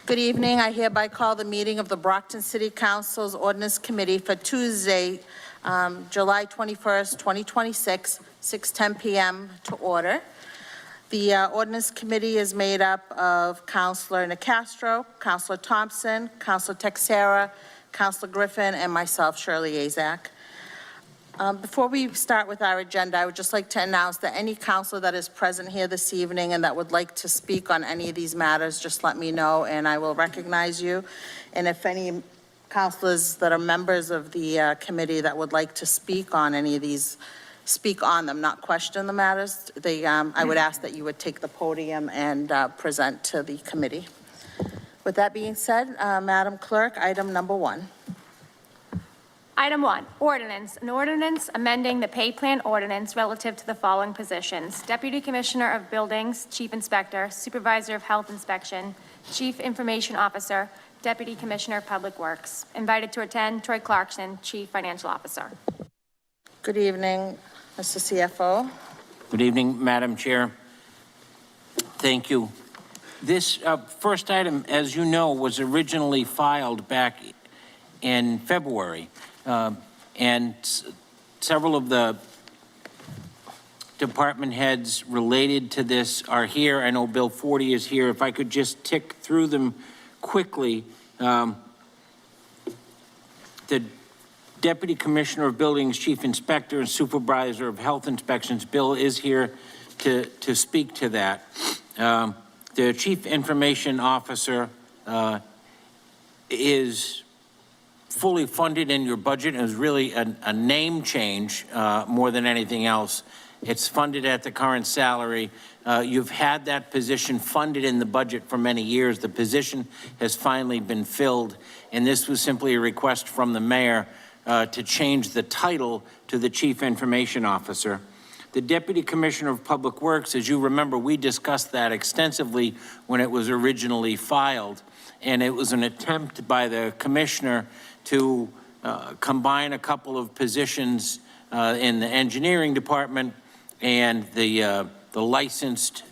Good evening. I hereby call the meeting of the Brockton City Council's Ordinance Committee for Tuesday, July 21st, 2026, 6:10 p.m. to order. The Ordinance Committee is made up of Councilor Nicastro, Councilor Thompson, Councilor Texera, Councilor Griffin, and myself, Shirley Azak. Before we start with our agenda, I would just like to announce that any councilor that is present here this evening and that would like to speak on any of these matters, just let me know and I will recognize you. And if any councilors that are members of the committee that would like to speak on any of these, speak on them, not question the matters, I would ask that you would take the podium and present to the committee. With that being said, Madam Clerk, item number 1. Item 1, ordinance. An ordinance amending the pay plan ordinance relative to the following positions: Deputy Commissioner of Buildings, Chief Inspector, Supervisor of Health Inspection, Chief Information Officer, Deputy Commissioner of Public Works. Invited to attend, Troy Clarkson, Chief Financial Officer. Good evening, Mr. CFO. Good evening, Madam Chair. Thank you. This first item, as you know, was originally filed back in February. And several of the department heads related to this are here. I know Bill 40 is here. If I could just tick through them quickly. The Deputy Commissioner of Buildings, Chief Inspector, and Supervisor of Health Inspections, Bill is here to speak to that. The Chief Information Officer is fully funded in your budget. It was really a name change more than anything else. It's funded at the current salary. You've had that position funded in the budget for many years. The position has finally been filled, and this was simply a request from the mayor to change the title to the Chief Information Officer. The Deputy Commissioner of Public Works, as you remember, we discussed that extensively when it was originally filed, and it was an attempt by the commissioner to combine a couple of positions in the engineering department and the licensed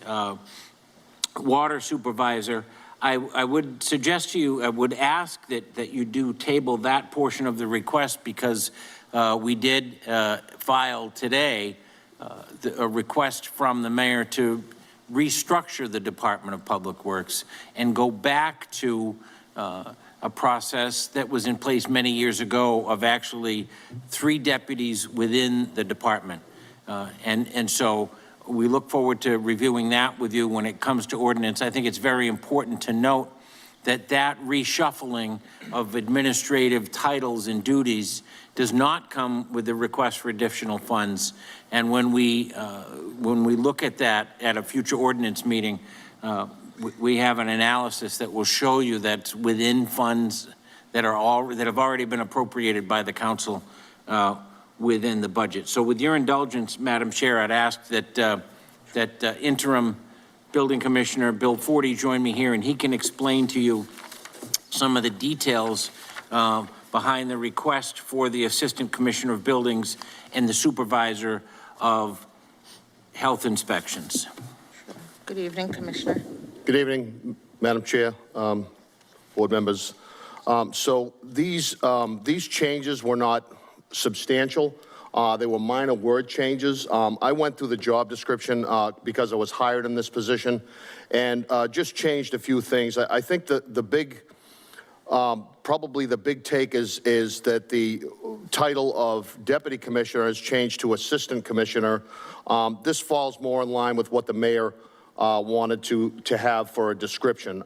water supervisor. I would suggest to you, I would ask that you do table that portion of the request, because we did file today a request from the mayor to restructure the Department of Public Works and go back to a process that was in place many years ago of actually 3 deputies within the department. And so we look forward to reviewing that with you when it comes to ordinance. I think it's very important to note that that reshuffling of administrative titles and duties does not come with the request for additional funds. And when we look at that at a future ordinance meeting, we have an analysis that will show you that's within funds that have already been appropriated by the council within the budget. So with your indulgence, Madam Chair, I'd ask that interim Building Commissioner Bill 40 join me here, and he can explain to you some of the details behind the request for the Assistant Commissioner of Buildings and the Supervisor of Health Inspections. Good evening, Commissioner. Good evening, Madam Chair, board members. So these changes were not substantial. They were minor word changes. I went through the job description because I was hired in this position, and just changed a few things. I think the big, probably the big take is that the title of Deputy Commissioner has changed to Assistant Commissioner. This falls more in line with what the mayor wanted to have for a description.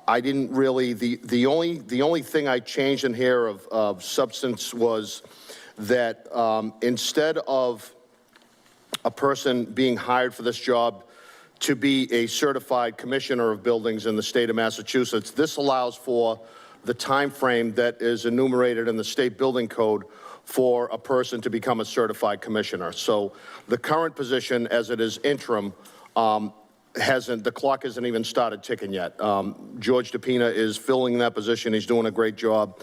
I didn't really, the only thing I changed in here of substance was that instead of a person being hired for this job to be a certified commissioner of buildings in the state of Massachusetts, this allows for the time frame that is enumerated in the state building code for a person to become a certified commissioner. So the current position, as it is interim, the clock hasn't even started ticking yet. George DePina is filling that position. He's doing a great job.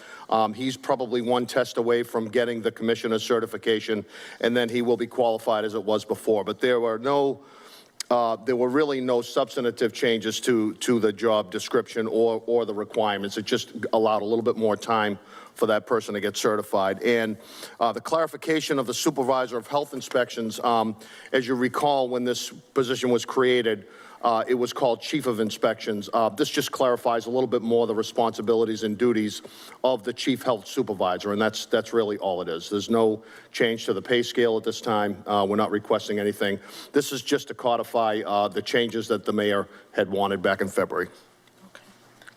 He's probably one test away from getting the commissioner certification, and then he will be qualified as it was before. But there were no there were really no substantive changes to the job description or the requirements. It just allowed a little bit more time for that person to get certified. And the clarification of the supervisor of health inspections, as you recall, when this position was created, it was called Chief of Inspections. This just clarifies a little bit more the responsibilities and duties of the Chief Health Supervisor, and that's really all it is. There's no change to the pay scale at this time. We're not requesting anything. This is just to codify the changes that the mayor had wanted back in February.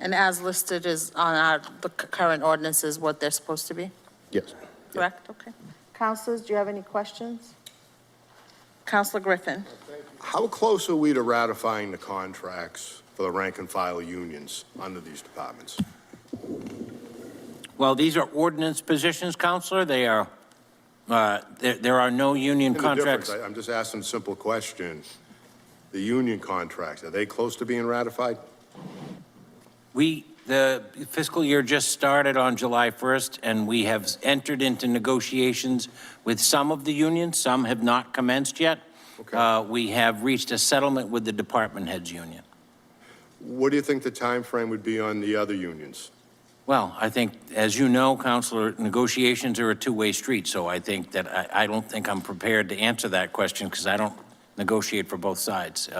And as listed is on the current ordinances, what they're supposed to be? Yes. Correct? Okay. Councilors, do you have any questions? Councilor Griffin? How close are we to ratifying the contracts for the rank and file unions under these departments? Well, these are ordinance positions, Counselor. They are, there are no union And the contracts. difference, I'm just asking a simple question. The union contracts, are they close to being ratified? The fiscal year just started on July 1st, and we have entered into negotiations with some of the unions. Some have not commenced yet. Okay. We have reached a settlement with the department heads union. What do you think the time frame would be on the other unions? Well, I think, as you know, Counselor, negotiations are a two-way street, so I think that I don't think I'm prepared to answer that question because I don't negotiate for both sides.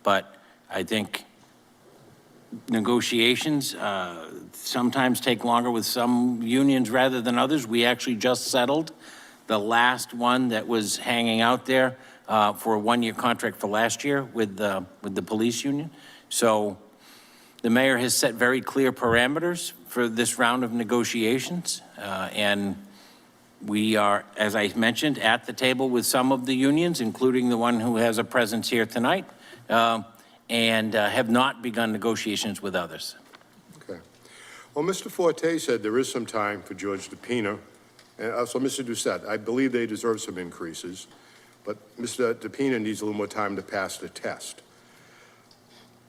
But I think negotiations sometimes take longer with some unions rather than others. We actually just settled the last one that was hanging out there for a one-year contract for last year with the police union. So the mayor has set very clear parameters for this round of negotiations, and we are, as I mentioned, at the table with some of the unions, including the one who has a presence here tonight, and have not begun negotiations with others. Okay. Well, Mr. Forte said there is some time for George DePina, and also Mr. Doucette. I believe they deserve some increases, but Mr. DePina needs a little more time to pass the test.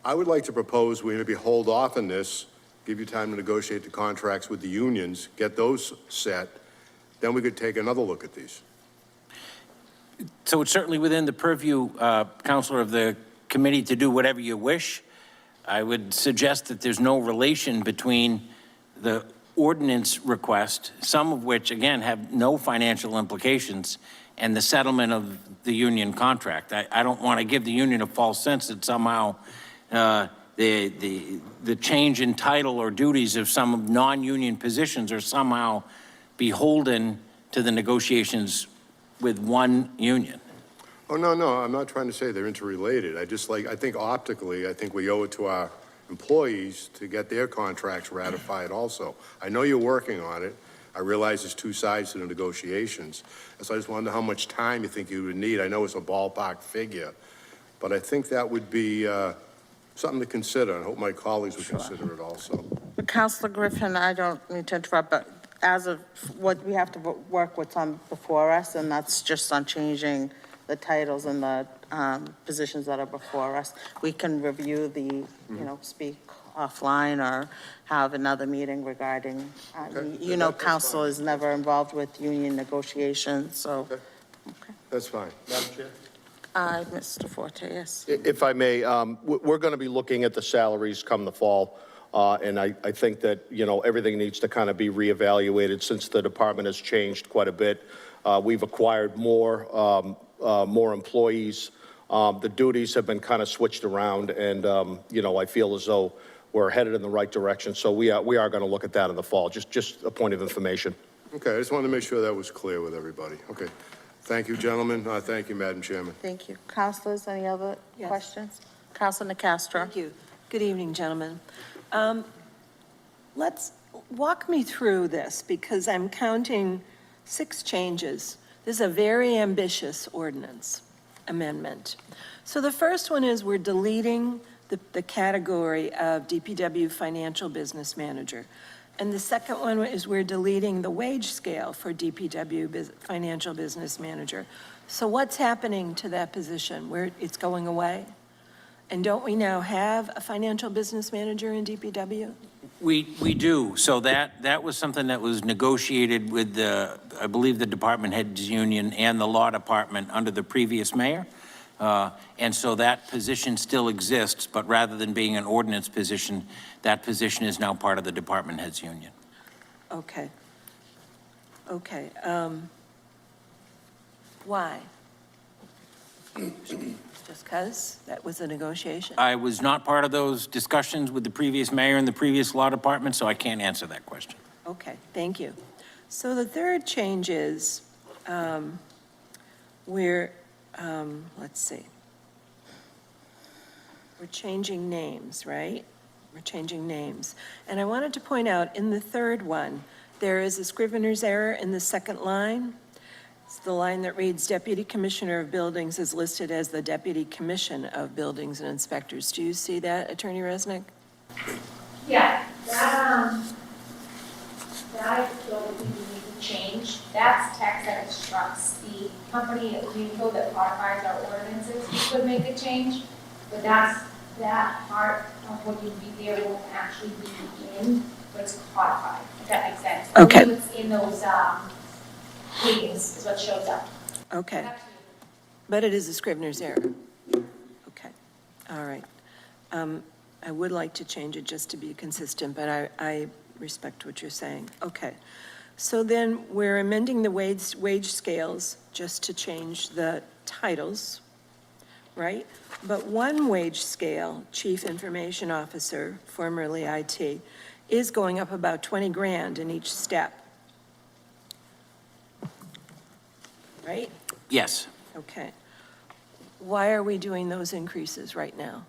I would like to propose we maybe hold off on this, give you time to negotiate the contracts with the unions, get those set, then we could take another look at these. So it's certainly within the purview, Counselor, of the committee to do whatever you wish. I would suggest that there's no relation between the ordinance request, some of which, again, have no financial implications, and the settlement of the union contract. I don't want to give the union a false sense that somehow the change in title or duties of some non-union positions are somehow beholden to the negotiations with one union. Oh, no, I'm not trying to say they're interrelated. I think optically, I think we owe it to our employees to get their contracts ratified also. I know you're working on it. I realize there's two sides to the negotiations. So I just wonder how much time you think you would need. I know it's a ballpark figure, but I think that would be something to consider. I hope my colleagues would consider it also. But Councilor Griffin, I don't mean to interrupt, but as of what we have to work what's on before us, and that's just on changing the titles and the positions that are before us. We can review the, speak offline or have another meeting regarding, council is never involved with union negotiations, so. Okay. That's fine. Madam Chair? Mr. Forte, yes. If I may, we're going to be looking at the salaries come the fall, and I think that, everything needs to kind of be reevaluated since the department has changed quite a bit. We've acquired more employees. The duties have been kind of switched around, and, I feel as though we're headed in the right direction. So we are going to look at that in the fall, just a point of information. Okay, I just wanted to make sure that was clear with everybody. Okay. Thank you, gentlemen. Thank you, Madam Chairman. Thank you. Councilors, any other Yes. questions? Councilor Nacastro. Thank you. Good evening, gentlemen. Let's walk me through this because I'm counting 6 changes. This is a very ambitious ordinance amendment. So the first one is we're deleting the category of DPW financial business manager. And the second one is we're deleting the wage scale for DPW financial business manager. So what's happening to that position? Where it's going away? And don't we now have a financial business manager in DPW? We do. So that was something that was negotiated with the, I believe, the department heads union and the law department under the previous mayor. And so that position still exists, but rather than being an ordinance position, that position is now part of the department heads union. Okay. Okay, why? Just because that was a negotiation? I was not part of those discussions with the previous mayor and the previous law department, so I can't answer that question. Okay, thank you. So the third change is, let's see. We're changing names, right? We're changing names. And I wanted to point out, in the third one, there is a scrivener's error in the second line. It's the line that reads, Deputy Commissioner of Buildings is listed as the Deputy Commission of Buildings and Inspectors. Do you see that, Attorney Resnick? Yeah, that I don't think we need to change. That's text that instructs the company at Greenfield that modifies our ordinances. We could make a change, but that part of what you'd be there won't actually be in, but it's codified, if that makes sense. Okay. Only what's in those, meetings is what shows up. Okay, but it is a scrivener's error. Okay, all right. I would like to change it just to be consistent, but I respect what you're saying. Okay, so then we're amending the wage scales just to change the titles, right? But one wage scale, Chief Information Officer, formerly IT, is going up about 20 grand in each step. Right? Yes. Okay. Why are we doing those increases right now?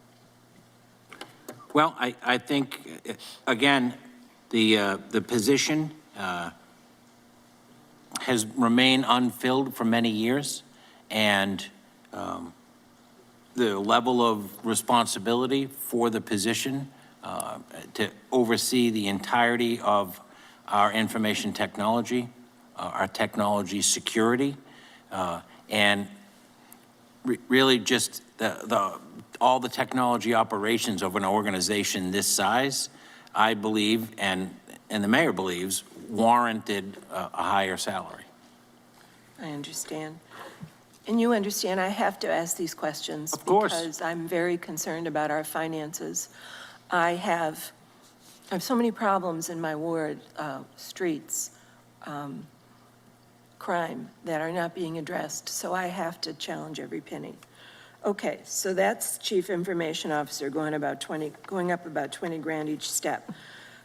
Well, I think, again, the position has remained unfilled for many years, and the level of responsibility for the position to oversee the entirety of our information technology, our technology security, and really just all the technology operations of an organization this size, I believe, and the mayor believes, warranted a higher salary. I understand. And you understand I have to ask these questions. Of course. Because I'm very concerned about our finances. I have so many problems in my ward, streets, crime that are not being addressed, so I have to challenge every penny. Okay, so that's Chief Information Officer going up about 20 grand each step.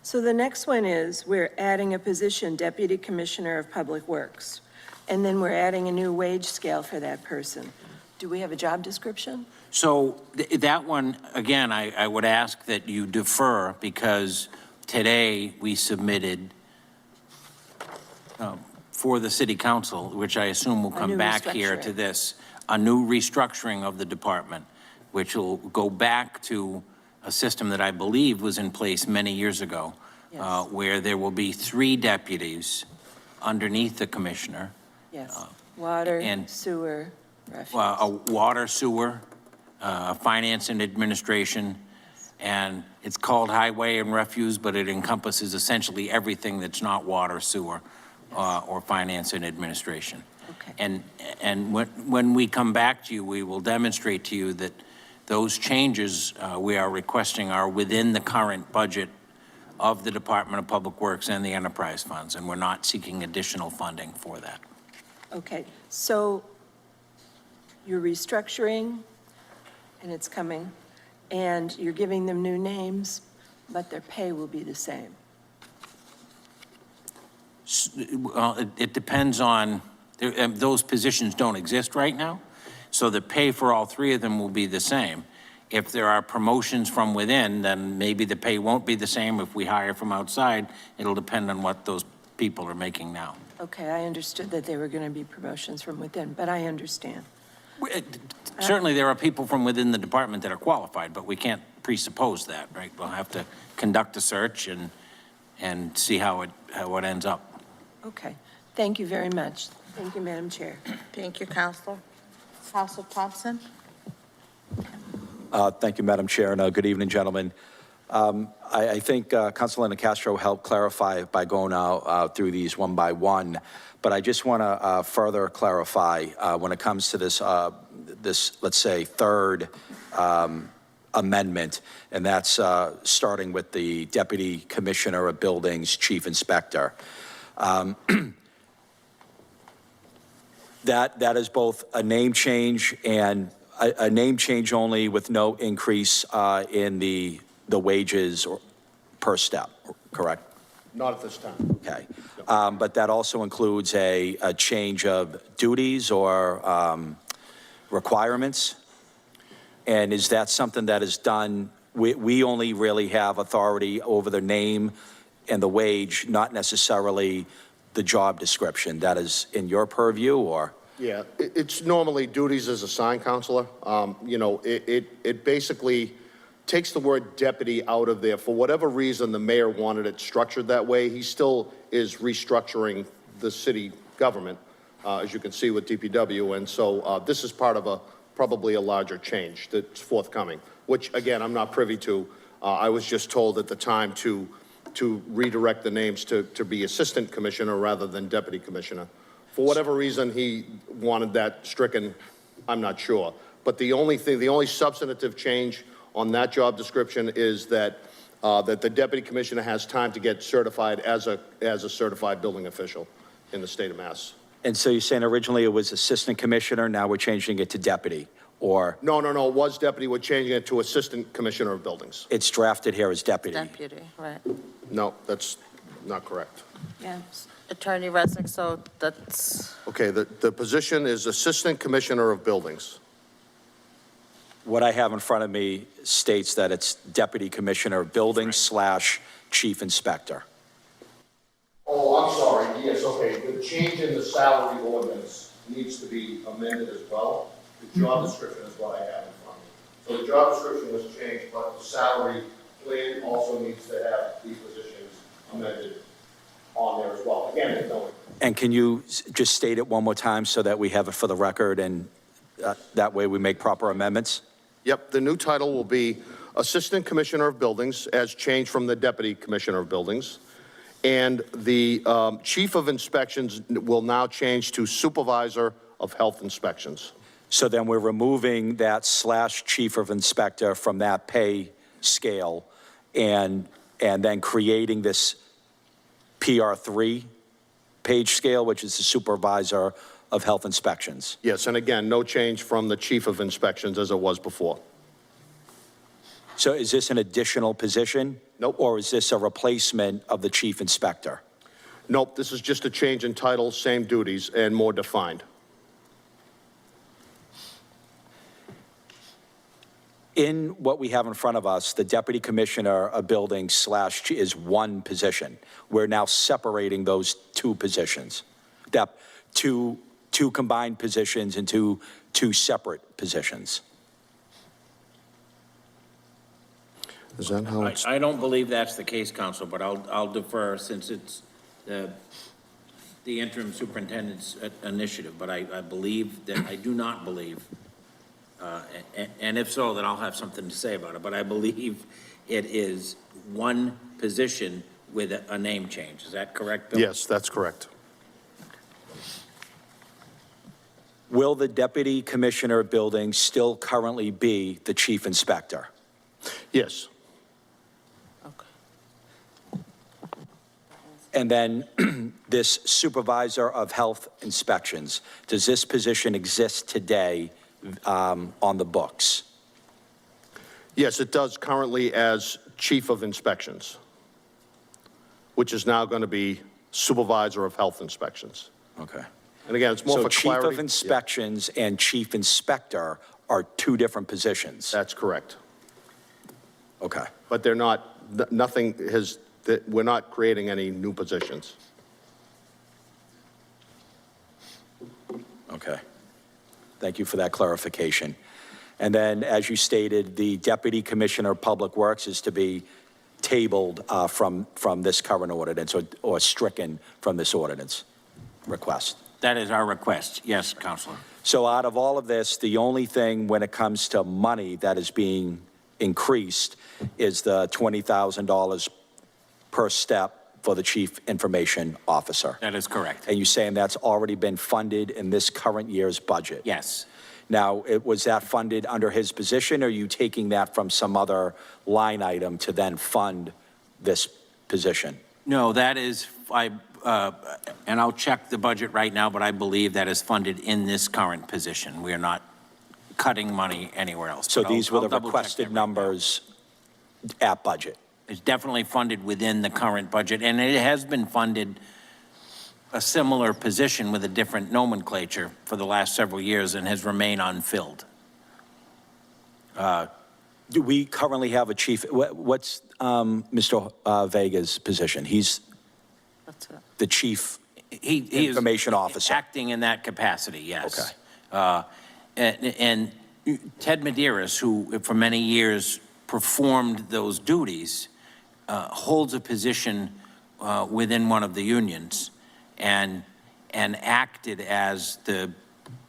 So the next one is we're adding a position, Deputy Commissioner of Public Works, and then we're adding a new wage scale for that person. Do we have a job description? So that one, again, I would ask that you defer, because today we submitted for the city council, which I assume will come back here to this, a new restructuring of the department, which will go back to a system that I believe was in place many years ago, Yes. where there will be 3 deputies underneath the commissioner. Yes, water, and- sewer, refuse. A water, sewer, finance and administration, and it's called highway and refuse, but it encompasses essentially everything that's not water, sewer, or finance and administration. Okay. And when we come back to you, we will demonstrate to you that those changes we are requesting are within the current budget of the Department of Public Works and the enterprise funds, and we're not seeking additional funding for that. Okay, so you're restructuring, and it's coming, and you're giving them new names, but their pay will be the same. Well, it depends on, those positions don't exist right now, so the pay for all 3 of them will be the same. If there are promotions from within, then maybe the pay won't be the same. If we hire from outside, it'll depend on what those people are making now. Okay, I understood that there were going to be promotions from within, but I understand. Certainly, there are people from within the department that are qualified, but we can't presuppose that, right? We'll have to conduct a search and see how it ends up. Okay, thank you very much. Thank you, Madam Chair. Thank you, Counselor. Counselor Thompson? Thank you, Madam Chair, and good evening, gentlemen. I think Councilor Nicastro helped clarify by going out through these one by one, but I just want to further clarify when it comes to this, this, let's say, third amendment, and that's starting with the Deputy Commissioner of Buildings, Chief Inspector. That is both a name change and a name change only with no increase in the wages per step, correct? Not at this time. Okay. But that also includes a change of duties or requirements? And is that something that is done, we only really have authority over the name and the wage, not necessarily the job description? That is in your purview, or? Yeah, it's normally duties as assigned counselor. You know, it basically takes the word deputy out of there. For whatever reason, the mayor wanted it structured that way. He still is restructuring the city government, as you can see with DPW. And so this is part of probably a larger change that's forthcoming, which, again, I'm not privy to. I was just told at the time to redirect the names to be assistant commissioner rather than deputy commissioner. For whatever reason he wanted that stricken, I'm not sure. But the only substantive change on that job description is that the deputy commissioner has time to get certified as a certified building official in the state of Mass. And so you're saying originally it was assistant commissioner, now we're changing it to deputy, or? No, it was deputy. We're changing it to assistant commissioner of buildings. It's drafted here as deputy. Deputy, right. No, that's not correct. Yes. Attorney Resnick, so that's, Okay, the position is assistant commissioner of buildings. What I have in front of me states that it's deputy commissioner of buildings / chief inspector. Oh, I'm sorry, yes, okay, the change in the salary ordinance needs to be amended as well. The job description is what I have in front of me. So the job description was changed, but the salary plan also needs to have these positions amended on there as well. Again, it's no. And can you just state it one more time so that we have it for the record, and that way we make proper amendments? Yep, the new title will be Assistant Commissioner of Buildings, as changed from the Deputy Commissioner of Buildings. And the Chief of Inspections will now change to Supervisor of Health Inspections. So then we're removing that / chief of inspector from that pay scale and then creating this PR3 page scale, which is the Supervisor of Health Inspections. Yes, and again, no change from the Chief of Inspections as it was before. So is this an additional position? Nope. Or is this a replacement of the chief inspector? Nope, this is just a change in title, same duties, and more defined. In what we have in front of us, the deputy commissioner of buildings / is one position. We're now separating those two positions. That two combined positions into two separate positions. Is that how it's? I don't believe that's the case, Counsel, but I'll defer since it's the interim superintendent's initiative. But I believe that, I do not believe, and if so, then I'll have something to say about it. But I believe it is one position with a name change. Is that correct, Bill? Yes, that's correct. Will the deputy commissioner of buildings still currently be the chief inspector? Yes. okay. And then this supervisor of health inspections, does this position exist today on the books? Yes, it does currently as Chief of Inspections, which is now going to be Supervisor of Health Inspections. Okay. And again, it's more So for chief clarity. of inspections and chief inspector are two different positions? That's correct. Okay. But they're not, nothing has, we're not creating any new positions. Okay. Thank you for that clarification. And then, as you stated, the Deputy Commissioner of Public Works is to be tabled from this current ordinance or stricken from this ordinance request. That is our request. Yes, Counselor. So out of all of this, the only thing when it comes to money that is being increased is the $20,000 per step for the Chief Information Officer. That is correct. And you're saying that's already been funded in this current year's budget? Yes. Now, was that funded under his position, or are you taking that from some other line item to then fund this position? No, that is, and I'll check the budget right now, but I believe that is funded in this current position. We are not cutting money anywhere else. So But I'll- these were I'll the double check that requested right now. numbers at budget? It's definitely funded within the current budget, and it has been funded a similar position with a different nomenclature for the last several years and has remained unfilled. Do we currently have a chief? What's Mr. Vega's position? He's That's it. the chief He is information officer. acting in that capacity, yes. Okay. And Ted Medeiros, who for many years performed those duties, holds a position within one of the unions and acted as the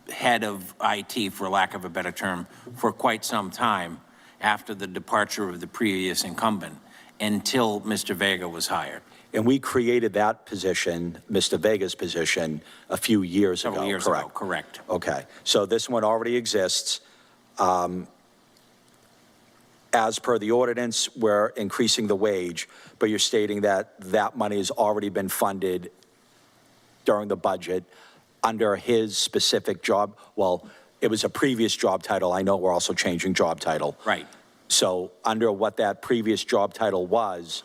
head of IT, for lack of a better term, for quite some time after the departure of the previous incumbent, until Mr. Vega was hired. And we created that position, Mr. Vega's position, a few years ago, Several years ago, correct. Okay, so this one already exists. As per the ordinance, we're increasing the wage, but you're stating that that money has already been funded during the budget under his specific job. Well, it was a previous job title. I know we're also changing job title. Right. So under what that previous job title was,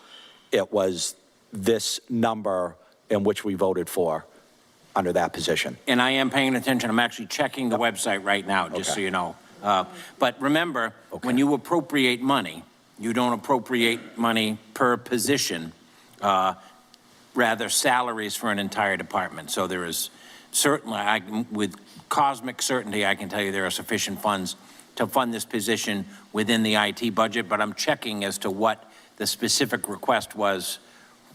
it was this number in which we voted for under that position. And I am paying attention. I'm actually checking the website right now, just so Okay. you know. But remember, when you appropriate money, you don't appropriate money per position, rather salaries for an entire department. So there is certainly, with cosmic certainty, I can tell you there are sufficient funds to fund this position within the IT budget, but I'm checking as to what the specific request was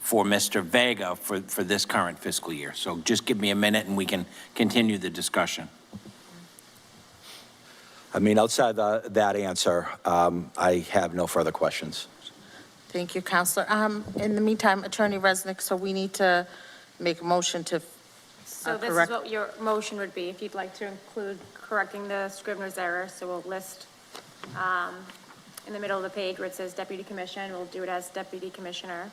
for Mr. Vega for this current fiscal year. So just give me a minute and we can continue the discussion. I mean, outside that answer, I have no further questions. Thank you, Counselor. In the meantime, Attorney Resnick, so we need to make a motion to So this is correct. what your motion would be, if you'd like to include correcting the Scrivener's error. So we'll list in the middle of the page where it says Deputy Commissioner, we'll do it as Deputy Commissioner.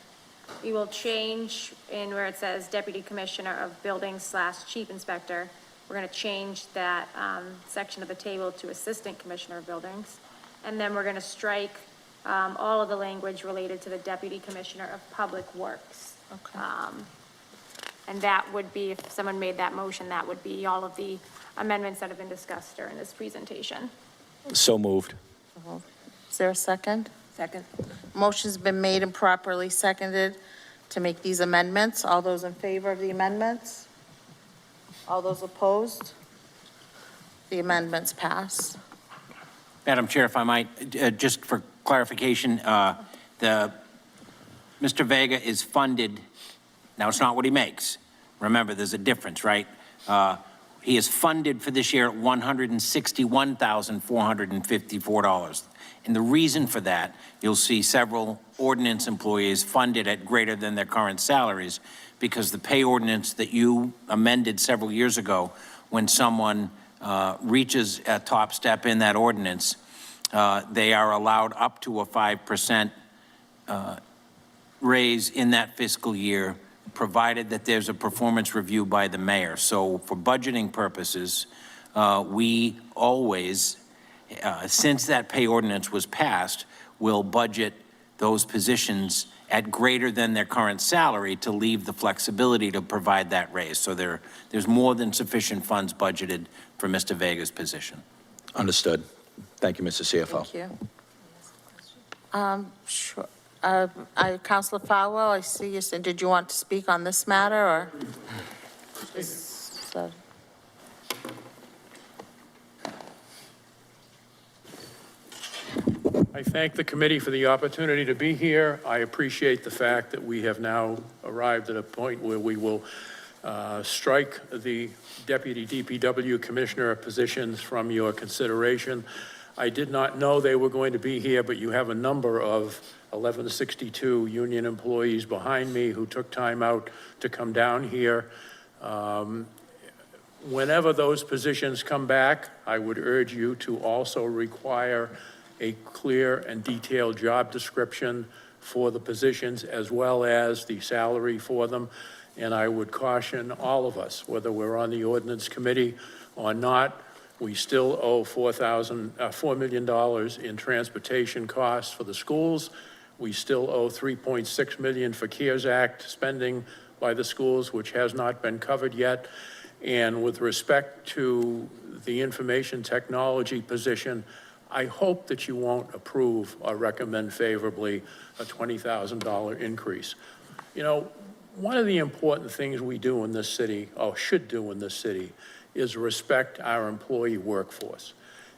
We will change in where it says Deputy Commissioner of Buildings / Chief Inspector. We're going to change that section of the table to Assistant Commissioner of Buildings. And then we're going to strike all of the language related to the Deputy Commissioner of Public Works. Okay. And that would be, if someone made that motion, that would be all of the amendments that have been discussed during this presentation. So moved. Is there a second? Second. Motion's been made and properly seconded to make these amendments. All those in favor of the amendments? All those opposed? The amendments pass. Madam Chair, if I might, just for clarification, Mr. Vega is funded, now it's not what he makes. Remember, there's a difference, right? He is funded for this year at $161,454. And the reason for that, you'll see several ordinance employees funded at greater than their current salaries, because the pay ordinance that you amended several years ago, when someone reaches a top step in that ordinance, they are allowed up to a 5% raise in that fiscal year, provided that there's a performance review by the mayor. So for budgeting purposes, we always, since that pay ordinance was passed, will budget those positions at greater than their current salary to leave the flexibility to provide that raise. So there's more than sufficient funds budgeted for Mr. Vega's position. Understood. Thank you, Mr. CFO. Thank you. Sure. Counselor Farwell, I see you said, did you want to speak on this matter, or? I thank the committee for the opportunity to be here. I appreciate the fact that we have now arrived at a point where we will strike the Deputy DPW Commissioner positions from your consideration. I did not know they were going to be here, but you have a number of 1162 union employees behind me who took time out to come down here. Whenever those positions come back, I would urge you to also require a clear and detailed job description for the positions as well as the salary for them. And I would caution all of us, whether we're on the ordinance committee or not, we still owe $4 million in transportation costs for the schools. We still owe $3.6 million for CARES Act spending by the schools, which has not been covered yet. And with respect to the information technology position, I hope that you won't approve or recommend favorably a $20,000 increase. You know, one of the important things we do in this city, or should do in this city, is respect our employee workforce.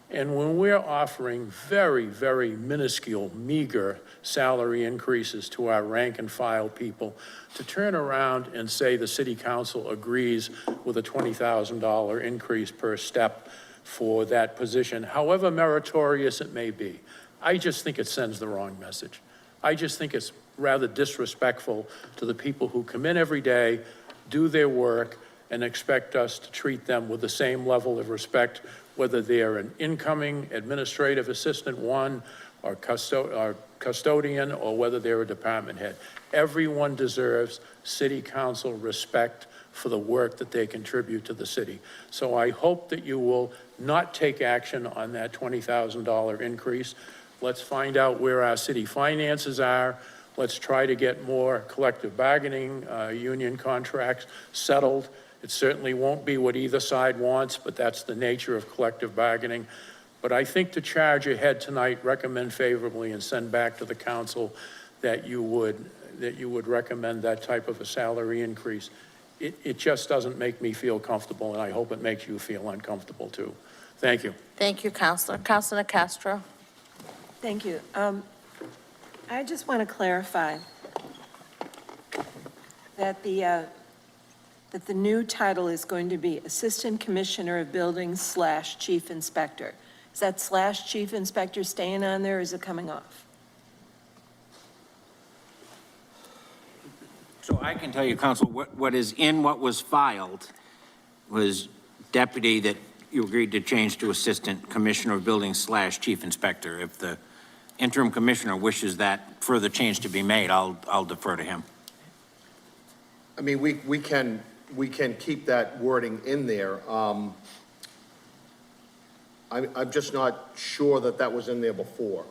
And when we're offering very, very minuscule, meager salary increases to our rank and file people, to turn around and say the city council agrees with a $20,000 increase per step for that position, however meritorious it may be, I just think it sends the wrong message. I just think it's rather disrespectful to the people who come in every day, do their work, and expect us to treat them with the same level of respect, whether they're an incoming administrative assistant one or custodian, or whether they're a department head. Everyone deserves city council respect for the work that they contribute to the city. So I hope that you will not take action on that $20,000 increase. Let's find out where our city finances are. Let's try to get more collective bargaining, union contracts settled. It certainly won't be what either side wants, but that's the nature of collective bargaining. But I think to charge ahead tonight, recommend favorably, and send back to the council that you would recommend that type of a salary increase. It just doesn't make me feel comfortable, and I hope it makes you feel uncomfortable too. Thank you. Thank you, Counselor. Counselor Castro. Thank you. I just want to clarify that the new title is going to be Assistant Commissioner of Buildings / Chief Inspector. Is that / Chief Inspector staying on there, or is it coming off? So I can tell you, Counsel, what is in what was filed was deputy that you agreed to change to Assistant Commissioner of Buildings / Chief Inspector. If the interim commissioner wishes that further change to be made, I'll defer to him. I mean, we can keep that wording in there. I'm just not sure that that was in there before.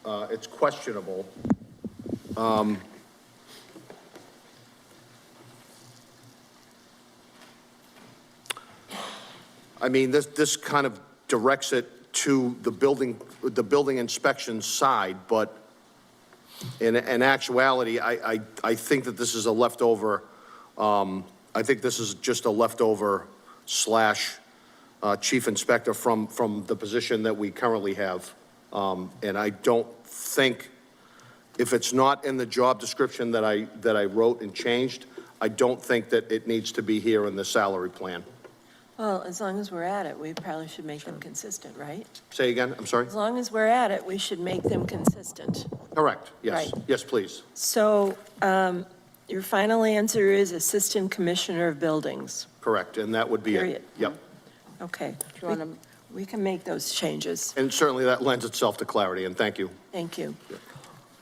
It's questionable. I mean, this kind of directs it to the building inspection side, but in actuality, I think that this is a leftover, I think this is just a leftover / chief inspector from the position that we currently have. And I don't think, if it's not in the job description that I wrote and changed, I don't think that it needs to be here in the salary plan. Well, as long as we're at it, we probably should make them consistent, right? Say again, I'm sorry? As long as we're at it, we should make them consistent. Correct, yes. Right. Yes, please. So your final answer is Assistant Commissioner of Buildings. Correct, and that would be it. Period. Yep. Okay. Do you want We can make those changes. And certainly that lends itself to clarity, and thank you. Thank you.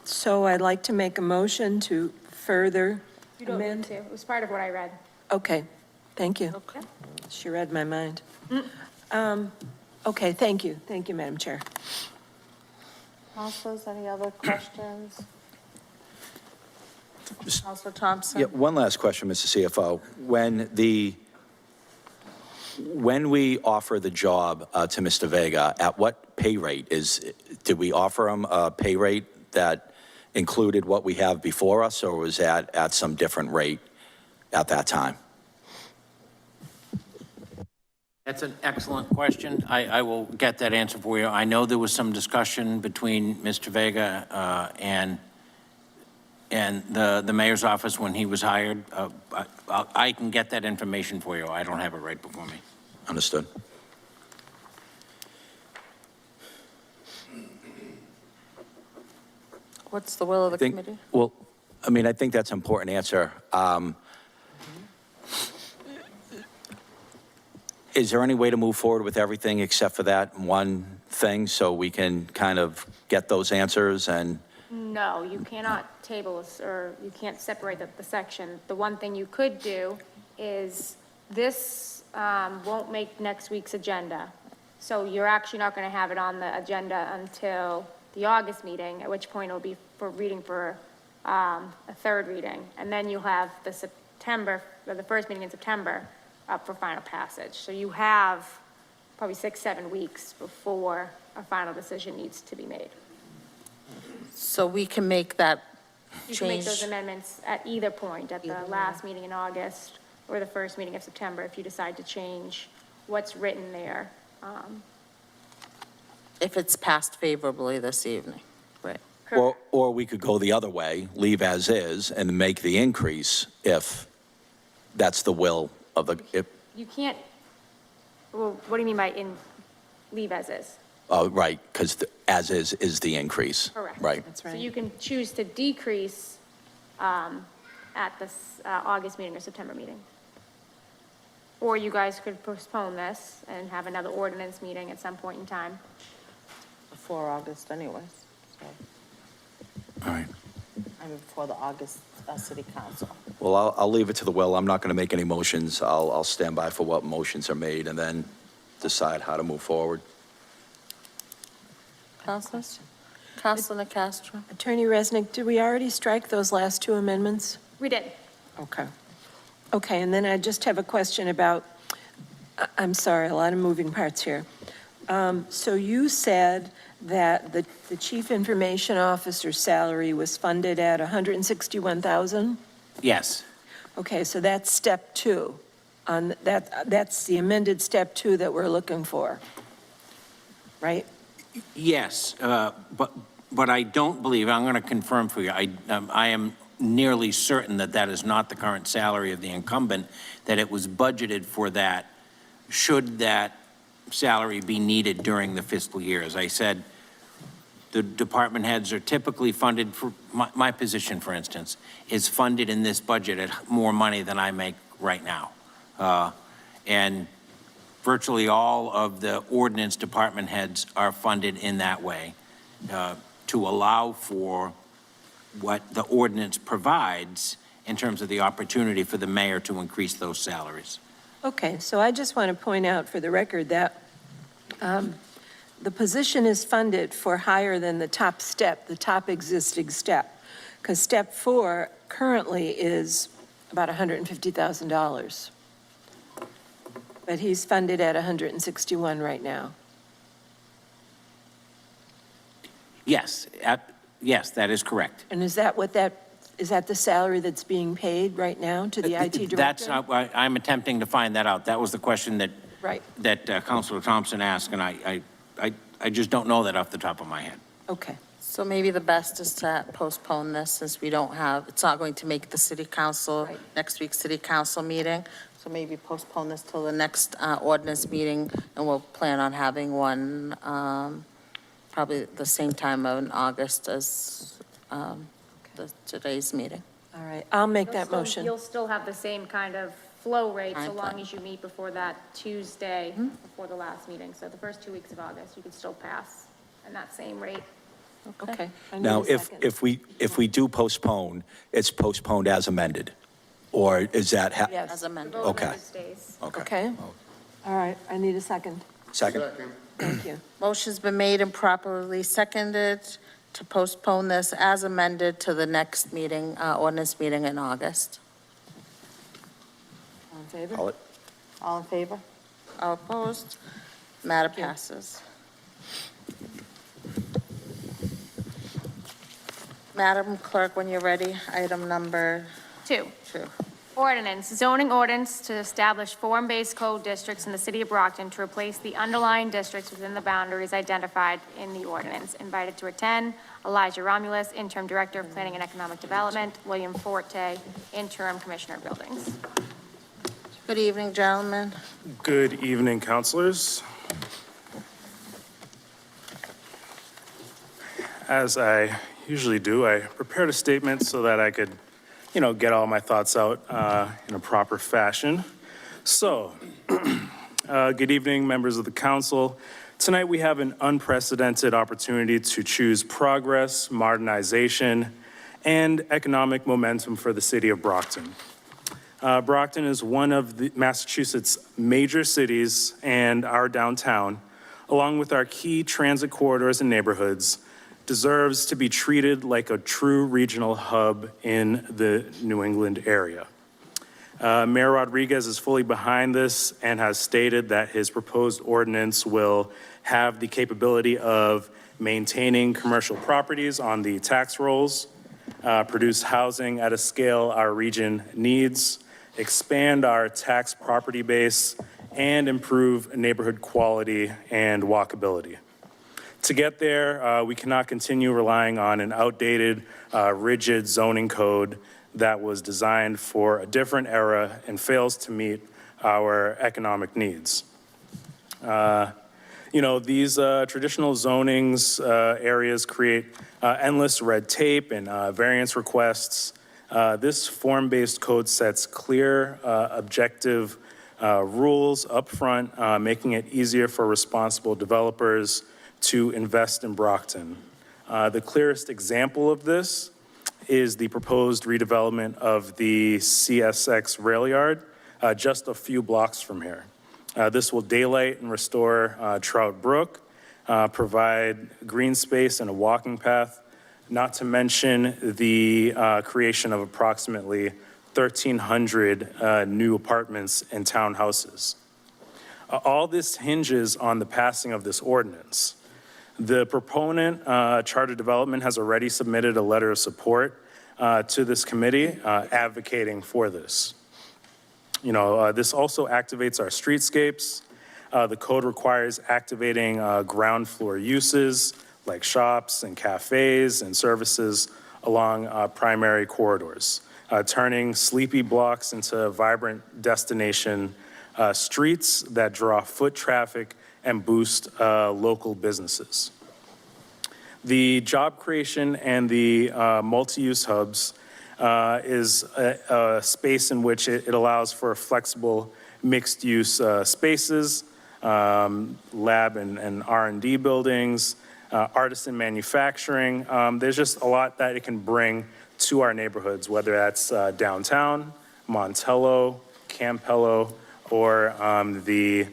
So I'd like to make a motion to further You don't need amend. to. It was part of what I read. Okay, thank you. Okay. She read my mind. Okay, thank you. Thank you, Madam Chair. Counselors, any other questions? Counselor Thompson? Yeah, one last question, Mr. CFO. When we offer the job to Mr. Vega, at what pay rate did we offer him a pay rate that included what we have before us, or was that at some different rate at that time? That's an excellent question. I will get that answer for you. I know there was some discussion between Mr. Vega and the mayor's office when he was hired. I can get that information for you. I don't have it right before me. Understood. What's the will of the committee? Well, I mean, I think that's an important answer. Is there any way to move forward with everything except for that one thing so we can kind of get those answers and? No, you cannot table, or you can't separate the section. The one thing you could do is, this won't make next week's agenda. So you're actually not going to have it on the agenda until the August meeting, at which point it'll be for reading for a third reading. And then you'll have the September, or the first meeting in September, up for final passage. So you have probably 6-7 weeks before a final decision needs to be made. So we can make that You can make change. those amendments at either point, at the last meeting in August or the first meeting of September, if you decide to change what's written there. If it's passed favorably this evening, right? Or we could go the other way, leave as is, and make the increase if that's the will of the, if, You can't, well, what do you mean by leave as is? right, because as is the increase. Correct. Right. That's So right. you can choose to decrease at this August meeting or September meeting. Or you guys could postpone this and have another ordinance meeting at some point in time. Before August anyways, so, All right. I mean, before the August city council. Well, I'll leave it to the will. I'm not going to make any motions. I'll stand by for what motions are made and then decide how to move forward. Councilors? Councilor Castro? Attorney Resnick, did we already strike those last two amendments? We did. Okay. Okay, and then I just have a question about, I'm sorry, a lot of moving parts here. So you said that the chief information officer's salary was funded at $161,000? Yes. Okay, so that's step two. That's the amended step two that we're looking for, right? Yes, but I don't believe, I'm going to confirm for you, I am nearly certain that that is not the current salary of the incumbent, that it was budgeted for that, should that salary be needed during the fiscal year. As I said, the department heads are typically funded for, my position, for instance, is funded in this budget at more money than I make right now. And virtually all of the ordinance department heads are funded in that way to allow for what the ordinance provides in terms of the opportunity for the mayor to increase those salaries. Okay, so I just want to point out for the record that the position is funded for higher than the top step, the top existing step, because step 4 currently is about $150,000. But he's funded at 161 right now. Yes, yes, that is correct. And is that the salary that's being paid right now to the IT director? That's, I'm attempting to find that out. That was the question that, Right. that Councilor Thompson asked, and I just don't know that off the top of my head. Okay. So maybe the best is to postpone this since we don't have, it's not going to make the city council, Right. next week's city council meeting. So maybe postpone this till the next ordinance meeting, and we'll plan on having one probably the same time in August as today's meeting. All right, I'll make that motion. You'll still have the same kind of flow rate so Fine, long fine. as you meet before that Tuesday, before the last meeting. So the first 2 weeks of August, you could still pass in that same rate. Okay. I need Now, a second. if we do postpone, it's postponed as amended? Or is that? Yes. As The amended. vote Okay. amended stays. Okay. All right, I need a second. Second? Thank you. Motion's been made and properly seconded to postpone this as amended to the next meeting, ordinance meeting in August. All in favor? Call it. All in favor? All opposed? Matter passes. Madam Clerk, when you're ready, item number 2. 2. Ordinance, zoning ordinance to establish form-based code districts in the city of Brockton to replace the underlying districts within the boundaries identified in the ordinance. Invited to attend, Elijah Romulus, Interim Director of Planning and Economic Development, William Forte, Interim Commissioner of Buildings. Good evening, gentlemen. Good evening, councilors. As I usually do, I prepared a statement so that I could, get all my thoughts out in a proper fashion. So, Good evening, members of the council. Tonight we have an unprecedented opportunity to choose progress, modernization, and economic momentum for the city of Brockton. Brockton is one of the Massachusetts' major cities, and our downtown, along with our key transit corridors and neighborhoods, deserves to be treated like a true regional hub in the New England area. Mayor Rodriguez is fully behind this and has stated that his proposed ordinance will have the capability of maintaining commercial properties on the tax rolls, produce housing at a scale our region needs, expand our tax property base, and improve neighborhood quality and walkability. To get there, we cannot continue relying on an outdated, rigid zoning code that was designed for a different era and fails to meet our economic needs. These traditional zonings areas create endless red tape and variance requests. This form-based code sets clear, objective rules up front, making it easier for responsible developers to invest in Brockton. The clearest example of this is the proposed redevelopment of the CSX rail yard just a few blocks from here. This will daylight and restore Trout Brook, provide green space and a walking path, not to mention the creation of approximately 1,300 new apartments and townhouses. All this hinges on the passing of this ordinance. The proponent, Charter Development, has already submitted a letter of support to this committee advocating for this. This also activates our streetscapes. The code requires activating ground floor uses like shops and cafes and services along primary corridors, turning sleepy blocks into vibrant destination streets that draw foot traffic and boost local businesses. The job creation and the multi-use hubs is a space in which it allows for flexible mixed-use spaces, lab and R&D buildings, artisan manufacturing. There's just a lot that it can bring to our neighborhoods, whether that's downtown, Montello, Campello, or the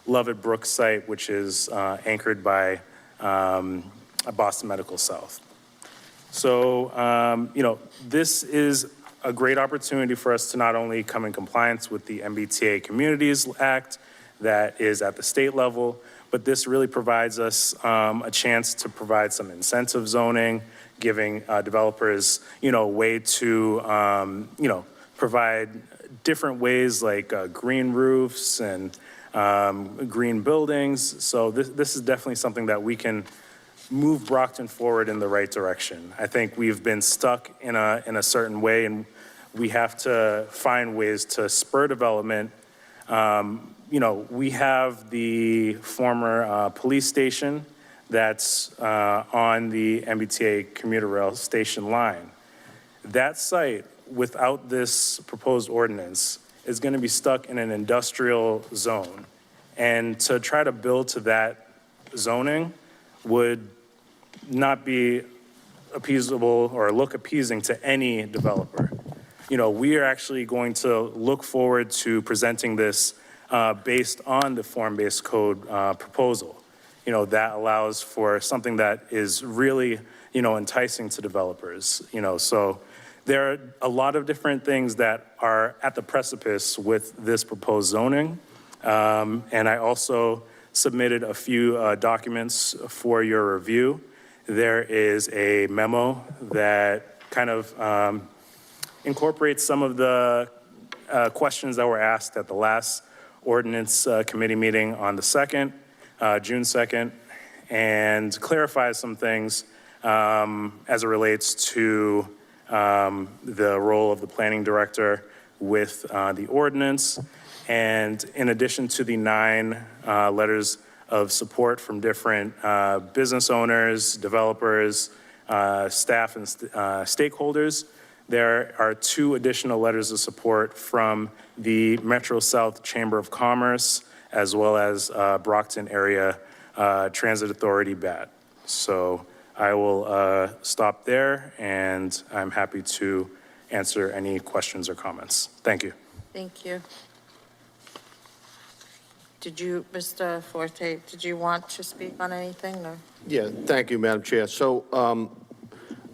Lovett Brook site, which is anchored by Boston Medical South. So, this is a great opportunity for us to not only come in compliance with the MBTA Communities Act that is at the state level, but this really provides us a chance to provide some incentive zoning, giving developers, a way to, provide different ways like green roofs and green buildings. So this is definitely something that we can move Brockton forward in the right direction. I think we've been stuck in a certain way, and we have to find ways to spur development. We have the former police station that's on the MBTA commuter rail station line. That site, without this proposed ordinance, is going to be stuck in an industrial zone. And to try to build to that zoning would not be appeasable or look appeasing to any developer. We are actually going to look forward to presenting this based on the form-based code proposal. That allows for something that is really, enticing to developers. So there are a lot of different things that are at the precipice with this proposed zoning. And I also submitted a few documents for your review. There is a memo that kind of incorporates some of the questions that were asked at the last ordinance committee meeting on the June 2nd, and clarifies some things as it relates to the role of the planning director with the ordinance. And in addition to the 9 letters of support from different business owners, developers, staff, and stakeholders, there are 2 additional letters of support from the Metro South Chamber of Commerce, as well as Brockton Area Transit Authority, BAT. So I will stop there, and I'm happy to answer any questions or comments. Thank you. Thank you. Did you, Mr. Forte, did you want to speak on anything, or? Yeah, thank you, Madam Chair. So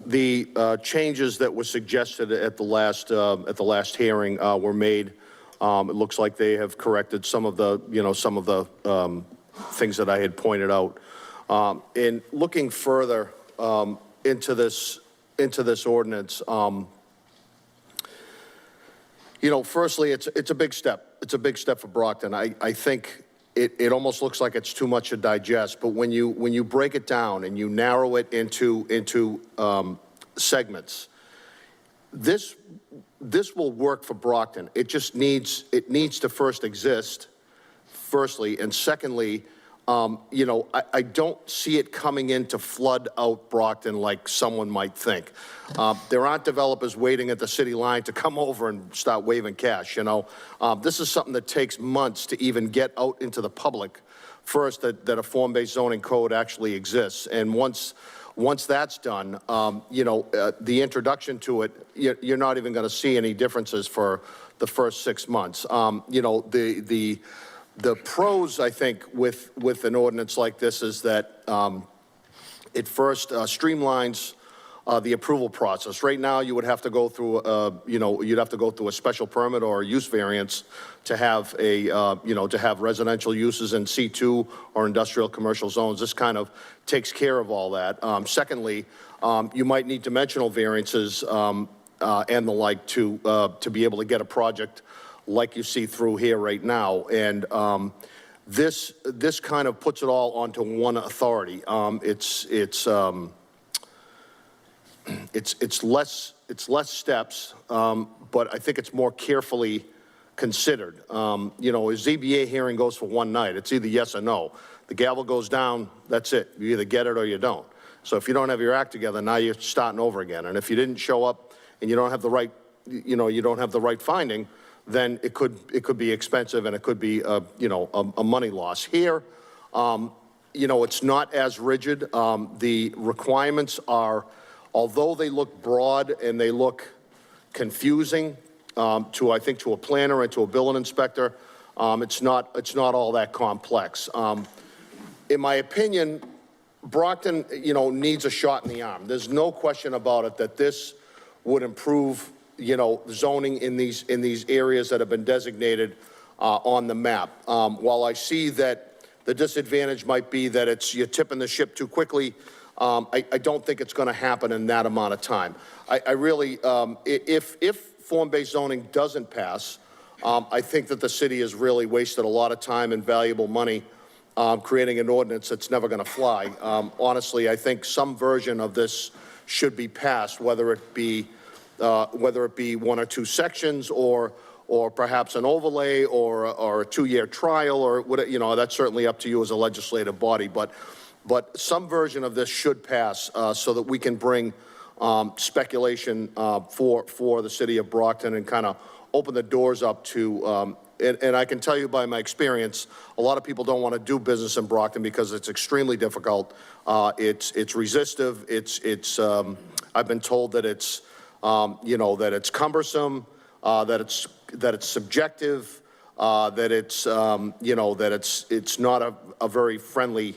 the changes that were suggested at the last hearing were made. It looks like they have corrected some of the, things that I had pointed out. In looking further into this ordinance, firstly, it's a big step. It's a big step for Brockton. I think it almost looks like it's too much to digest, but when you break it down and you narrow it into segments, this will work for Brockton. It just needs to first exist, firstly, and secondly, I don't see it coming in to flood out Brockton like someone might think. There aren't developers waiting at the city line to come over and start waving cash, This is something that takes months to even get out into the public first, that a form-based zoning code actually exists. And once that's done, the introduction to it, you're not even going to see any differences for the first 6 months. The pros, I think, with an ordinance like this is that it first streamlines the approval process. Right now, you would have to go through, you'd have to go through a special permit or a use variance to have to have residential uses in C2 or industrial commercial zones. This kind of takes care of all that. Secondly, you might need dimensional variances and the like to be able to get a project like you see through here right now. And this kind of puts it all onto one authority. It's less steps, but I think it's more carefully considered. A ZBA hearing goes for one night. It's either yes or no. The gavel goes down, that's it. You either get it or you don't. So if you don't have your act together, now you're starting over again. And if you didn't show up and you don't have the right, you don't have the right finding, then it could be expensive, and it could be a money loss. Here, it's not as rigid. The requirements are, although they look broad and they look confusing to a planner and to a building inspector, it's not all that complex. In my opinion, Brockton, needs a shot in the arm. There's no question about it that this would improve zoning in these areas that have been designated on the map. While I see that the disadvantage might be that you're tipping the ship too quickly, I don't think it's going to happen in that amount of time. I really, if form-based zoning doesn't pass, I think that the city has really wasted a lot of time and valuable money creating an ordinance that's never going to fly. Honestly, I think some version of this should be passed, whether it be one or two sections or perhaps an overlay or a 2-year trial or what, that's certainly up to you as a legislative body. But some version of this should pass so that we can bring speculation for the city of Brockton and kind of open the doors up to, and I can tell you by my experience, a lot of people don't want to do business in Brockton because it's extremely difficult. It's resistive. I've been told that it's that it's cumbersome, that it's subjective, that it's that it's not a very friendly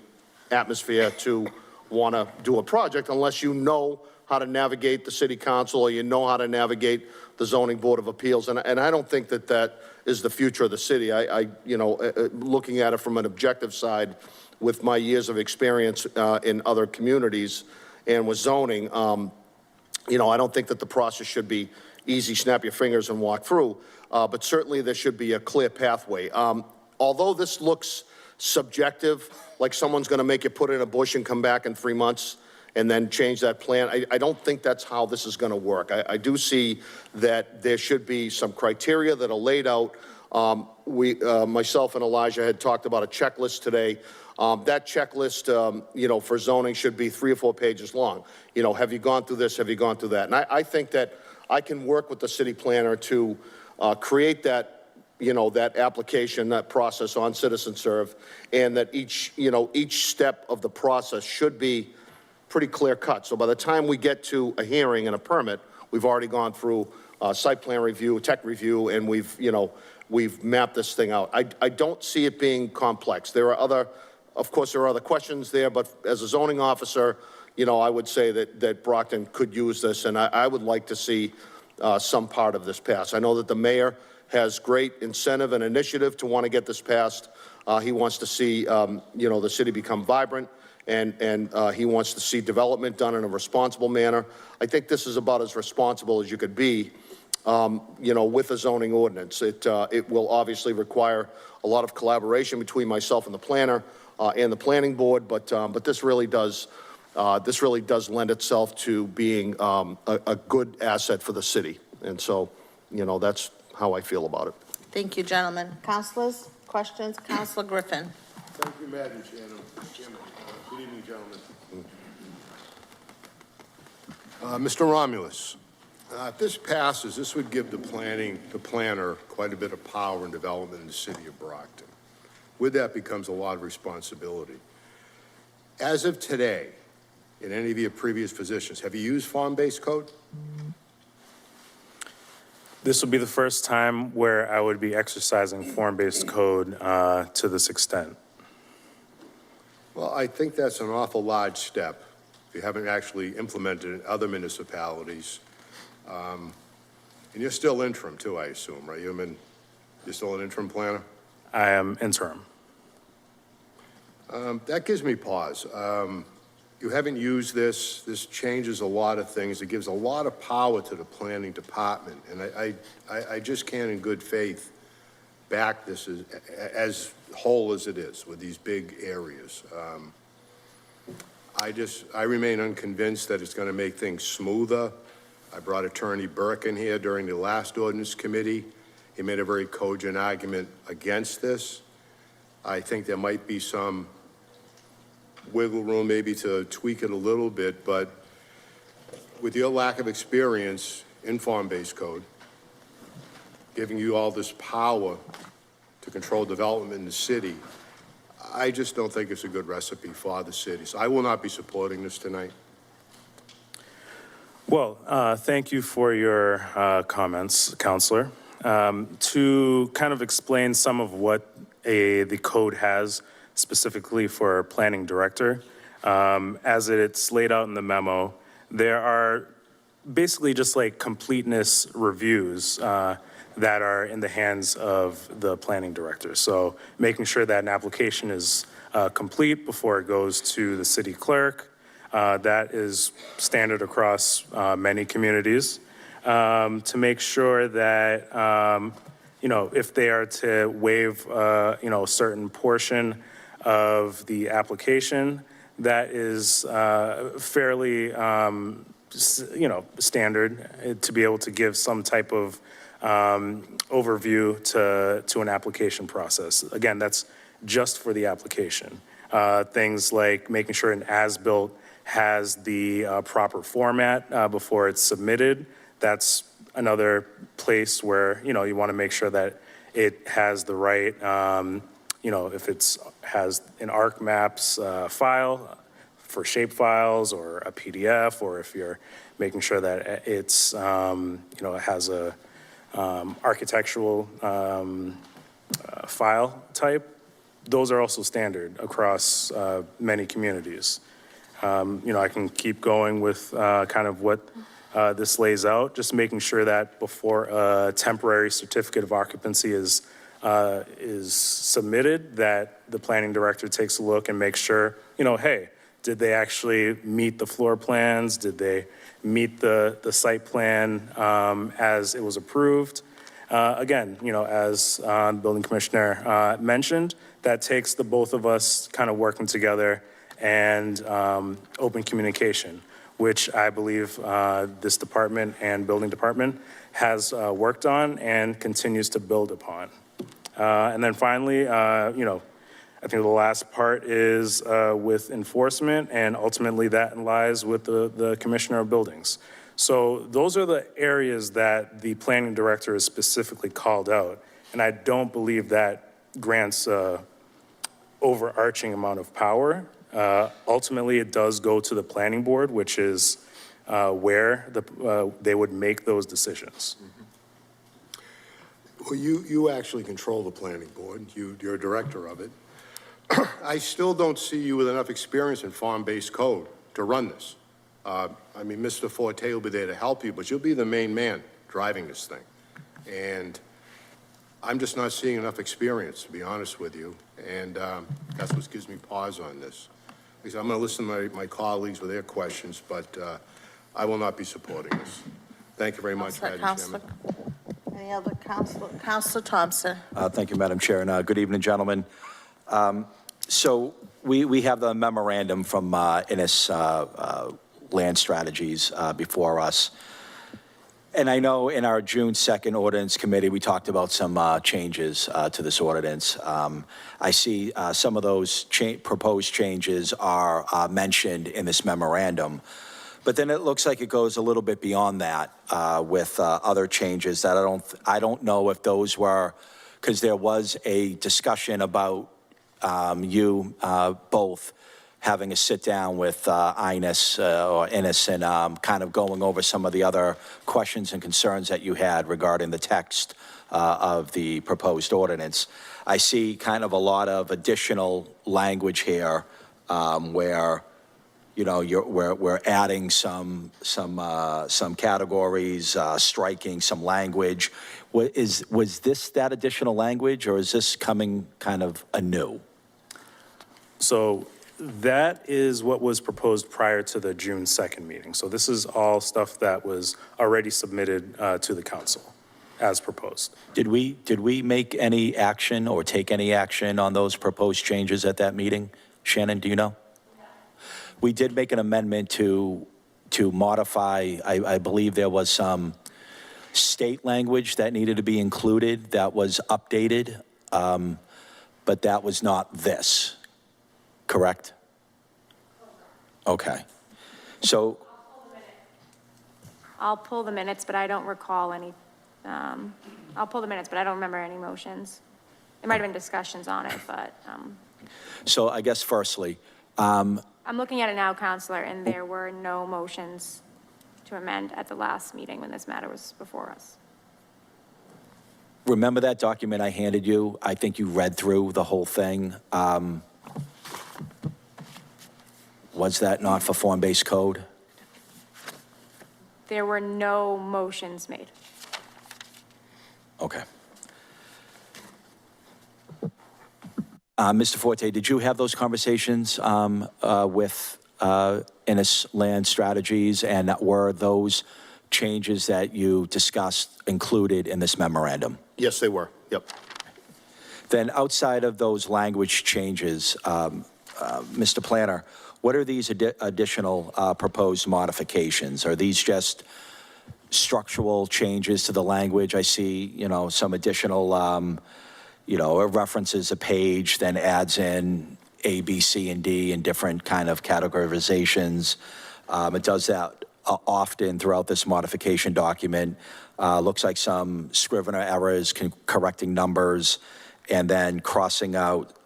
atmosphere to want to do a project unless you know how to navigate the city council or you know how to navigate the zoning board of appeals. And I don't think that is the future of the city. Looking at it from an objective side with my years of experience in other communities and with zoning, I don't think that the process should be easy, snap your fingers and walk through, but certainly there should be a clear pathway. Although this looks subjective, like someone's going to make you put in a bush and come back in 3 months and then change that plan, I don't think that's how this is going to work. I do see that there should be some criteria that are laid out. Myself and Elijah had talked about a checklist today. That checklist, for zoning should be 3 or 4 pages long. Have you gone through this? Have you gone through that? And I think that I can work with the city planner to create that that application, that process on Citizen Serve, and that each step of the process should be pretty clear cut. So by the time we get to a hearing and a permit, we've already gone through site plan review, tech review, and we've mapped this thing out. I don't see it being complex. Of course, there are other questions there, but as a zoning officer, I would say that Brockton could use this, and I would like to see some part of this pass. I know that the mayor has great incentive and initiative to want to get this passed. He wants to see, the city become vibrant, and he wants to see development done in a responsible manner. I think this is about as responsible as you could be, with a zoning ordinance. It will obviously require a lot of collaboration between myself and the planner and the planning board, but this really does lend itself to being a good asset for the city. And so, that's how I feel about it. Thank you, gentlemen. Councilors, questions? Councilor Griffin. Thank you, Madam Chairman. Good evening, gentlemen. Mr. Romulus, if this passes, this would give the planner quite a bit of power and development in the city of Brockton. With that becomes a lot of responsibility. As of today, in any of your previous positions, have you used farm-based code? This will be the first time where I would be exercising form-based code to this extent. Well, I think that's an awful large step. If you haven't actually implemented it in other municipalities. And you're still interim too, I assume, right? You're still an interim planner? I am interim. That gives me pause. You haven't used this. This changes a lot of things. It gives a lot of power to the planning department. And I just can't in good faith back this as whole as it is with these big areas. I remain unconvinced that it's going to make things smoother. I brought Attorney Burke in here during the last ordinance committee. He made a very cogent argument against this. I think there might be some wiggle room maybe to tweak it a little bit, but with your lack of experience in farm-based code, giving you all this power to control development in the city, I just don't think it's a good recipe for the city. So I will not be supporting this tonight. Well, thank you for your comments, Counselor. To kind of explain some of what the code has specifically for a planning director, as it's laid out in the memo, there are basically just like completeness reviews that are in the hands of the planning director. So making sure that an application is complete before it goes to the city clerk. That is standard across many communities. To make sure that, if they are to waive, a certain portion of the application, that is fairly, standard to be able to give some type of overview to an application process. Again, that's just for the application. Things like making sure an as-built has the proper format before it's submitted. That's another place where, you want to make sure that it has the right, if it has an ArcMaps file for shape files or a PDF, or if you're making sure that it's, it has a architectural file type. Those are also standard across many communities. I can keep going with kind of what this lays out, just making sure that before a temporary certificate of occupancy is submitted, that the planning director takes a look and makes sure, hey, did they actually meet the floor plans? Did they meet the site plan as it was approved? Again, as the building commissioner mentioned, that takes the both of us kind of working together and open communication, which I believe this department and building department has worked on and continues to build upon. And then finally, I think the last part is with enforcement, and ultimately that lies with the commissioner of buildings. So those are the areas that the planning director is specifically called out And I don't believe that grants overarching amount of power. Ultimately, it does go to the planning board, which is where they would make those decisions. Well, you actually control the planning board. You're a director of it. I still don't see you with enough experience in farm-based code to run this. I mean, Mr. Forte will be there to help you, but you'll be the main man driving this thing. And I'm just not seeing enough experience, to be honest with you, and that's what gives me pause on this. Because I'm going to listen to my colleagues with their questions, but I will not be supporting this. Thank you very much, Madam Chairman. Any other Councilor Thompson? Thank you, Madam Chair, and good evening, gentlemen. So we have the memorandum from Innis Land Strategies before us. And I know in our June 2nd Ordinance Committee, we talked about some changes to this ordinance. I see some of those proposed changes are mentioned in this memorandum. But then it looks like it goes a little bit beyond that with other changes that I don't know if those were, because there was a discussion about you both having a sit down with Innis and kind of going over some of the other questions and concerns that you had regarding the text of the proposed ordinance. I see kind of a lot of additional language here where, you know, we're adding some categories, striking some language. Was this that additional language, or is this coming kind of anew? So that is what was proposed prior to the June 2nd meeting. So this is all stuff that was already submitted to the council as proposed. Did we make any action or take any action on those proposed changes at that meeting? Shannon, do you know? We did make an amendment to modify, I believe there was some state language that needed to be included that was updated, but that was not this, correct? Okay. So. I'll pull the minutes, but I don't recall any, I'll pull the minutes, but I don't remember any motions. There might have been discussions on it, but. So I guess firstly. I'm looking at it now, Counselor, and there were no motions to amend at the last meeting when this matter was before us. Remember that document I handed you? I think you read through the whole thing. Was that not for form-based code? There were no motions made. Okay. Mr. Forte, did you have those conversations with Innis Land Strategies, and were those changes that you discussed included in this memorandum? Yes, they were. Yep. Then outside of those language changes, Mr. Planner, what are these additional proposed modifications? Are these just structural changes to the language? I see, you know, some additional you know, it references a page, then adds in A, B, C, and D in different kind of categorizations. It does that often throughout this modification document. Looks like some scrivener errors, correcting numbers, and then crossing out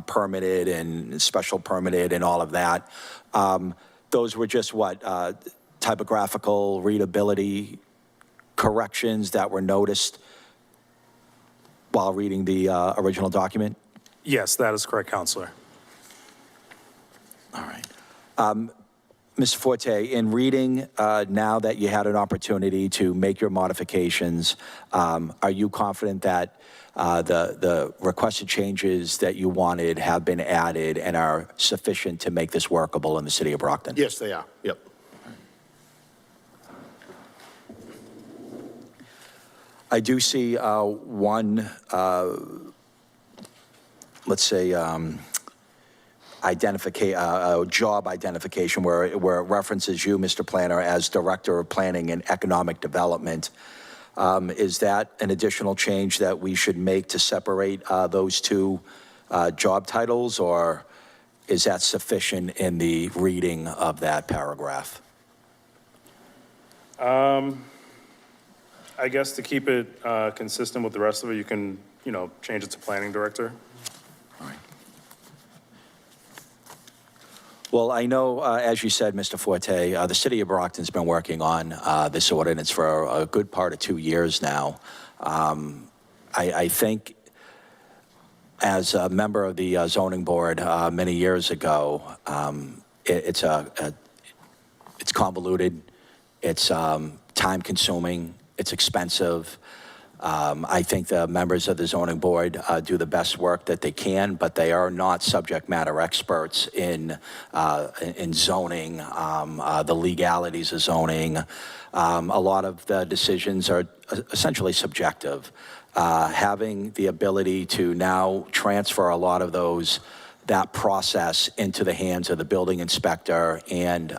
permitted and special permitted and all of that. Those were just what, typographical readability corrections that were noticed while reading the original document? Yes, that is correct, Counselor. All right. Mr. Forte, in reading, now that you had an opportunity to make your modifications, are you confident that the requested changes that you wanted have been added and are sufficient to make this workable in the city of Brockton? Yes, they are. Yep. I do see one, let's say, job identification where it references you, Mr. Planner, as Director of Planning and Economic Development. Is that an additional change that we should make to separate those two job titles, or is that sufficient in the reading of that paragraph? I guess to keep it consistent with the rest of it, you can, change it to planning director. Well, I know, as you said, Mr. Forte, the city of Brockton's been working on this ordinance for a good part of 2 years now. I think as a member of the zoning board many years ago, it's convoluted, it's time-consuming, it's expensive. I think the members of the zoning board do the best work that they can, but they are not subject matter experts in zoning, the legalities of zoning. A lot of the decisions are essentially subjective. Having the ability to now transfer a lot of that process into the hands of the building inspector and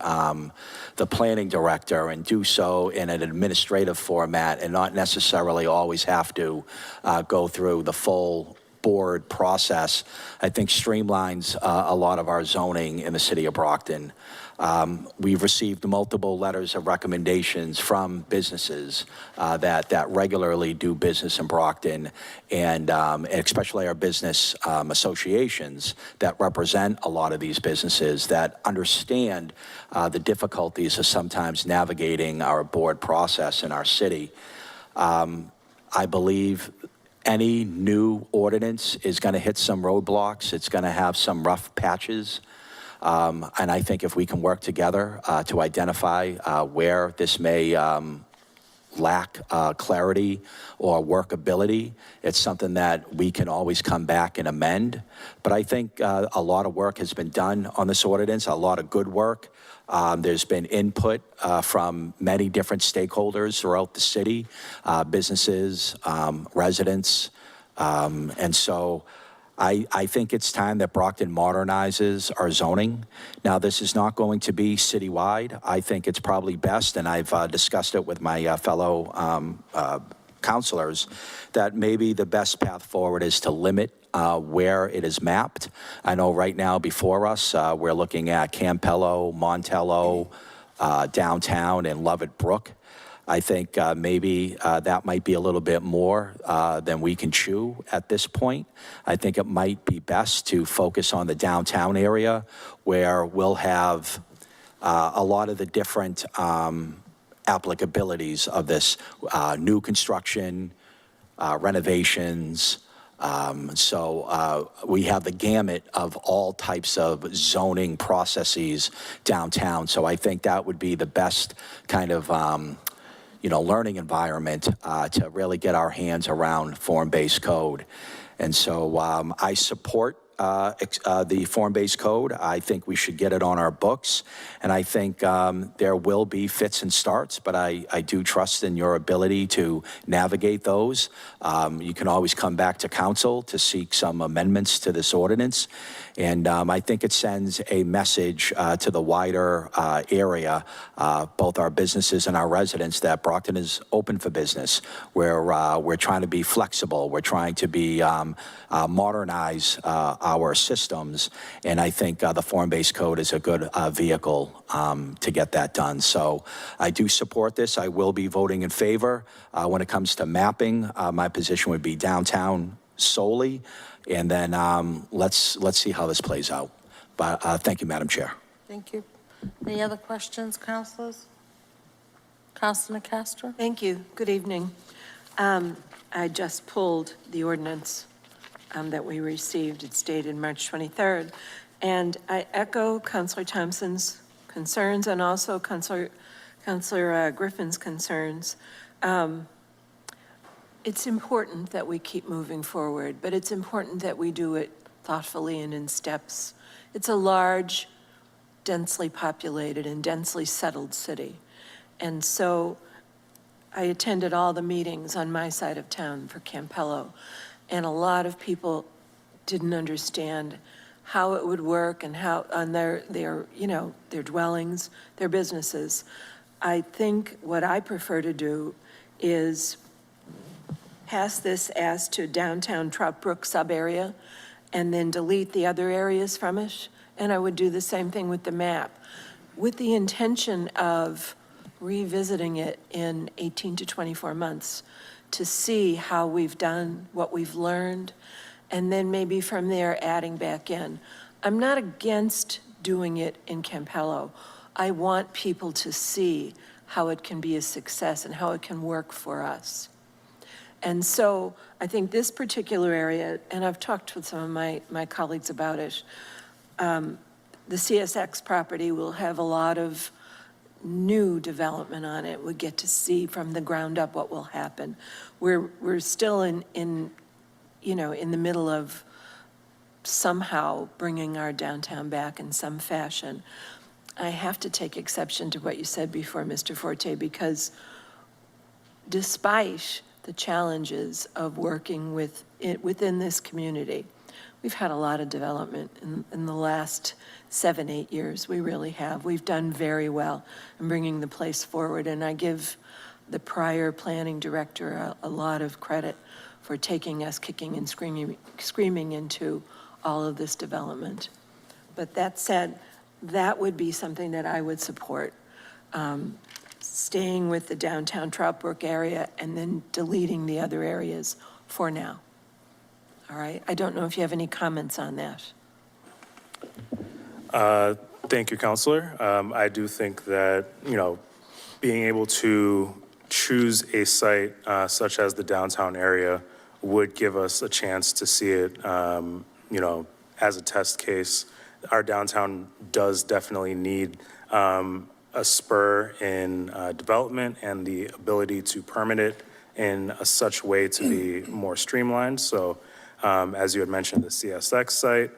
the planning director, and do so in an administrative format and not necessarily always have to go through the full board process, I think streamlines a lot of our zoning in the city of Brockton. We've received multiple letters of recommendations from businesses that regularly do business in Brockton, and especially our business associations that represent a lot of these businesses that understand the difficulties of sometimes navigating our board process in our city. I believe any new ordinance is going to hit some roadblocks. It's going to have some rough patches. And I think if we can work together to identify where this may lack clarity or workability, it's something that we can always come back and amend. But I think a lot of work has been done on this ordinance, a lot of good work. There's been input from many different stakeholders throughout the city, businesses, residents, and so I think it's time that Brockton modernizes our zoning. Now, this is not going to be citywide. I think it's probably best, and I've discussed it with my fellow counselors, that maybe the best path forward is to limit where it is mapped. I know right now before us, we're looking at Campello, Montello, downtown, and Lovett Brook. I think maybe that might be a little bit more than we can chew at this point. I think it might be best to focus on the downtown area, where we'll have a lot of the different applicabilities of this new construction, renovations. So we have the gamut of all types of zoning processes downtown. So I think that would be the best kind of learning environment to really get our hands around form-based code. And so I support the form-based code. I think we should get it on our books. And I think there will be fits and starts, but I do trust in your ability to navigate those. You can always come back to council to seek some amendments to this ordinance. And I think it sends a message to the wider area, both our businesses and our residents, that Brockton is open for business. We're trying to be flexible. We're trying to be modernize our systems. And I think the form-based code is a good vehicle to get that done. So I do support this. I will be voting in favor. When it comes to mapping, my position would be downtown solely. And then let's see how this plays out. But thank you, Madam Chair. Thank you. Any other questions, councilors? Councilor Castro? Thank you. Good evening. I just pulled the ordinance that we received. It's dated March 23rd. And I echo Councilor Thompson's concerns and also Councilor Griffin's concerns. It's important that we keep moving forward, but it's important that we do it thoughtfully and in steps. It's a large, densely populated and densely settled city. And so I attended all the meetings on my side of town for Campello, and a lot of people didn't understand how it would work and how on their dwellings, their businesses. I think what I prefer to do is pass this as to downtown Trout Brook sub-area and then delete the other areas from it. And I would do the same thing with the map, with the intention of revisiting it in 18 to 24 months to see how we've done, what we've learned, and then maybe from there adding back in. I'm not against doing it in Campello. I want people to see how it can be a success and how it can work for us. And so I think this particular area, and I've talked with some of my colleagues about it, the CSX property will have a lot of new development on it. We get to see from the ground up what will happen. We're still in the middle of somehow bringing our downtown back in some fashion. I have to take exception to what you said before, Mr. Forte, because despite the challenges of working within this community, we've had a lot of development in the last 7-8 years. We really have. We've done very well in bringing the place forward, and I give the prior planning director a lot of credit for taking us kicking and screaming into all of this development. But that said, that would be something that I would support, staying with the downtown Trout Brook area and then deleting the other areas for now. All right, I don't know if you have any comments on that. Thank you, Counselor. I do think that, being able to choose a site such as the downtown area would give us a chance to see it, as a test case. Our downtown does definitely need a spur in development and the ability to permit it in such way to be more streamlined. So as you had mentioned, the CSX site,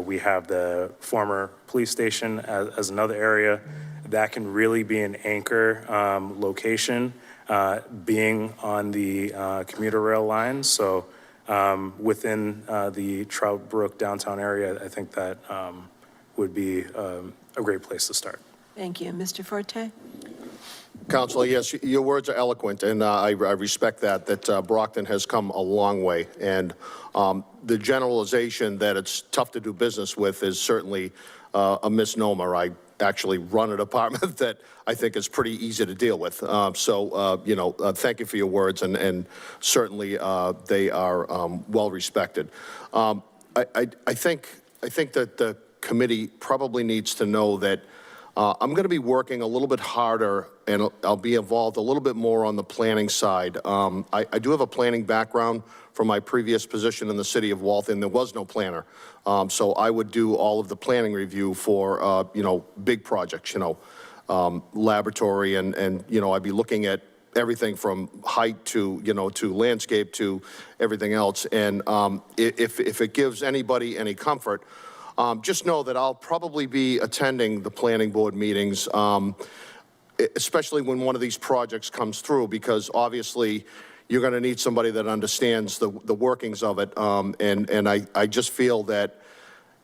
we have the former police station as another area that can really be an anchor location, being on the commuter rail line. So within the Trout Brook downtown area, I think that would be a great place to start. Thank you. Mr. Forte? Counselor, yes, your words are eloquent, and I respect that Brockton has come a long way. And the generalization that it's tough to do business with is certainly a misnomer. I actually run a department that I think is pretty easy to deal with. Thank you for your words, and certainly they are well respected. I think that the committee probably needs to know that I'm going to be working a little bit harder, and I'll be involved a little bit more on the planning side. I do have a planning background from my previous position in the city of Waltham. There was no planner. So I would do all of the planning review for, big projects, laboratory, and I'd be looking at everything from height to, to landscape to everything else. And if it gives anybody any comfort, just know that I'll probably be attending the planning board meetings, especially when one of these projects comes through, because obviously you're going to need somebody that understands the workings of it. And I just feel that,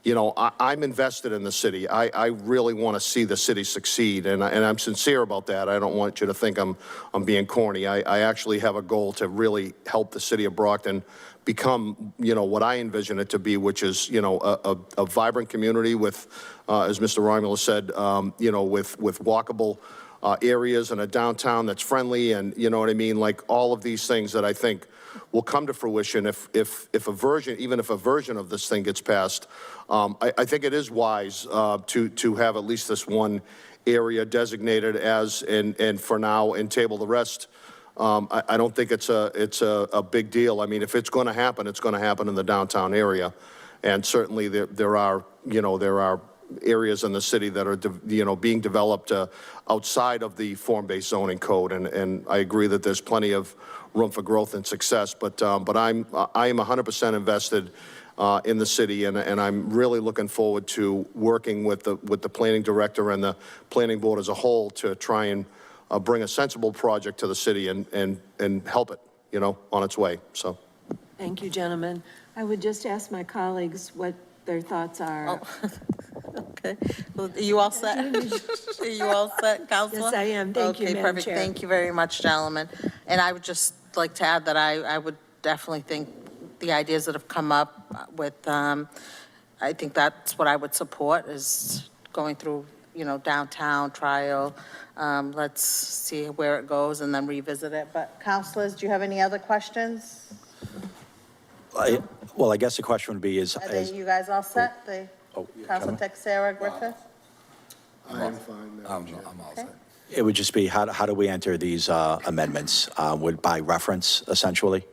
I'm invested in the city. I really want to see the city succeed, and I'm sincere about that. I don't want you to think I'm being corny. I actually have a goal to really help the city of Brockton become, what I envision it to be, which is, a vibrant community with, as Mr. Romulus said, with walkable areas and a downtown that's friendly, and you know what I mean, like all of these things that I think will come to fruition if a version of this thing gets passed. I think it is wise to have at least this one area designated as, and for now, and table the rest. I don't think it's a big deal. I mean, if it's going to happen, it's going to happen in the downtown area, and certainly there are areas in the city that are being developed outside of the form-based zoning code, and I agree that there's plenty of room for growth and success. But I am 100% invested in the city, and I'm really looking forward to working with the planning director and the planning board as a whole to try and bring a sensible project to the city and help it, on its way. So. Thank you, gentlemen. I would just ask my colleagues what their thoughts are. Oh. Okay. Well, are you all set? Are you all set, Counselor? Yes, I am. Thank you, Okay, Madam perfect. Chair. Thank you very much, gentlemen. And I would just like to add that I would definitely think the ideas that have come up with, I think that's what I would support, is going through, downtown trial. Let's see where it goes and then revisit it. But councilors, do you have any other questions? Well, I guess the question would be You guys all set? Council Texera Griffith? I'm fine, Madam Chair. I'm all set. it would just be, how do we enter these amendments? Would by reference, essentially?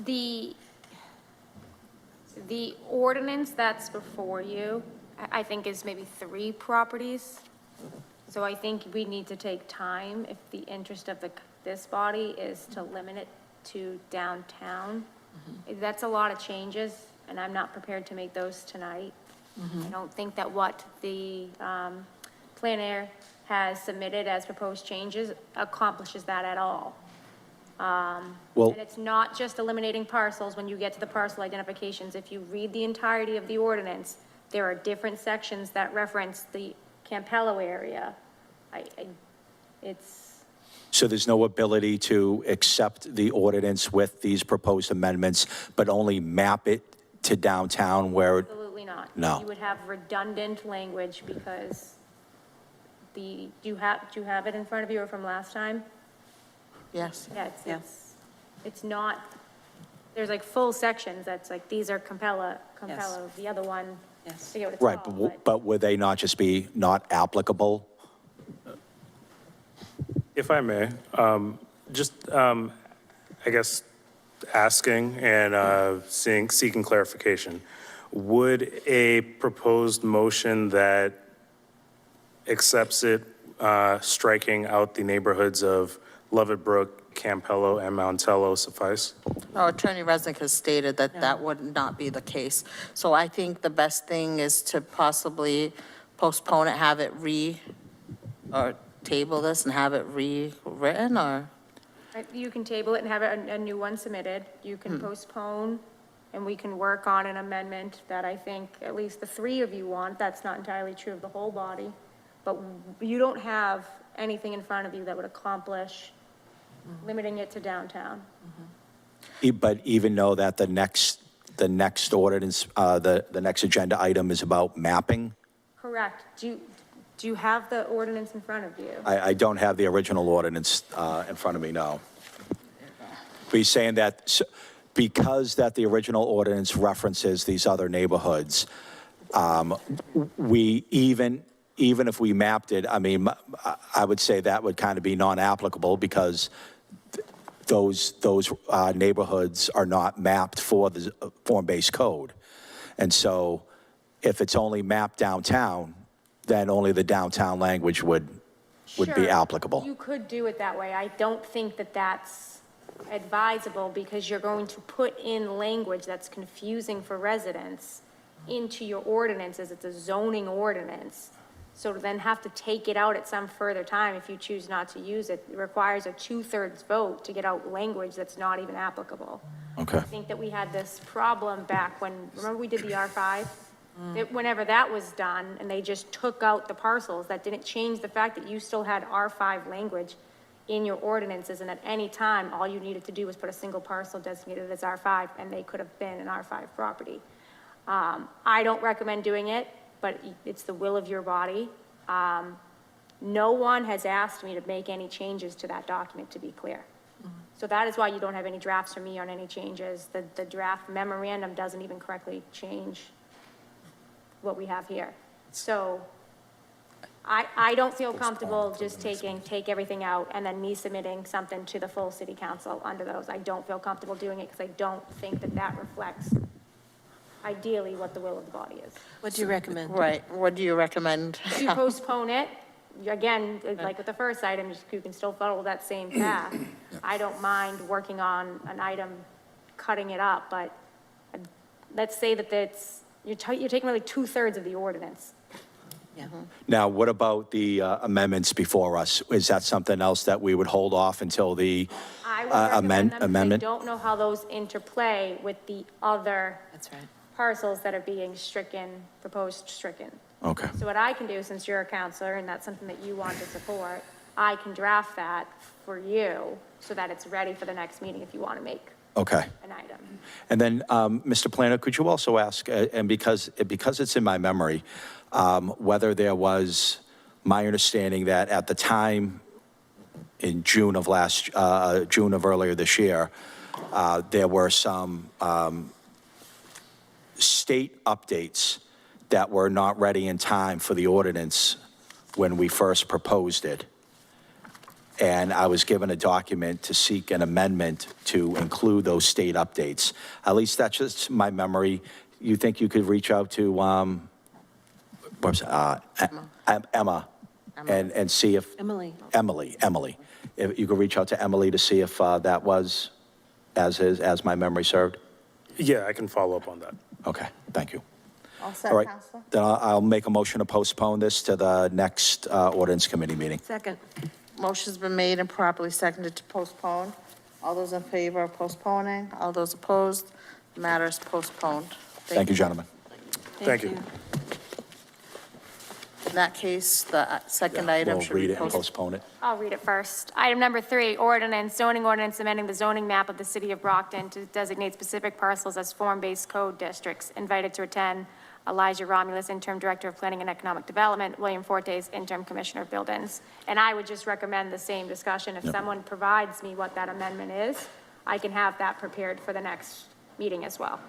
The ordinance that's before you, I think is maybe 3 properties. So I think we need to take time, if the interest of this body is to limit it to downtown. That's a lot of changes, and I'm not prepared to make those tonight. I don't think that what the planner has submitted as proposed changes accomplishes that at all. Well- And it's not just eliminating parcels when you get to the parcel identifications. If you read the entirety of the ordinance, there are different sections that reference the Campello area. It's, So there's no ability to accept the ordinance with these proposed amendments, but only map it to downtown where, absolutely not. No. You would have redundant language because do you have it in front of you or from last time? Yes. Yeah, it's not, there's like full sections that's like, these are Campello, the other one, I forget what it's right, called, but would they not just be not applicable? If I may, I guess, asking and seeking clarification, would a proposed motion that accepts it, striking out the neighborhoods of Lovett Brook, Campello, and Montello suffice? No, Attorney Resnick has stated that that would not be the case. So I think the best thing is to possibly postpone it, have it or table this and have it rewritten, or? You can table it and have a new one submitted. You can postpone, and we can work on an amendment that I think at least the 3 of you want. That's not entirely true of the whole body. But you don't have anything in front of you that would accomplish limiting it to downtown. But even though that the next ordinance, the next agenda item is about mapping? Correct. Do you have the ordinance in front of you? I don't have the original ordinance in front of me, no. But he's saying that because that the original ordinance references these other neighborhoods, we even if we mapped it, I mean, I would say that would kind of be non-applicable because those neighborhoods are not mapped for the form-based code. And so if it's only mapped downtown, then only the downtown language would be Sure, applicable. you could do it that way. I don't think that that's advisable because you're going to put in language that's confusing for residents into your ordinances. It's a zoning ordinance. So to then have to take it out at some further time if you choose not to use it, it requires a 2/3 vote to get out language that's not even applicable. Okay. I think that we had this problem back when, remember we did the R5? Whenever that was done, and they just took out the parcels, that didn't change the fact that you still had R5 language in your ordinances, and at any time, all you needed to do was put a single parcel designated as R5, and they could have been an R5 property. I don't recommend doing it, but it's the will of your body. No one has asked me to make any changes to that document, to be clear. So that is why you don't have any drafts from me on any changes. The draft memorandum doesn't even correctly change what we have here. So I don't feel comfortable just take everything out and then me submitting something to the full city council under those. I don't feel comfortable doing it because I don't think that that reflects ideally what the will of the body is. What do you recommend? Right, what do you recommend? If you postpone it, again, like with the first item, you can still follow that same path. I don't mind working on an item, cutting it up, but let's say that you're taking really 2/3 of the ordinance. Yeah. Now, what about the amendments before us? Is that something else that we would hold off until the I would recommend them because I amendment? don't know how those interplay with the other That's right. parcels that are being proposed stricken. Okay. So what I can do, since you're a counselor and that's something that you want to support, I can draft that for you so that it's ready for the next meeting if you want to make Okay. an item. And then, Mr. Planner, could you also ask, and because it's in my memory, whether there was, my understanding that at the time in June of earlier this year, there were some state updates that were not ready in time for the ordinance when we first proposed it. And I was given a document to seek an amendment to include those state updates. At least that's just my memory. You think you could reach out to Emma and see if... Emily. If you could reach out to Emily to see if that was as my memory served? Yeah, I can follow up on that. Okay, thank you. All set, All right, Counselor? then I'll make a motion to postpone this to the next ordinance committee meeting. Second. Motion's been made and properly seconded to postpone. All those in favor of postponing? All those opposed? The matter is postponed. Thank you, gentlemen. Thank you. In that case, the second item We'll should be read it and postponed. postpone it. I'll read it first. Item number 3, zoning ordinance amending the zoning map of the city of Brockton to designate specific parcels as form-based code districts. Invited to attend, Elijah Romulus, interim director of planning and economic development, William Fortes, interim commissioner of buildings. And I would just recommend the same discussion. If someone provides me what that amendment is, I can have that prepared for the next meeting as well.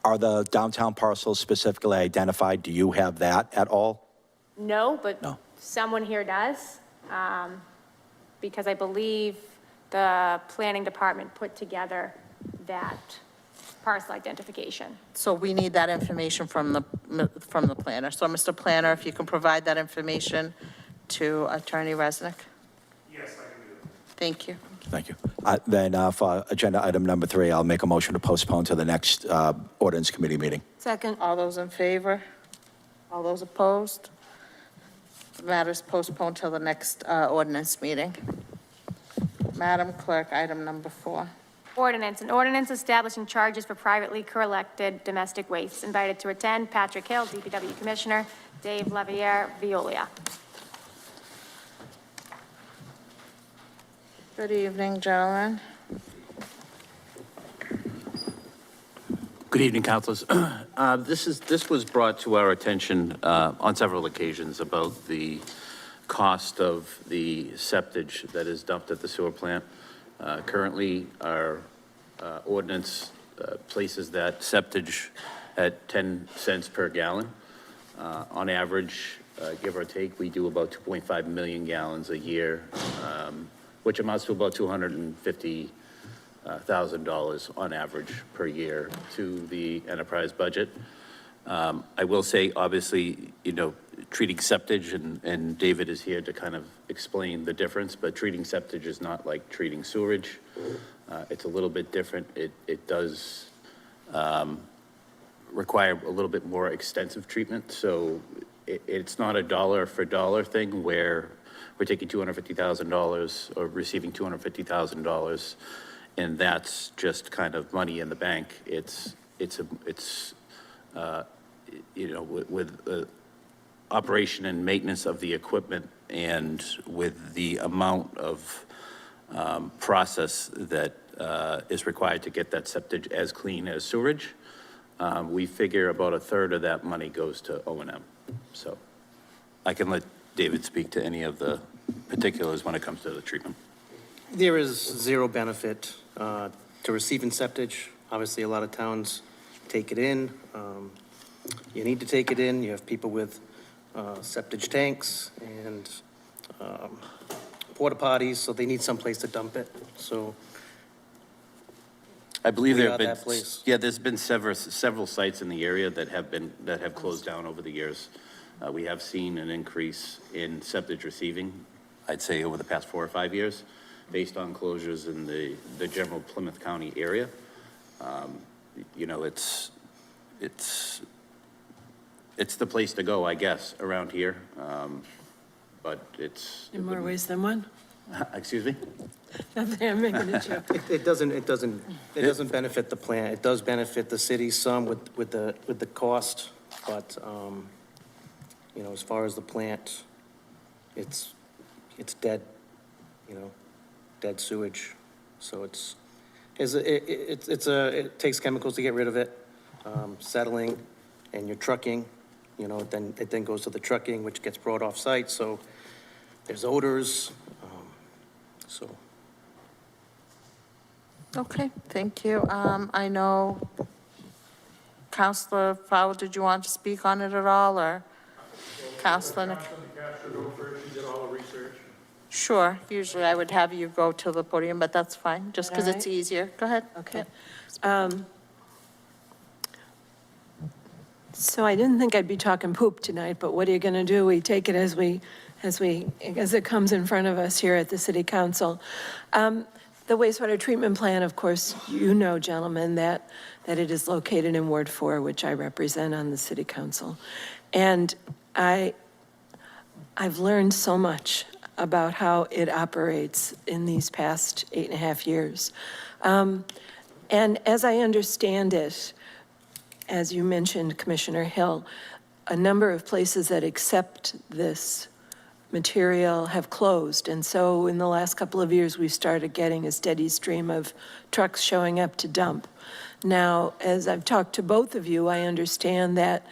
Are the downtown parcels specifically identified? Do you have that at all? No, but No. someone here does, because I believe the planning department put together that parcel identification. So we need that information from the planner. So, Mr. Planner, if you can provide that information to Attorney Resnick? Yes, I can do that. Thank you. Thank you. Then for agenda item number 3, I'll make a motion to postpone to the next ordinance committee meeting. Second. All those in favor? All those opposed? The matter is postponed till the next ordinance meeting. Madam Clerk, item number 4. An ordinance establishing charges for privately collected domestic waste. Invited to attend, Patrick Hill, DPW Commissioner, Dave Levier, Veolia. Good evening, gentlemen. Good evening, councilors. This was brought to our attention on several occasions about the cost of the septage that is dumped at the sewer plant. Currently, our ordinance places that septage at 10 cents per gallon. On average, give or take, we do about 2.5 million gallons a year, which amounts to about $250,000 on average per year to the enterprise budget. I will say, obviously, treating septage, and David is here to kind of explain the difference, but treating septage is not like treating sewerage. It's a little bit different. It does require a little bit more extensive treatment. So it's not a dollar for dollar thing where we're taking $250,000 or receiving $250,000, and that's just kind of money in the bank. It's with operation and maintenance of the equipment, and with the amount of process that is required to get that septage as clean as sewerage, we figure about a third of that money goes to O&M. So I can let David speak to any of the particulars when it comes to the treatment. There is zero benefit to receiving septage. Obviously, a lot of towns take it in. You need to take it in. You have people with septage tanks and porta potties, so they need some place to dump it. So I believe we there are have been, that place. yeah, there's been several sites in the area that have closed down over the years. We have seen an increase in septage receiving, I'd say over the past 4 or 5 years, based on closures in the general Plymouth County area. It's the place to go, I guess, around here. But it's. In more ways than one? Excuse me? Nothing, I'm making a joke. It doesn't benefit the plant. It does benefit the city some with the cost, but, as far as the plant, it's dead, dead sewage. So it takes chemicals to get rid of it, settling, and your trucking, then it then goes to the trucking, which gets brought off-site, so there's odors, so. Okay, thank you. I know Counselor Fowler, did you want to speak on it at all, or Counselor? She did all the research. Sure, usually I would have you go to the podium, but that's fine, just because it's All right. easier. Go ahead. Okay. So I didn't think I'd be talking poop tonight, but what are you going to do? We take it as it comes in front of us here at the city council. The wastewater treatment plant, of course, you know, gentlemen, that it is located in Ward 4, which I represent on the city council. And I've learned so much about how it operates in these past 8.5 years. And as I understand it, as you mentioned, Commissioner Hill, a number of places that accept this material have closed. And so in the last couple of years, we've started getting a steady stream of trucks showing up to dump. Now, as I've talked to both of you, I understand that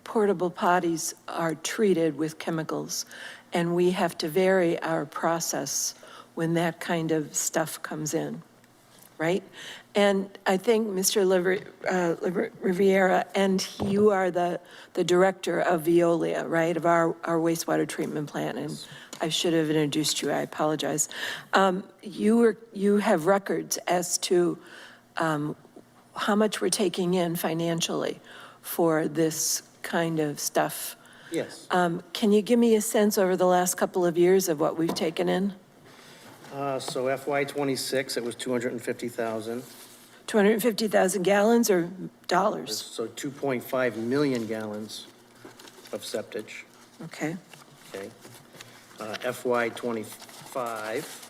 portable potties are treated with chemicals, and we have to vary our process when that kind of stuff comes in, right? And I think Mr. Riviera, and you are the director of Veolia, right, of our wastewater treatment plant, and I should have introduced you, I apologize. You have records as to how much we're taking in financially for this kind of stuff. Yes. Can you give me a sense over the last couple of years of what we've taken in? So FY '26, it was 250,000. 250,000 gallons or dollars? So 2.5 million gallons of septage, Okay, okay? FY '25,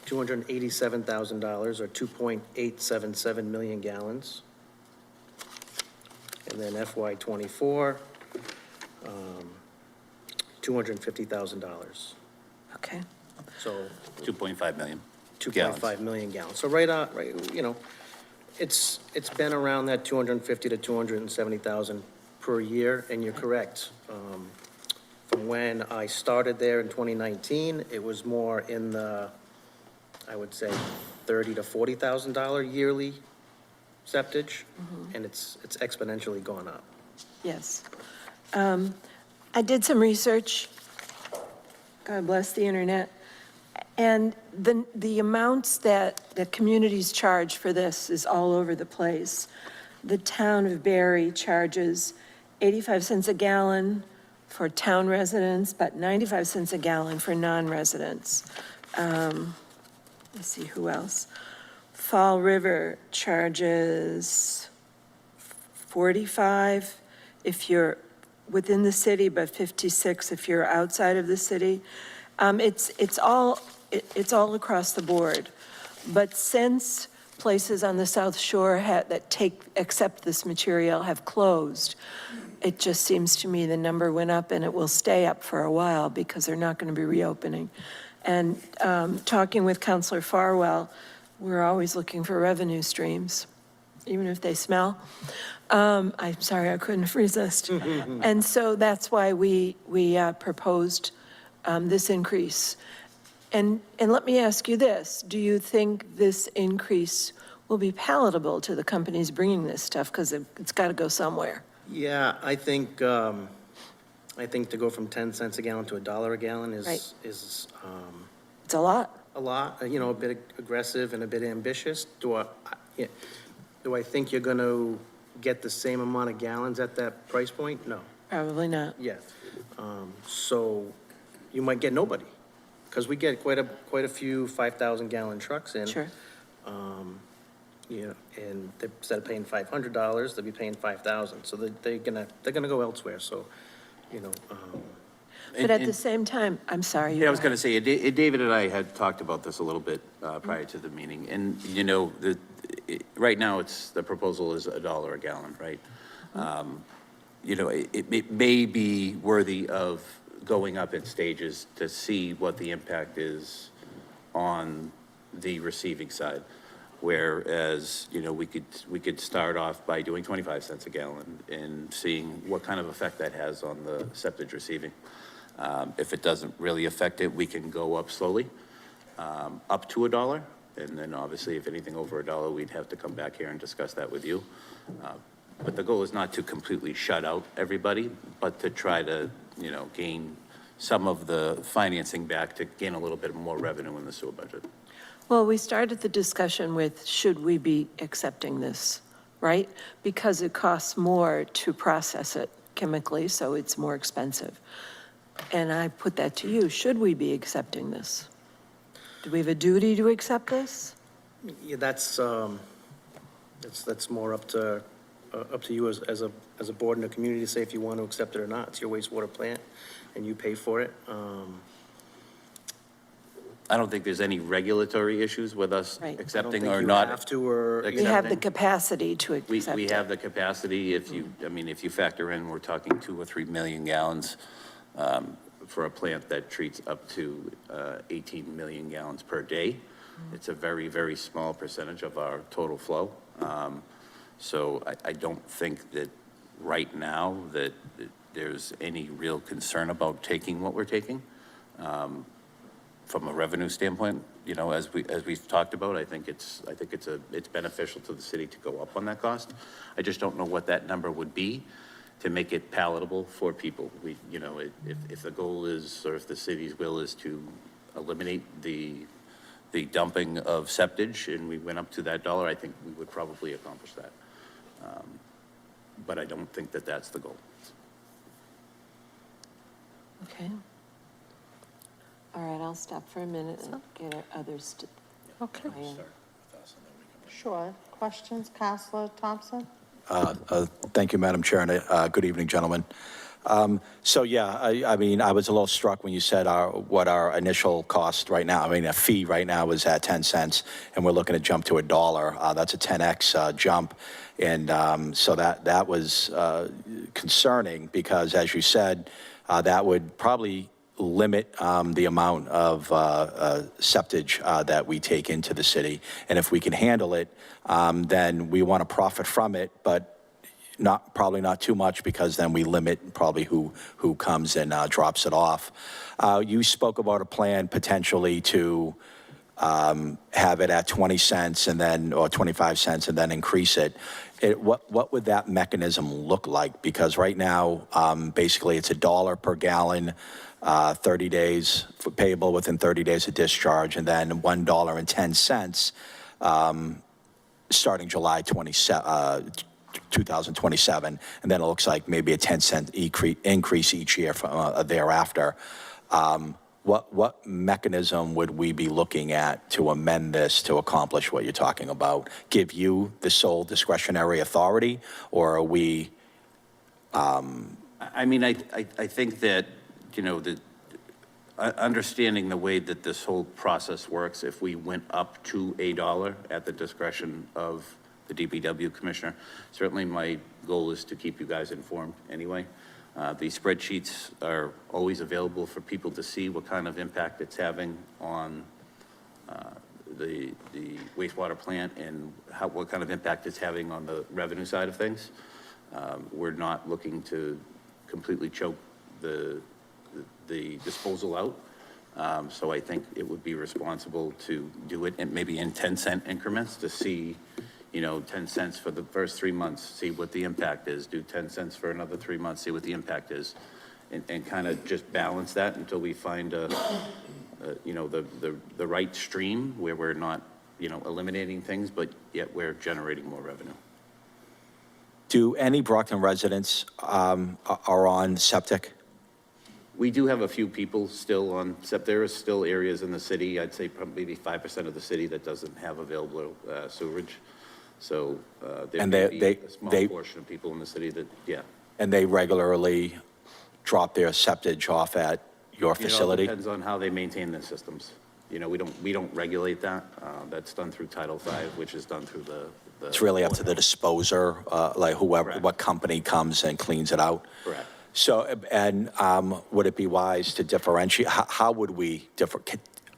$287,000 or 2.877 million gallons. And then FY '24, $250,000. okay. So 2.5 million. 2.5 million gallons. So right, it's been around that 250 to 270,000 per year, and you're correct. From when I started there in 2019, it was more in the, I would say, $30,000 to $40,000 yearly septage, and it's exponentially gone up. Yes. I did some research. God bless the internet. And the amounts that communities charge for this is all over the place. The town of Barry charges 85 cents a gallon for town residents, but 95 cents a gallon for non-residents. Let's see, who else? Fall River charges 45 if you're within the city, but 56 if you're outside of the city. It's all across the board. But since places on the South Shore accept this material have closed, it just seems to me the number went up, and it will stay up for a while because they're not going to be reopening. And talking with Councilor Farwell, we're always looking for revenue streams, even if they smell. I'm sorry, I couldn't resist. And so that's why we proposed this increase. And let me ask you this, do you think this increase will be palatable to the companies bringing this stuff? Because it's got to go somewhere. Yeah, I think to go from 10 cents a gallon to $1 a gallon is, Right. is It's a lot. a lot, a bit aggressive and a bit ambitious. Do I think you're going to get the same amount of gallons at that price point? No. Probably not. Yeah. So you might get nobody, because we get quite a few 5,000 gallon trucks in. Sure. And instead of paying $500, they'll be paying 5,000. So they're gonna go elsewhere. So, But at the same time, I'm sorry. Yeah, I was going to say, David and I had talked about this a little bit prior to the meeting, and, right now, the proposal is $1 a gallon, right? It may be worthy of going up in stages to see what the impact is on the receiving side. Whereas, we could start off by doing 25 cents a gallon and seeing what kind of effect that has on the septic receiving. If it doesn't really affect it, we can go up slowly, up to $1. And then obviously, if anything over $1, we'd have to come back here and discuss that with you. But the goal is not to completely shut out everybody, but to try to, gain some of the financing back to gain a little bit more revenue in the sewer budget. Well, we started the discussion with, should we be accepting this, right? Because it costs more to process it chemically, so it's more expensive. And I put that to you, should we be accepting this? Do we have a duty to accept this? Yeah, that's more up to you as a board and a community to say if you want to accept it or not. It's your wastewater plant, and you pay for it. I don't think there's any regulatory issues with us Right. accepting I don't or think not. you have to, or We have the accepting. capacity to accept We it. have the capacity, if you factor in, we're talking 2 or 3 million gallons for a plant that treats up to 18 million gallons per day. It's a very, very small percentage of our total flow. So I don't think that right now that there's any real concern about taking what we're taking. From a revenue standpoint, as we've talked about, I think it's beneficial to the city to go up on that cost. I just don't know what that number would be to make it palatable for people. If the goal is, or if the city's will is to eliminate the dumping of septage and we went up to that $1, I think we would probably accomplish that. But I don't think that that's the goal. Okay. All right, I'll stop for a minute and get others to. Okay, weigh in. sure. Questions, Counselor Thompson? Thank you, Madam Chair, and good evening, gentlemen. So, yeah, I mean, I was a little struck when you said what our initial cost right now, a fee right now is at 10 cents, and we're looking to jump to $1. That's a 10X jump. And so that was concerning because, as you said, that would probably limit the amount of septage that we take into the city. And if we can handle it, then we want to profit from it, but probably not too much, because then we limit probably who comes and drops it off. You spoke about a plan potentially to have it at 20 cents and then, or 25 cents and then increase it. What would that mechanism look like? Because right now, basically it's $1 per gallon, 30 days, payable within 30 days of discharge, and then $1.10 starting July 2027, and then it looks like maybe a 10-cent increase each year thereafter. What mechanism would we be looking at to amend this to accomplish what you're talking about? Give you the sole discretionary authority, or are we? I mean, I think that, understanding the way that this whole process works, if we went up to $1 at the discretion of the DPW commissioner, certainly my goal is to keep you guys informed anyway. These spreadsheets are always available for people to see what kind of impact it's having on the wastewater plant and what kind of impact it's having on the revenue side of things. We're not looking to completely choke the disposal out. So I think it would be responsible to do it maybe in 10-cent increments to see, 10 cents for the first 3 months, see what the impact is, do 10 cents for another 3 months, see what the impact is, and kind of just balance that until we find the right stream where we're not, eliminating things, but yet we're generating more revenue. Do any Brockton residents are on septic? We do have a few people still on septic. There are still areas in the city, I'd say probably maybe 5% of the city that doesn't have available sewerage. So there And may they- be a small they- portion of people in the city that, yeah. And they regularly drop their septage off at your facility? It all depends on how they maintain their systems. We don't regulate that. That's done through Title V, which is done through the. It's really up to the disposer, like whoever, Correct. what company comes and cleans it out? Correct. So, and would it be wise to differentiate, how would we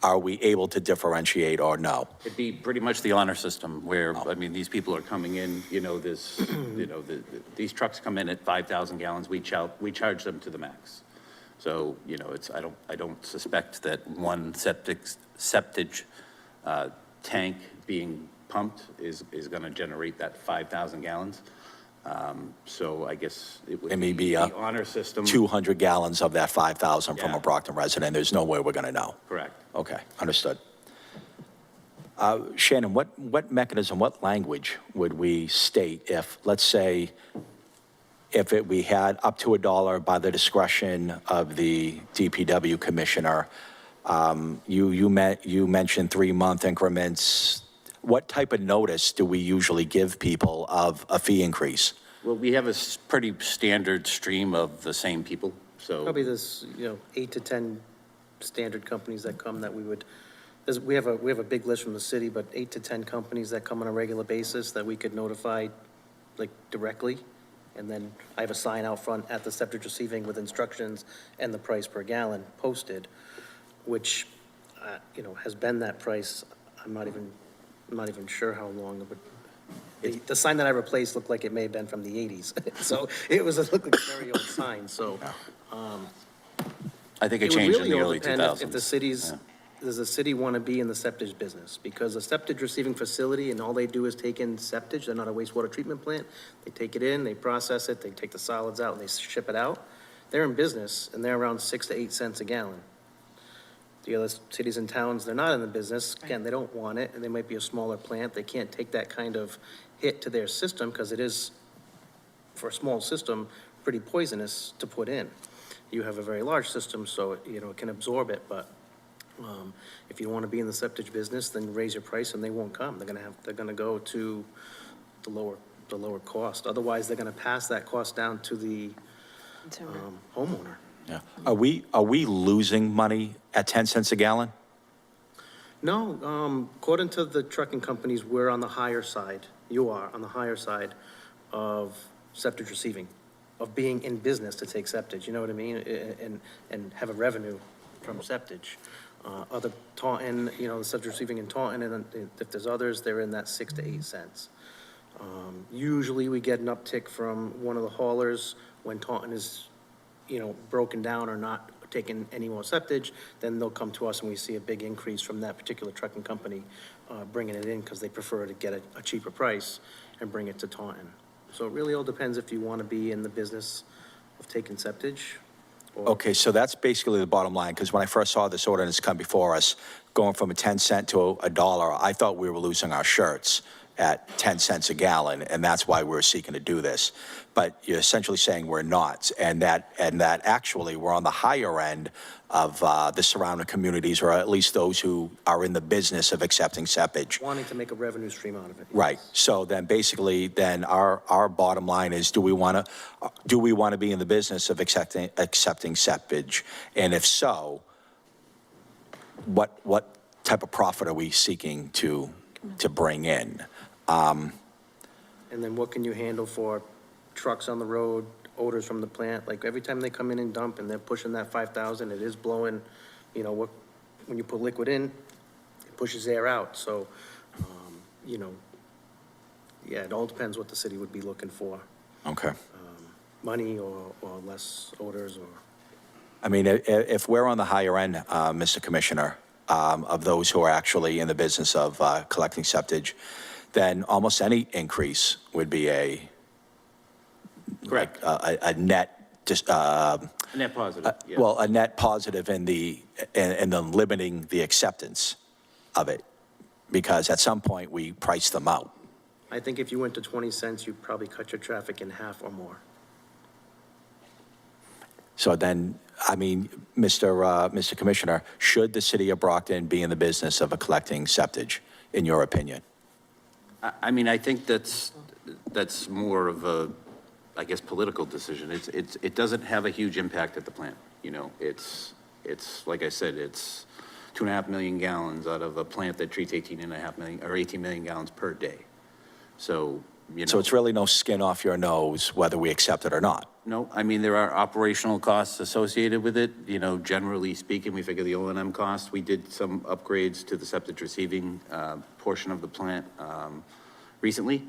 are we able to differentiate or no? It'd be pretty much the honor system where, I mean, these people are coming in, these trucks come in at 5,000 gallons, we charge them to the max. So, I don't suspect that one septic tank being pumped is going to generate that 5,000 gallons. So I guess it would It may be be the honor system. 200 gallons of that 5,000 from Yeah. a Brockton resident. There's no way we're going to know. Correct. Okay, understood. Shannon, what mechanism, what language would we state if, let's say, we had up to $1 by the discretion of the DPW commissioner? You mentioned 3-month increments. What type of notice do we usually give people of a fee increase? Well, we have a pretty standard stream of the same people, so. Probably there's, 8 to 10 standard companies that come that we would, we have a big list from the city, but 8 to 10 companies that come on a regular basis that we could notify, like, directly. And then I have a sign out front at the septic receiving with instructions and the price per gallon posted, which, has been that price. I'm not even sure how long it would. The sign that I replaced looked like it may have been from the 80s. So it looked like a very old sign, so. I think it would changed in really the all early depend 2000s. If the cities, does the city want to be in the septic business? Because a septic receiving facility, and all they do is take in septic, they're not a wastewater treatment plant. They take it in, they process it, they take the solids out, and they ship it out. They're in business, and they're around 6 to 8 cents a gallon. The other cities and towns, they're not in the business. Again, they don't want it, and they might be a smaller plant. They can't take that kind of hit to their system because it is, for a small system, pretty poisonous to put in. You have a very large system, so, it can absorb it, but if you want to be in the septic business, then raise your price and they won't come. They're gonna go to the lower cost. Otherwise, they're gonna pass that cost down to the homeowner. Yeah. Are we losing money at 10 cents a gallon? No, according to the trucking companies, we're on the higher side. You are on the higher side of septic receiving, of being in business to take septic, you know what I mean? And have a revenue from septic. Other Taunton, the septic receiving in Taunton, and then if there's others, they're in that 6 to 8 cents. Usually we get an uptick from one of the haulers when Taunton is, broken down or not taking any more septic, then they'll come to us and we see a big increase from that particular trucking company bringing it in because they prefer to get a cheaper price and bring it to Taunton. So it really all depends if you want to be in the business of taking septic. Okay, so that's basically the bottom line, because when I first saw this ordinance come before us, going from a 10 cent to $1, I thought we were losing our shirts at 10 cents a gallon, and that's why we're seeking to do this. But you're essentially saying we're not, and that actually we're on the higher end of the surrounding communities, or at least those who are in the business of accepting septic. Wanting to make a revenue stream out of it. Right. So then basically, then our bottom line is, do we want to be in the business of accepting septic? And if so, what type of profit are we seeking to bring in? And then what can you handle for trucks on the road, odors from the plant? Like every time they come in and dump and they're pushing that 5,000, it is blowing, when you put liquid in, it pushes air out. So, yeah, it all depends what the city would be looking for. Okay. Money or less odors or. I mean, if we're on the higher end, Mr. Commissioner, of those who are actually in the business of collecting septic, then almost any increase would be a net, just A net positive, yeah. well, a net positive in the limiting the acceptance of it, because at some point we price them out. I think if you went to 20 cents, you'd probably cut your traffic in half or more. So then, I mean, Mr. Commissioner, should the city of Brockton be in the business of collecting septic, in your opinion? I mean, I think that's more of a, I guess, political decision. It doesn't have a huge impact at the plant. It's like I said, it's 2.5 million gallons out of a plant that treats 18 million gallons per day. So you know. So it's really no skin off your nose whether we accept it or not. No, I mean, there are operational costs associated with it. You know, generally speaking, we figure the O&M costs. We did some upgrades to the septic receiving portion of the plant recently.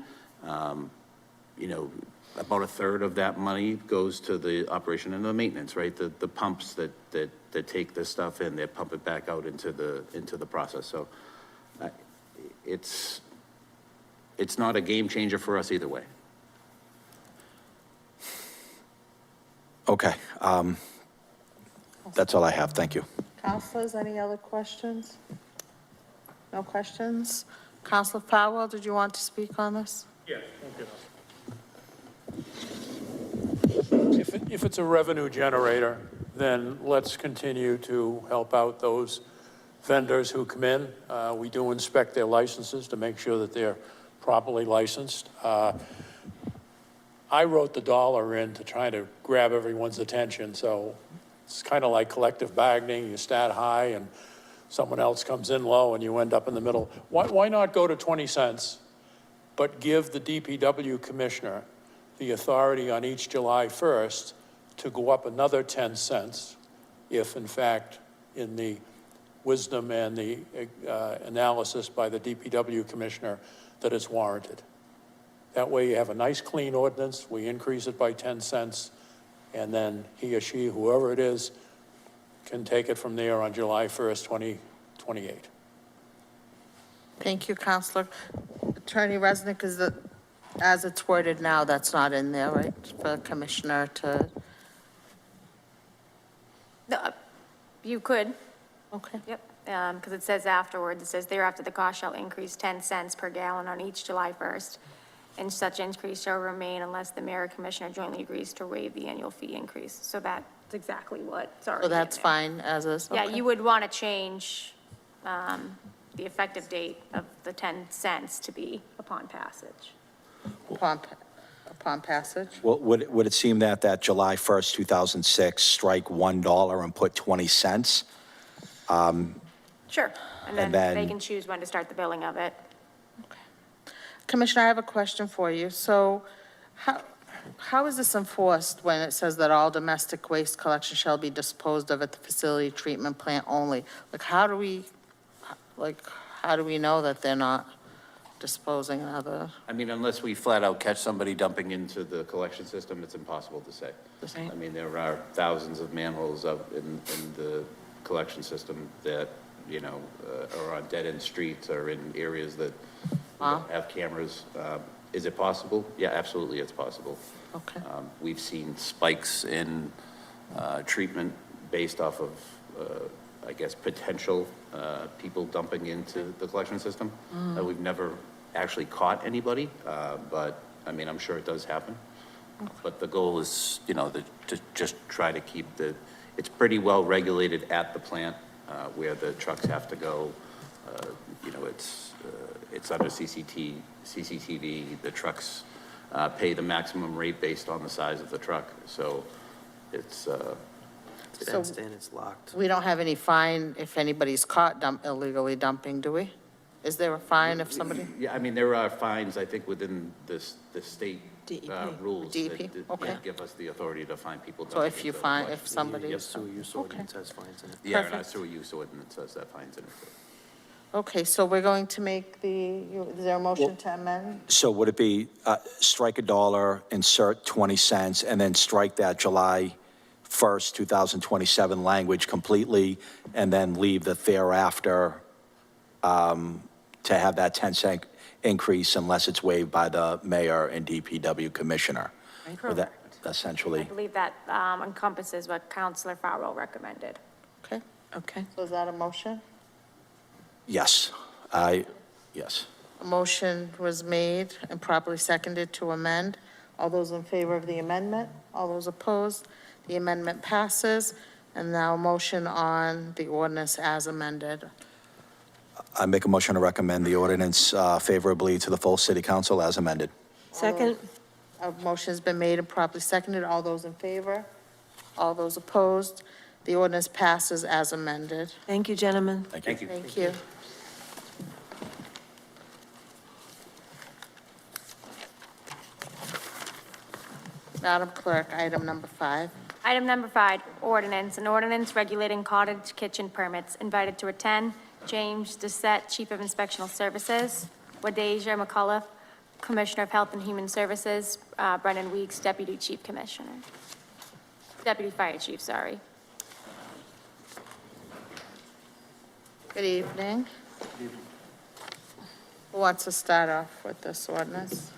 You know, about a third of that money goes to the operation and the maintenance, right? The pumps that take this stuff in, they pump it back out into the process. So it's not a game changer for us either way. Okay. That's all I have. Thank you. Councilors, any other questions? No questions? Councilor Farwell, did you want to speak on this? Yeah, okay. If it's a revenue generator, then let's continue to help out those vendors who come in. We do inspect their licenses to make sure that they're properly licensed. I wrote the dollar in to try to grab everyone's attention, so it's kind of like collective bargaining. You start high and someone else comes in low and you end up in the middle. Why not go to 20 cents, but give the DPW commissioner the authority on each July 1st to go up another 10 cents if, in fact, in the wisdom and the analysis by the DPW commissioner that it's warranted. That way you have a nice clean ordinance, we increase it by 10 cents, and then he or she, whoever it is, can take it from there on July 1st, 2028. Thank you, Councilor. Attorney Resnick, as it's worded now, that's not in there, right? For the commissioner to, No, you could, okay. yep, because it says afterwards, it says thereafter the cost shall increase 10 cents per gallon on each July 1st. And such increase shall remain unless the mayor or commissioner jointly agrees to waive the annual fee increase. So that's exactly what's already So that's in there. fine as is? Yeah, Okay. you would want to change the effective date of the 10 cents to be upon passage. Upon passage? Well, would it seem that July 1st, 2006, strike $1 and put 20 cents? Sure, and then then- they can choose when to start the billing of it. Commissioner, I have a question for you. So how is this enforced when it says that all domestic waste collection shall be disposed of at the facility treatment plant only? How do we know that they're not disposing of other? I mean, unless we flat out catch somebody dumping into the collection system, it's impossible to say. Right. I mean, there are thousands of manholes up in the collection system that, you know, are on dead-end streets or in areas that Wow. have cameras. Is it possible? Yeah, absolutely, it's possible. Okay. We've seen spikes in treatment based off of, I guess, potential people dumping into the collection system. We've never actually caught anybody, but, I mean, I'm sure it does happen. But the goal is, you know, to just try to keep it's pretty well regulated at the plant where the trucks have to go. You know, it's under CCTV. The trucks pay the maximum rate based on the size of the truck. So it's It's fenced in, it's locked. We don't have any fine if anybody's caught illegally dumping, do we? Is there a fine if somebody? Yeah, I mean, there are fines, I think, within the state DEP. rules. DEP, that okay. give us the authority to fine people. So if you dumping find, into if collection. somebody. Yes, sewer use ordinance has fines in it. Yeah, and our Perfect. sewer use ordinance says that fines in it. Okay, so we're going to make is there a motion to amend? So would it be strike $1, insert 20 cents, and then strike that July 1st, 2027 language completely, and then leave the thereafter to have that 10-cent increase unless it's waived by the mayor and DPW commissioner? Would that I essentially? believe that encompasses what Councilor Farwell recommended. Okay, Okay. so is that a motion? Yes. Yes. A motion was made and properly seconded to amend. All those in favor of the amendment? All those opposed? The amendment passes. And now a motion on the ordinance as amended. I make a motion to recommend the ordinance favorably to the full city council as amended. Second? A motion has been made and properly seconded. All those in favor? All those opposed? The ordinance passes as amended. Thank you, gentlemen. Thank you. Thank you. Madam Clerk, item number 5. Item number 5, ordinance, an ordinance regulating cottage kitchen permits. Invited to attend, James Doucette, Chief of Inspectional Services, Wadeja McCullough, Commissioner of Health and Human Services, Brendan Weeks, Deputy Chief Commissioner. Deputy Fire Chief, sorry. Good evening. Who wants to start off with this ordinance?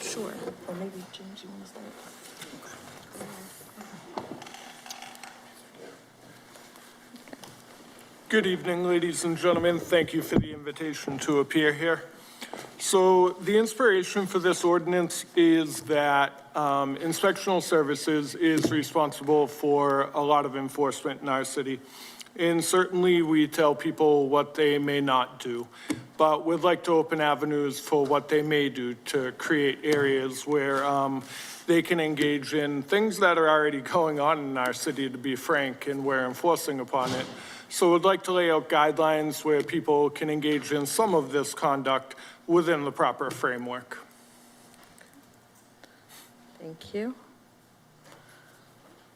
Sure. Or maybe James, you want to start? Good evening, ladies and gentlemen. Thank you for the invitation to appear here. So the inspiration for this ordinance is that inspectional services is responsible for a lot of enforcement in our city. And certainly we tell people what they may not do, but we'd like to open avenues for what they may do to create areas where they can engage in things that are already going on in our city, to be frank, and we're enforcing upon it. So we'd like to lay out guidelines where people can engage in some of this conduct within the proper framework. Thank you.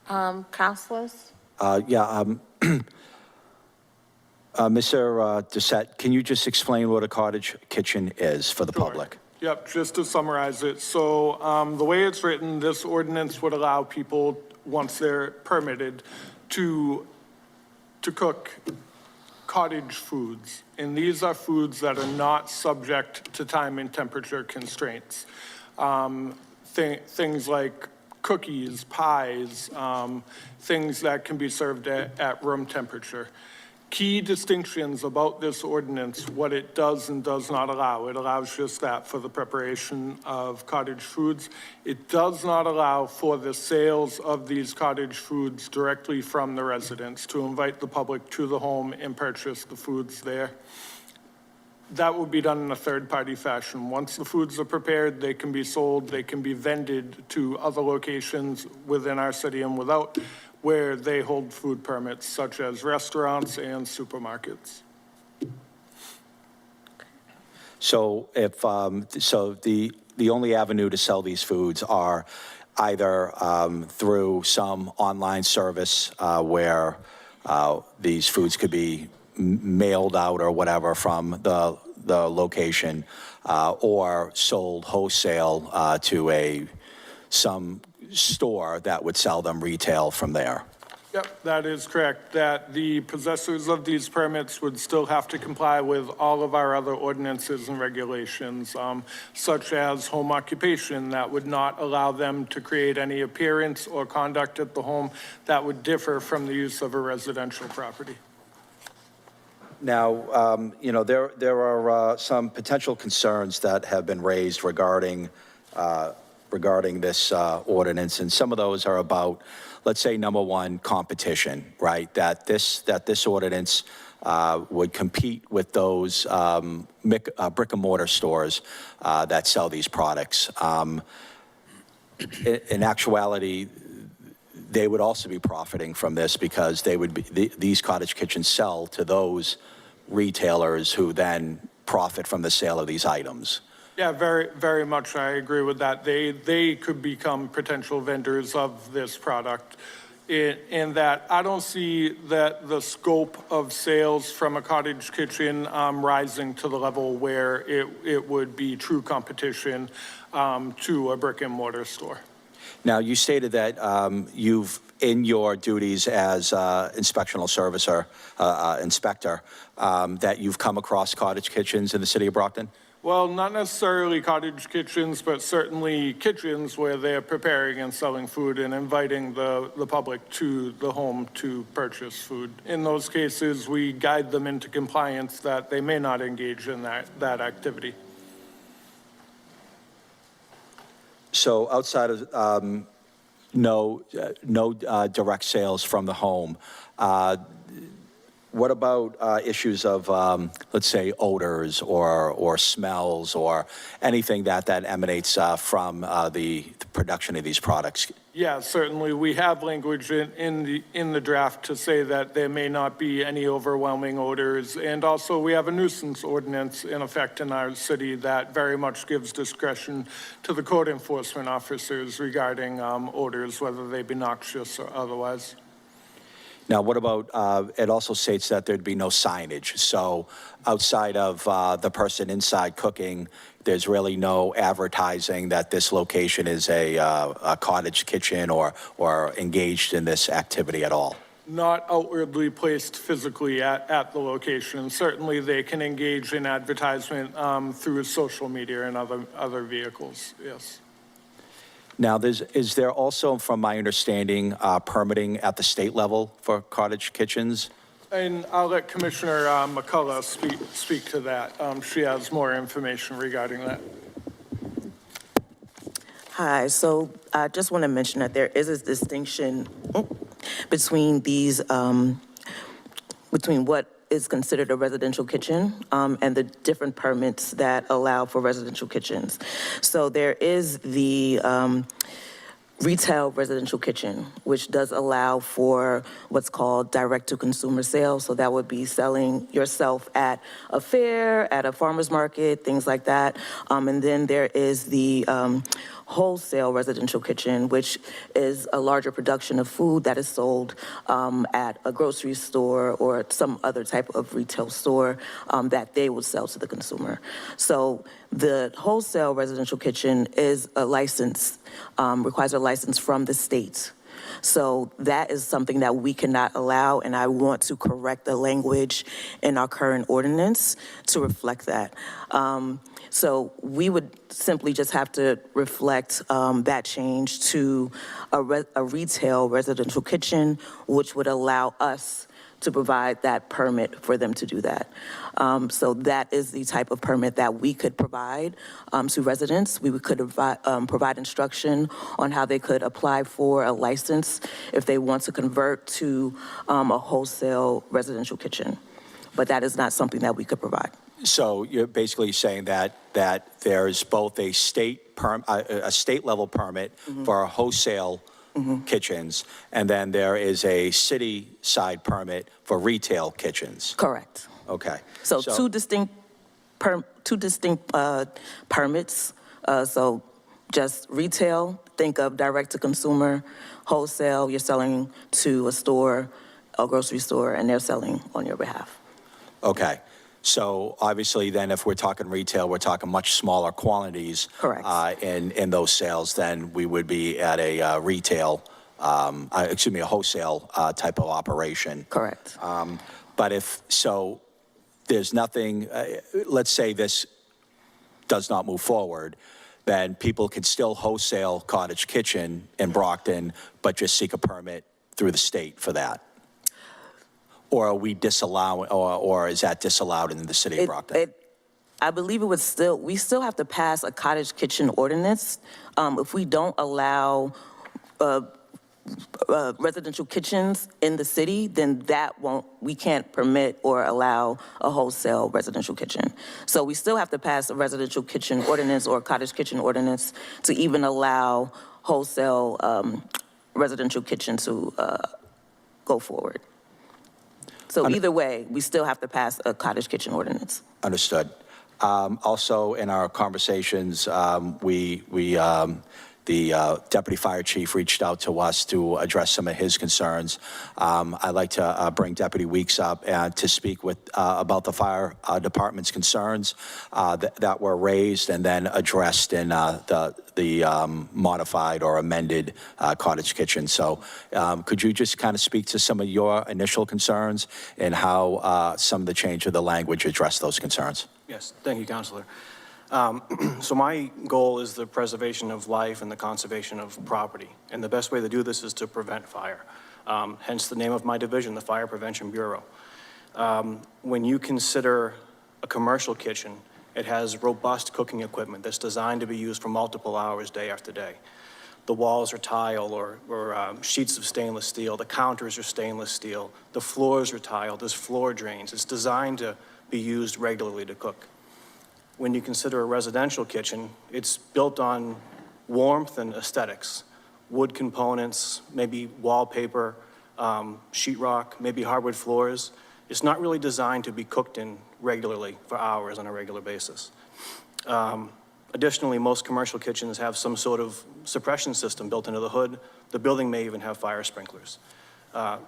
Councilors? Mr. Doucette, can you just explain what a cottage kitchen is for the Sure. public? Yep, just to summarize it. So the way it's written, this ordinance would allow people, once they're permitted, to cook cottage foods. And these are foods that are not subject to time and temperature constraints. Things like cookies, pies, things that can be served at room temperature. Key distinctions about this ordinance, what it does and does not allow. It allows just that for the preparation of cottage foods. It does not allow for the sales of these cottage foods directly from the residents, to invite the public to the home and purchase the foods there. That would be done in a third-party fashion. Once the foods are prepared, they can be sold, they can be vended to other locations within our city and without, where they hold food permits, such as restaurants and supermarkets. So if, so the only avenue to sell these foods are either through some online service where these foods could be mailed out or whatever from the location, or sold wholesale to some store that would sell them retail from there. Yep, that is correct, that the possessors of these permits would still have to comply with all of our other ordinances and regulations, such as home occupation, that would not allow them to create any appearance or conduct at the home that would differ from the use of a residential property. Now, you know, there are some potential concerns that have been raised regarding this ordinance, and some of those are about, let's say, number one, competition, right? That this ordinance would compete with those brick and mortar stores that sell these products. In actuality, they would also be profiting from this, because they would be, these cottage kitchens sell to those retailers who then profit from the sale of these items. Yeah, very, very much. I agree with that. They could become potential vendors of this product. In that, I don't see that the scope of sales from a cottage kitchen rising to the level where it would be true competition to a brick and mortar store. Now, you stated that you've, in your duties as inspectional servicer, inspector, that you've come across cottage kitchens in the city of Brockton? Well, not necessarily cottage kitchens, but certainly kitchens where they're preparing and selling food and inviting the public to the home to purchase food. In those cases, we guide them into compliance that they may not engage in that activity. So outside of no direct sales from the home, what about issues of, let's say, odors or smells or anything that emanates from the production of these products? Yeah, certainly. We have language in the draft to say that there may not be any overwhelming odors. And also, we have a nuisance ordinance in effect in our city that very much gives discretion to the code enforcement officers regarding odors, whether they be noxious or otherwise. Now, what about, it also states that there'd be no signage. So outside of the person inside cooking, there's really no advertising that this location is a cottage kitchen or engaged in this activity at all. Not outwardly placed physically at the location. Certainly, they can engage in advertisement through social media and other vehicles, yes. Now, is there also, from my understanding, permitting at the state level for cottage kitchens? And I'll let Commissioner McCullough speak to that. She has more information regarding that. Hi, so I just want to mention that there is a distinction between these, between what is considered a residential kitchen and the different permits that allow for residential kitchens. So there is the retail residential kitchen, which does allow for what's called direct-to-consumer sales. So that would be selling yourself at a fair, at a farmer's market, things like that. And then there is the wholesale residential kitchen, which is a larger production of food that is sold at a grocery store or some other type of retail store that they would sell to the consumer. So the wholesale residential kitchen is a license, requires a license from the state. So that is something that we cannot allow, and I want to correct the language in our current ordinance to reflect that. So we would simply just have to reflect that change to a retail residential kitchen, which would allow us to provide that permit for them to do that. So that is the type of permit that we could provide to residents. We could provide instruction on how they could apply for a license if they want to convert to a wholesale residential kitchen. But that is not something that we could provide. So you're basically saying that there's both a state level permit for wholesale kitchens, and then there is a city side permit for retail kitchens. Correct. Okay. So two distinct permits. So just retail, think of direct to consumer. Wholesale, you're selling to a store, a grocery store, and they're selling on your behalf. Okay. So obviously then if we're talking retail, we're talking much smaller quantities. Correct. In those sales than we would be at a retail, a wholesale type of operation. Correct. But if, so there's nothing, let's say this does not move forward, then people can still wholesale cottage kitchen in Brockton, but just seek a permit through the state for that. Or are we disallowing, or is that disallowed in the city of Brockton? I believe we still have to pass a cottage kitchen ordinance. If we don't allow residential kitchens in the city, then we can't permit or allow a wholesale residential kitchen. So we still have to pass a residential kitchen ordinance or cottage kitchen ordinance to even allow wholesale residential kitchen to go forward. So either way, we still have to pass a cottage kitchen ordinance. Understood. Also, in our conversations, the deputy fire chief reached out to us to address some of his concerns. I'd like to bring Deputy Weeks up and to speak about the fire department's concerns that were raised and then addressed in the modified or amended cottage kitchen. So could you just kind of speak to some of your initial concerns and how some of the change of the language addressed those concerns? Yes, thank you, Councilor. So my goal is the preservation of life and the conservation of property. And the best way to do this is to prevent fire. Hence the name of my division, the Fire Prevention Bureau. When you consider a commercial kitchen, it has robust cooking equipment that's designed to be used for multiple hours day after day. The walls are tile or sheets of stainless steel. The counters are stainless steel. The floors are tile. There's floor drains. It's designed to be used regularly to cook. When you consider a residential kitchen, it's built on warmth and aesthetics. wood components, maybe wallpaper, sheetrock, maybe hardwood floors. It's not really designed to be cooked in regularly for hours on a regular basis. Additionally, most commercial kitchens have some sort of suppression system built into the hood. The building may even have fire sprinklers.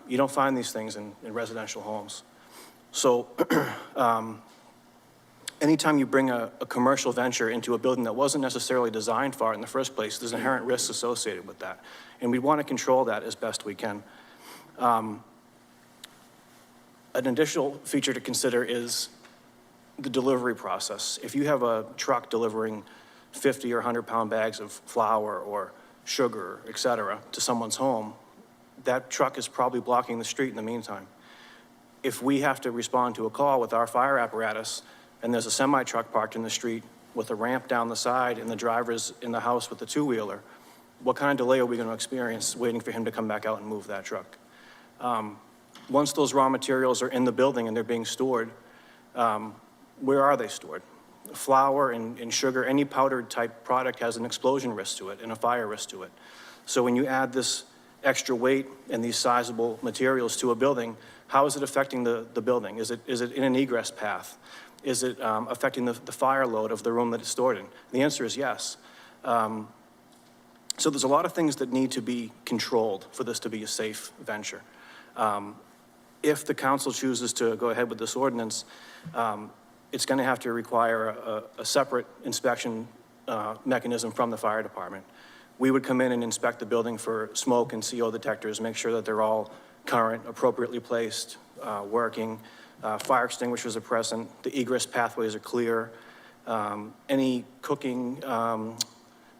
You don't find these things in residential homes. So anytime you bring a commercial venture into a building that wasn't necessarily designed for it in the first place, there's inherent risks associated with that. And we want to control that as best we can. An additional feature to consider is the delivery process. If you have a truck delivering 50 or 100-pound bags of flour or sugar, et cetera, to someone's home, that truck is probably blocking the street in the meantime. If we have to respond to a call with our fire apparatus and there's a semi-truck parked in the street with a ramp down the side and the driver's in the house with the two-wheeler, what kind of delay are we going to experience waiting for him to come back out and move that truck? Once those raw materials are in the building and they're being stored, where are they stored? Flour and sugar, any powdered type product has an explosion risk to it and a fire risk to it. So when you add this extra weight and these sizable materials to a building, how is it affecting the building? Is it in an egress path? Is it affecting the fire load of the room that it's stored in? The answer is yes. So there's a lot of things that need to be controlled for this to be a safe venture. If the council chooses to go ahead with this ordinance, it's going to have to require a separate inspection mechanism from the fire department. We would come in and inspect the building for smoke and CO detectors, make sure that they're all current, appropriately placed, working, fire extinguishers are present, the egress pathways are clear, any cooking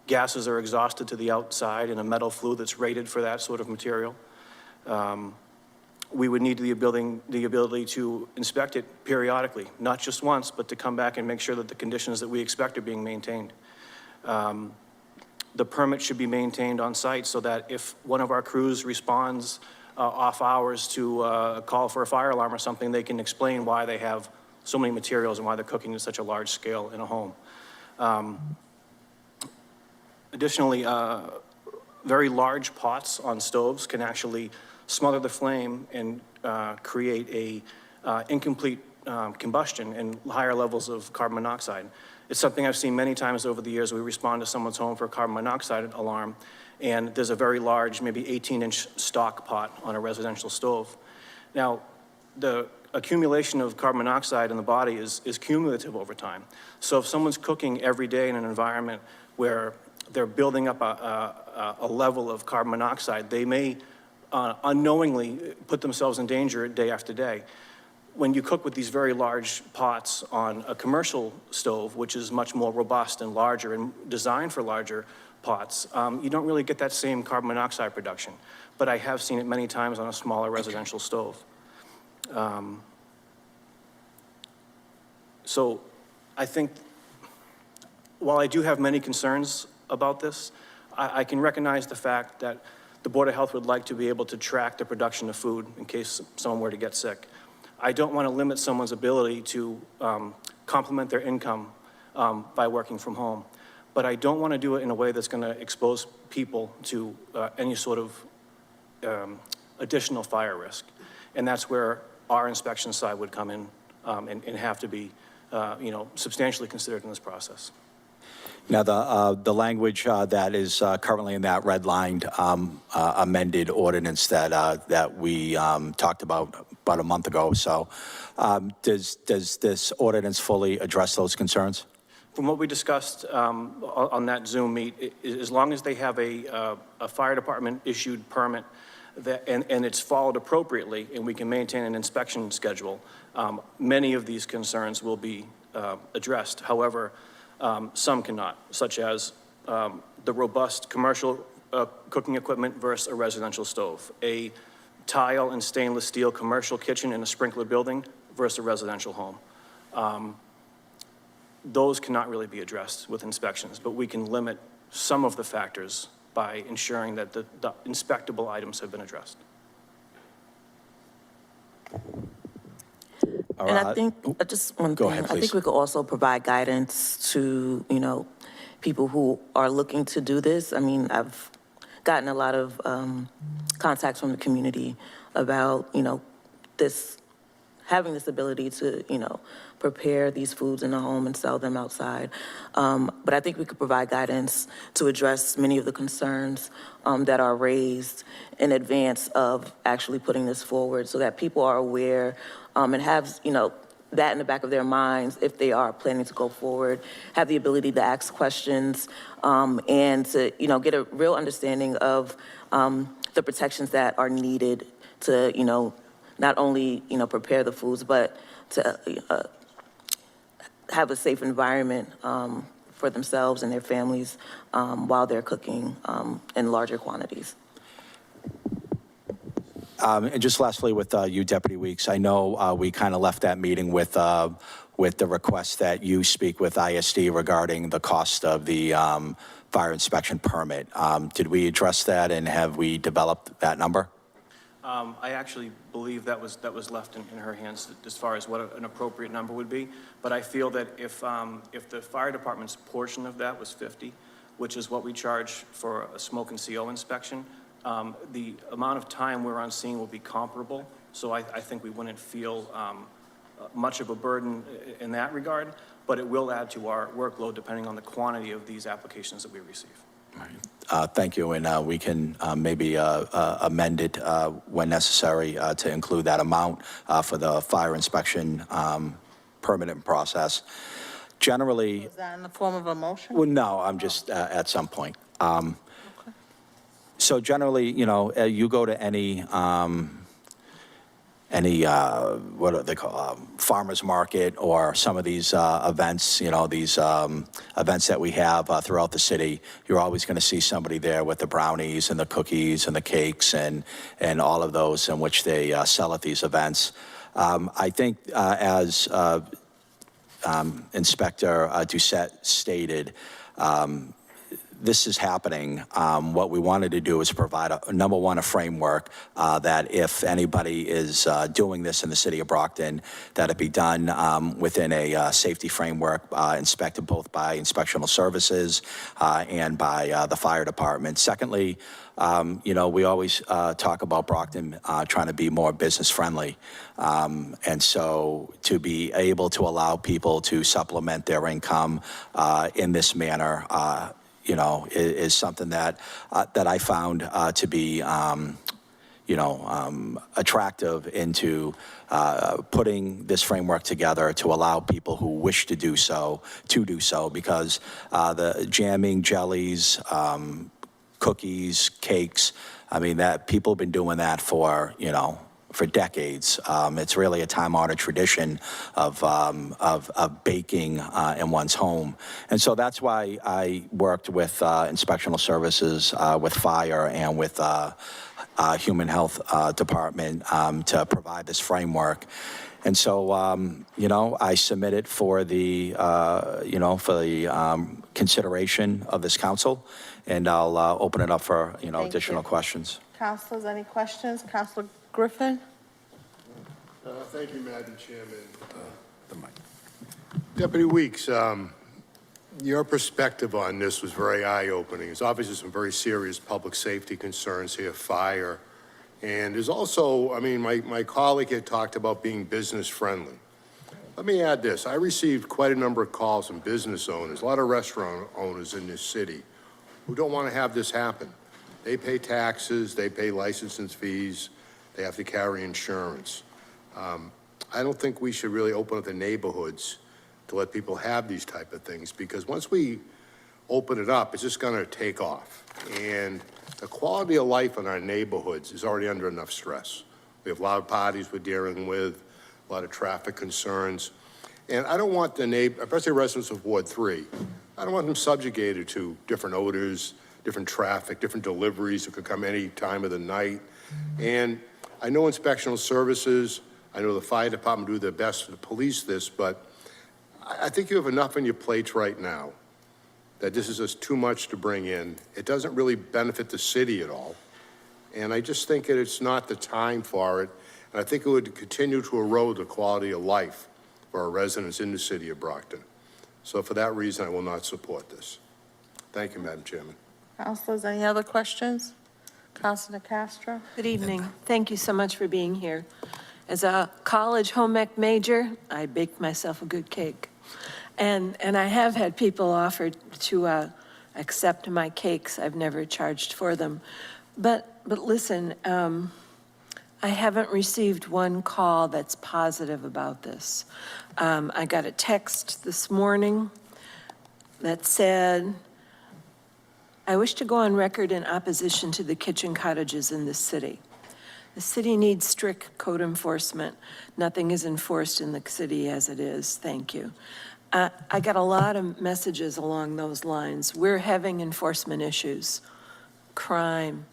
gases are exhausted to the outside in a metal flue that's rated for that sort of material. We would need the ability to inspect it periodically, not just once, but to come back and make sure that the conditions that we expect are being maintained. The permit should be maintained on site so that if one of our crews responds off hours to a call for a fire alarm or something, they can explain why they have so many materials and why they're cooking at such a large scale in a home. Additionally, very large pots on stoves can actually smother the flame and create a incomplete combustion and higher levels of carbon monoxide. It's something I've seen many times over the years. We respond to someone's home for a carbon monoxide alarm, and there's a very large, maybe 18-inch stock pot on a residential stove. Now, the accumulation of carbon monoxide in the body is cumulative over time. So if someone's cooking every day in an environment where they're building up a level of carbon monoxide, they may unknowingly put themselves in danger day after day. When you cook with these very large pots on a commercial stove, which is much more robust and larger and designed for larger pots, you don't really get that same carbon monoxide production. But I have seen it many times on a smaller residential stove. So I think while I do have many concerns about this, I can recognize the fact that the Board of Health would like to be able to track the production of food in case someone were to get sick. I don't want to limit someone's ability to complement their income by working from home. But I don't want to do it in a way that's going to expose people to any sort of additional fire risk. And that's where our inspection side would come in and have to be substantially considered in this process. Now, the language that is currently in that redlined amended ordinance that we talked about a month ago. So does this ordinance fully address those concerns? From what we discussed on that Zoom meet, as long as they have a fire department issued permit and it's followed appropriately and we can maintain an inspection schedule, many of these concerns will be addressed. However, some cannot, such as the robust commercial cooking equipment versus a residential stove, a tile and stainless steel commercial kitchen in a sprinkler building versus a residential home. Those cannot really be addressed with inspections, but we can limit some of the factors by ensuring that the inspectable items have been addressed. And I think, just one Go thing, ahead, I think please. we could also provide guidance to, people who are looking to do this. I mean, I've gotten a lot of contacts from the community about, having this ability to, prepare these foods in the home and sell them outside. But I think we could provide guidance to address many of the concerns that are raised in advance of actually putting this forward so that people are aware and have, that in the back of their minds if they are planning to go forward, have the ability to ask questions and to, get a real understanding of the protections that are needed to, not only, prepare the foods, but to have a safe environment for themselves and their families while they're cooking in larger quantities. And just lastly, with you, Deputy Weeks, I know we kind of left that meeting with the request that you speak with ISD regarding the cost of the fire inspection permit. Did we address that, and have we developed that number? I actually believe that was left in her hands as far as what an appropriate number would be. But I feel that if the fire department's portion of that was 50, which is what we charge for a smoke and CO inspection, the amount of time we're on scene will be comparable. So I think we wouldn't feel much of a burden in that regard, but it will add to our workload depending on the quantity of these applications that we receive. Thank you, and we can maybe amend it when necessary to include that amount for the fire inspection permanent process. Generally, Is that in the form of a motion? well, no, I'm just at some point. So generally, you go to any what do they call farmers market or some of these events, these events that we have throughout the city, you're always going to see somebody there with the brownies and the cookies and the cakes and all of those in which they sell at these events. I think as Inspector Doucette stated, this is happening. What we wanted to do is provide, number one, a framework that if anybody is doing this in the city of Brockton, that it be done within a safety framework, inspected both by inspectional services and by the fire department. Secondly, we always talk about Brockton trying to be more business friendly. And so to be able to allow people to supplement their income in this manner, is something that I found to be, attractive into putting this framework together to allow people who wish to do so, because the jamming, jellies, cookies, cakes, I mean, that people have been doing that for decades. It's really a time-honored tradition of baking in one's home. And so that's why I worked with inspectional services, with fire, and with human health department to provide this framework. And so, I submit it for the, consideration of this council, and I'll open it up for, additional questions. Councilors, any questions? Councilor Griffin? Thank you, Madam Chairman. Deputy Weeks, your perspective on this was very eye-opening. There's obviously some very serious public safety concerns here, fire. And there's also, my colleague had talked about being business-friendly. Let me add this. I received quite a number of calls from business owners, a lot of restaurant owners in this city who don't want to have this happen. They pay taxes, they pay licensing fees, they have to carry insurance. I don't think we should really open up the neighborhoods to let people have these type of things, because once we open it up, it's just going to take off. And the quality of life in our neighborhoods is already under enough stress. We have loud parties we're dealing with, a lot of traffic concerns. And I don't want the especially residents of Ward 3, I don't want them subjugated to different odors, different traffic, different deliveries that could come any time of the night. And I know inspectional services, I know the fire department do their best to police this, but I think you have enough on your plates right now that this is just too much to bring in. It doesn't really benefit the city at all. And I just think that it's not the time for it. And I think it would continue to erode the quality of life for our residents in the city of Brockton. So for that reason, I will not support this. Thank you, Madam Chairman. Councilors, any other questions? Councilor Castro? Good evening. Thank you so much for being here. As a college home ec major, I baked myself a good cake. And I have had people offer to accept my cakes. I've never charged for them. But listen, I haven't received one call that's positive about this. I got a text this morning that said, I wish to go on record in opposition to the kitchen cottages in this city. The city needs strict code enforcement. Nothing is enforced in the city as it is. Thank you. I got a lot of messages along those lines. We're having enforcement issues, crime,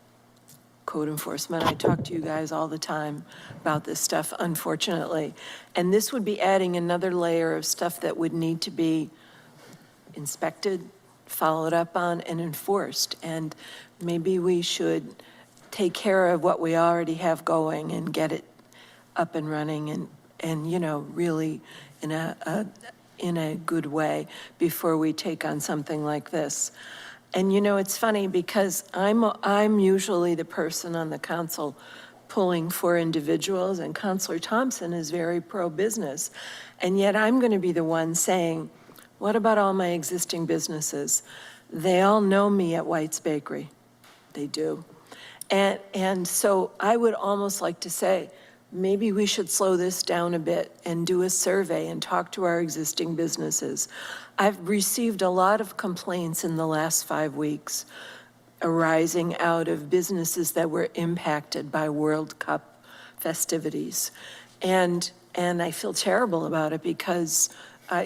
code enforcement. I talk to you guys all the time about this stuff, unfortunately. And this would be adding another layer of stuff that would need to be inspected, followed up on, and enforced. And maybe we should take care of what we already have going and get it up and running and you know, really in a good way before we take on something like this. And you know, it's funny because I'm usually the person on the council pulling for individuals, and Councilor Thompson is very pro-business. And yet I'm going to be the one saying, what about all my existing businesses? They all know me at White's Bakery. They do. And so I would almost like to say, maybe we should slow this down a bit and do a survey and talk to our existing businesses. I've received a lot of complaints in the last 5 weeks arising out of businesses that were impacted by World Cup festivities. And I feel terrible about it because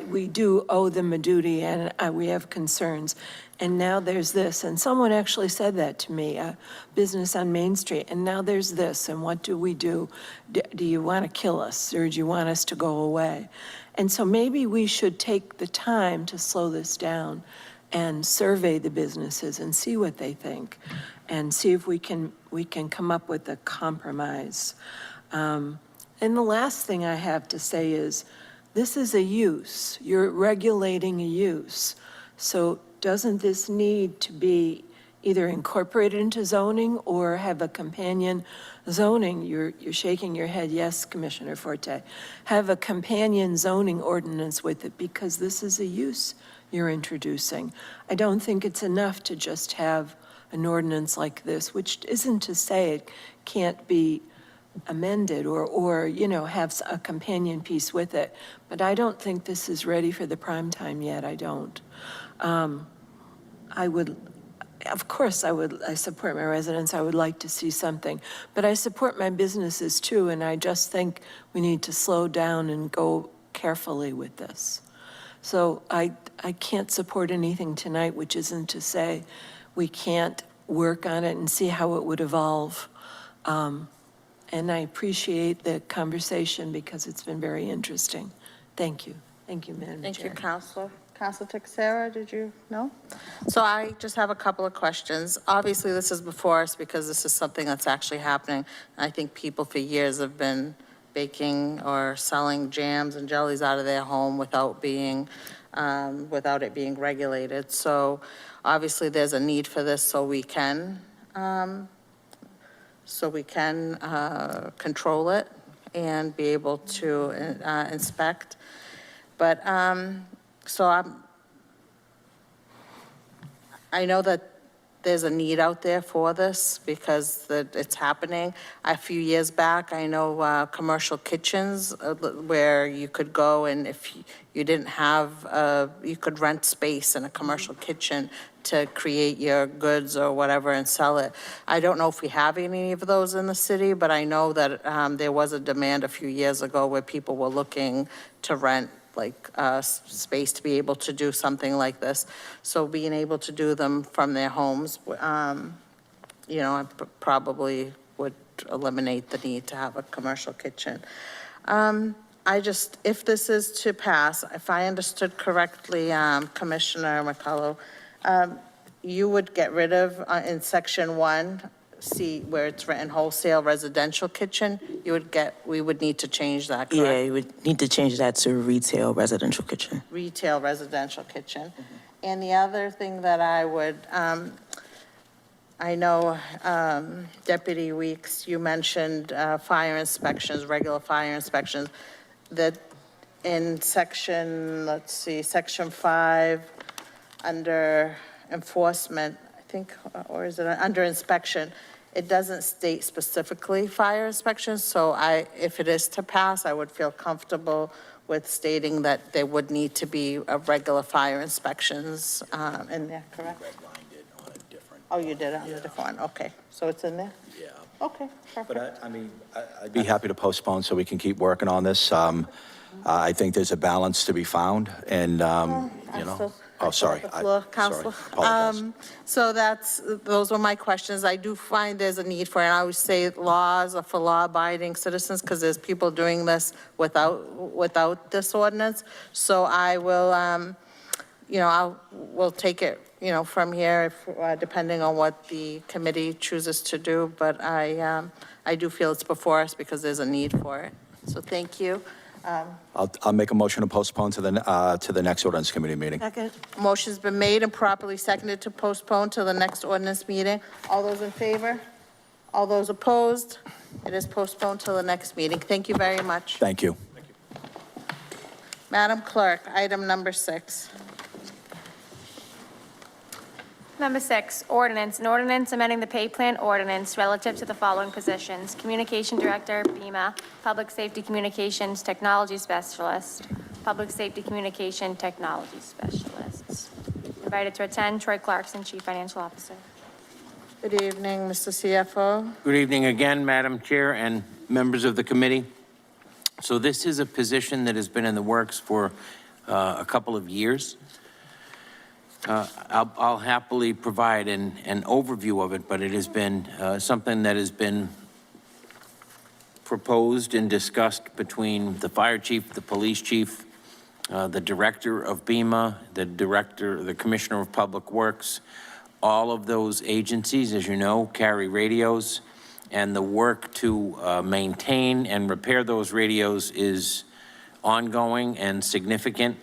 we do owe them a duty and we have concerns. And now there's this, and someone actually said that to me, a business on Main Street, and now there's this, and what do we do? Do you want to kill us, or do you want us to go away? And so maybe we should take the time to slow this down and survey the businesses and see what they think, and see if we can come up with a compromise. And the last thing I have to say is, this is a use. You're regulating a use. So doesn't this need to be either incorporated into zoning or have a companion zoning? You're shaking your head, yes, Commissioner Forte. Have a companion zoning ordinance with it because this is a use you're introducing. I don't think it's enough to just have an ordinance like this, which isn't to say it can't be amended or you know, have a companion piece with it. But I don't think this is ready for the prime time yet. I don't. Of course, I support my residents. I would like to see something, but I support my businesses too. And I just think we need to slow down and go carefully with this. So I can't support anything tonight, which isn't to say we can't work on it and see how it would evolve. And I appreciate the conversation because it's been very interesting. Thank you. Thank you, Madam Chair. Thank you, Councilor. Councilor Texera, did you know? So I just have a couple of questions. Obviously, this is before us because this is something that's actually happening. I think people for years have been baking or selling jams and jellies out of their home without it being regulated. So obviously, there's a need for this so we can control it and be able to inspect. But I know that there's a need out there for this because it's happening. A few years back, I know commercial kitchens where you could go and if you didn't have, you could rent space in a commercial kitchen to create your goods or whatever and sell it. I don't know if we have any of those in the city, but I know that there was a demand a few years ago where people were looking to rent like space to be able to do something like this. So being able to do them from their homes, you know, probably would eliminate the need to have a commercial kitchen. If this is to pass, if I understood correctly, Commissioner McCullough, you would get rid of, in section 1, see where it's written wholesale residential kitchen, we would need to change that, correct? Yeah, you would need to change that to retail residential kitchen. Retail residential kitchen. And the other thing that I would I know, Deputy Weeks, you mentioned fire inspections, regular fire inspections, that in section, let's see, section 5, under enforcement, I think, or is it under inspection, it doesn't state specifically fire inspections, so if it is to pass, I would feel comfortable with stating that there would need to be a regular fire inspections in there, correct? Oh, you did it on a different one, okay, so it's in there? Yeah. Okay, perfect. But I mean, I'd be happy to postpone so we can keep working on this. I think there's a balance to be found, and, you know. Oh, sorry. The floor, Counselor. Apologize. So those were my questions. I do find there's a need for it. And I always say laws are for law-abiding citizens, because there's people doing this without this ordinance. So I will, we'll take it, from here, depending on what the committee chooses to do. But I do feel it's before us because there's a need for it. So thank you. I'll make a motion to postpone to the next ordinance committee meeting. Second. Motion's been made and properly seconded to postpone to the next ordinance meeting. All those in favor? All those opposed? It is postponed to the next meeting. Thank you very much. Thank you. Madam Clerk, item number 6. Number 6, ordinance, an ordinance amending the pay plan ordinance relative to the following positions: Communication Director, BEMA, Public Safety Communications Technology Specialist, Public Safety Communication Technology Specialists. Invited to attend, Troy Clarkson, Chief Financial Officer. Good evening, Mr. CFO. Good evening again, Madam Chair and members of the committee. So this is a position that has been in the works for a couple of years. I'll happily provide an overview of it, but it has been something that has been proposed and discussed between the fire chief, the police chief, the director of BEMA, the commissioner of public works. All of those agencies, as you know, carry radios, and the work to maintain and repair those radios is ongoing and significant.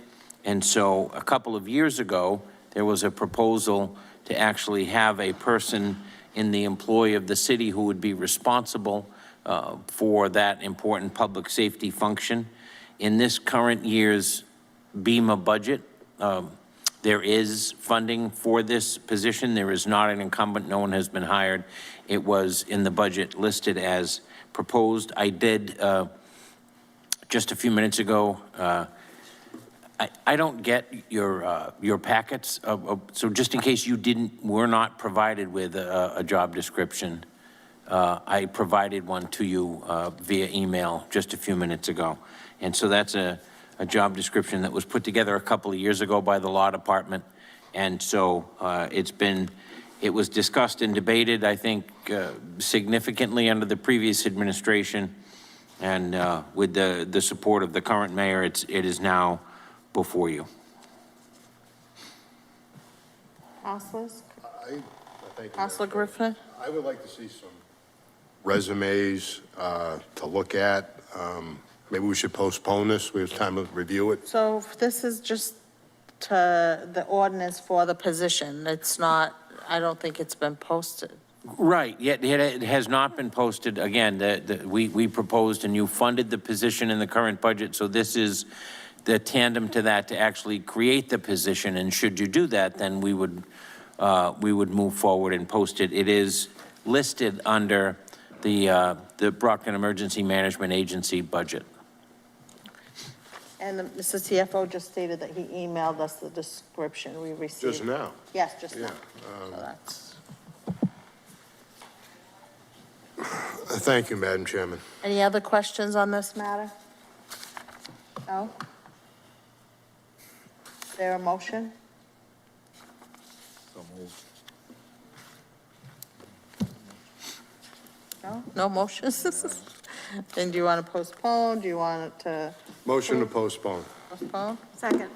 And so a couple of years ago, there was a proposal to actually have a person in the employ of the city who would be responsible for that important public safety function. In this current year's BEMA budget, there is funding for this position. There is not an incumbent. No one has been hired. It was in the budget listed as proposed. I did, just a few minutes ago, I don't get your packets, so just in case you were not provided with a job description, I provided one to you via email just a few minutes ago. And so that's a job description that was put together a couple of years ago by the law department. And so it was discussed and debated, I think, significantly under the previous administration. And with the support of the current mayor, it is now before you. Councilors? Thank you, Councilor Madam Chair. Griffin? I would like to see some resumes to look at. Maybe we should postpone this. We have time to review it. So this is just the ordinance for the position. It's not, I don't think it's been posted. Right, yet it has not been posted. Again, we proposed and you funded the position in the current budget, so this is the tandem to that to actually create the position. And should you do that, then we would move forward and post it. It is listed under the Brockton Emergency Management Agency budget. And Mr. CFO just stated that he emailed us the description we received. Just now. Yes, just now. Yeah, So that's. Thank you, Madam Chairman. Any other questions on this matter? No? Is there a motion? No? No motions? Then do you want to postpone? Do you want it to Motion to postpone. postpone? Second.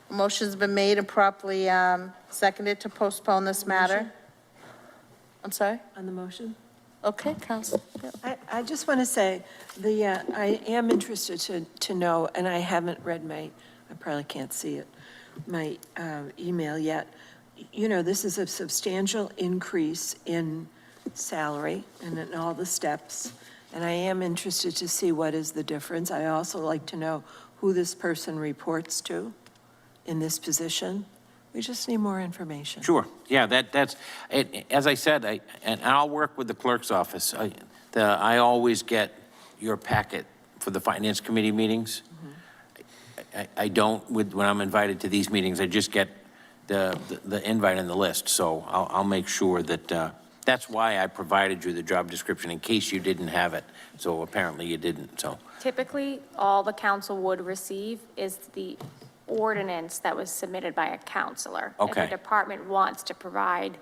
A motion's been made and properly seconded to postpone this matter. I'm sorry? On the motion? Okay, Council. I just want to say, I am interested to know, and I haven't read I probably can't see it, my email yet. you know, this is a substantial increase in salary and in all the steps, and I am interested to see what is the difference. I also like to know who this person reports to in this position. We just need more information. Sure, yeah, that's, as I said, and I'll work with the clerk's office. I always get your packet for the finance committee meetings. I don't, when I'm invited to these meetings, I just get the invite and the list. So I'll make sure that, that's why I provided you the job description in case you didn't have it. So apparently you didn't, so. Typically, all the council would receive is the ordinance that was submitted by a counselor. Okay. If a department wants to provide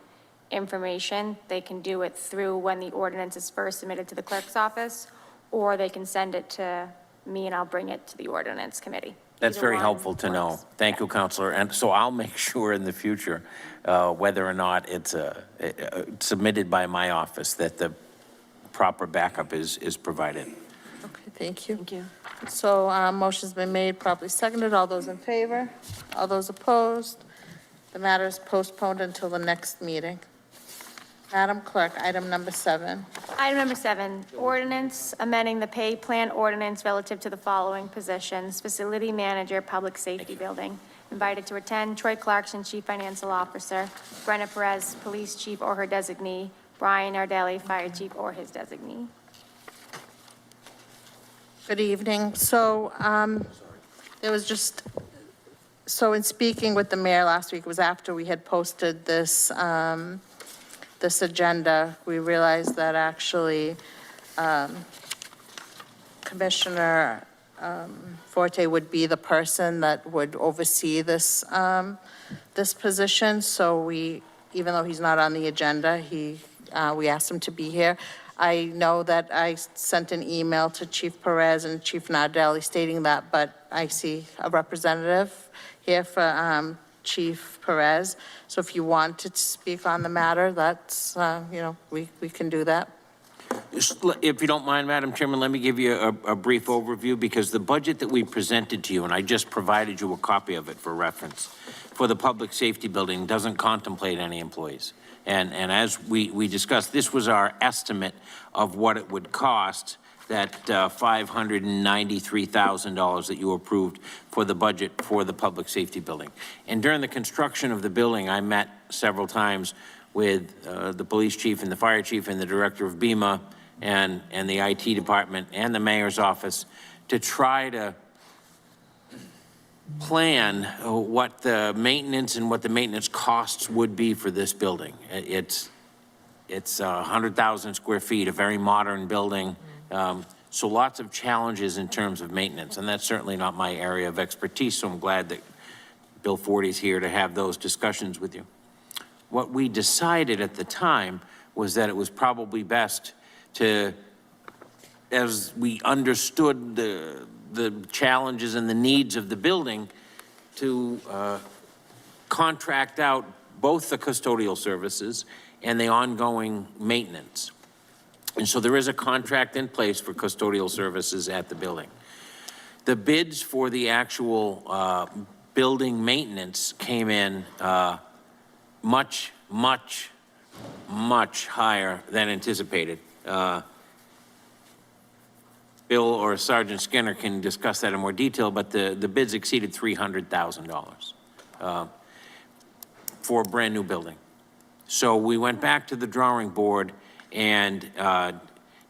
information, they can do it through when the ordinance is first submitted to the clerk's office, or they can send it to me and I'll bring it to the ordinance committee. That's Either very one helpful to know. works. Thank you, Counselor. And so I'll make sure in the future, whether or not it's submitted by my office, that the proper backup is provided. Okay, thank you. Thank you. So, motion's been made, properly seconded. All those in favor? All those opposed? The matter is postponed until the next meeting. Madam Clerk, item number 7. Item number 7, ordinance amending the pay plan ordinance relative to the following positions: facility manager, public safety building. Invited to attend, Troy Clarkson, Chief Financial Officer; Brenna Perez, Police Chief or her designee; Brian Nardelli, Fire Chief or his designee. Good evening. So, there was just, so in speaking with the mayor last week, it was after we had posted this, this agenda, we realized that actually Commissioner Forte would be the person that would oversee this, this position. So we, even though he's not on the agenda, we asked him to be here. I know that I sent an email to Chief Perez and Chief Nardelli stating that, but I see a representative here for Chief Perez. So if you wanted to speak on the matter, that's, you know, we can do that. If you don't mind, Madam Chairman, let me give you a brief overview, because the budget that we presented to you, and I just provided you a copy of it for reference, for the public safety building doesn't contemplate any employees. And as we discussed, this was our estimate of what it would cost, that $593,000 that you approved for the budget for the public safety building. And during the construction of the building, I met several times with the police chief and the fire chief and the director of BEMA and the IT department and the mayor's office to try to plan what the maintenance and what the maintenance costs would be for this building. It's 100,000 square feet, a very modern building. So lots of challenges in terms of maintenance, and that's certainly not my area of expertise, so I'm glad that Bill Forte's here to have those discussions with you. What we decided at the time was that it was probably best to, as we understood the challenges and the needs of the building, to contract out both the custodial services and the ongoing maintenance. And so there is a contract in place for custodial services at the building. The bids for the actual building maintenance came in much, much, much higher than anticipated. Bill or Sergeant Skinner can discuss that in more detail, but the bids exceeded $300,000 for a brand new building. So we went back to the drawing board and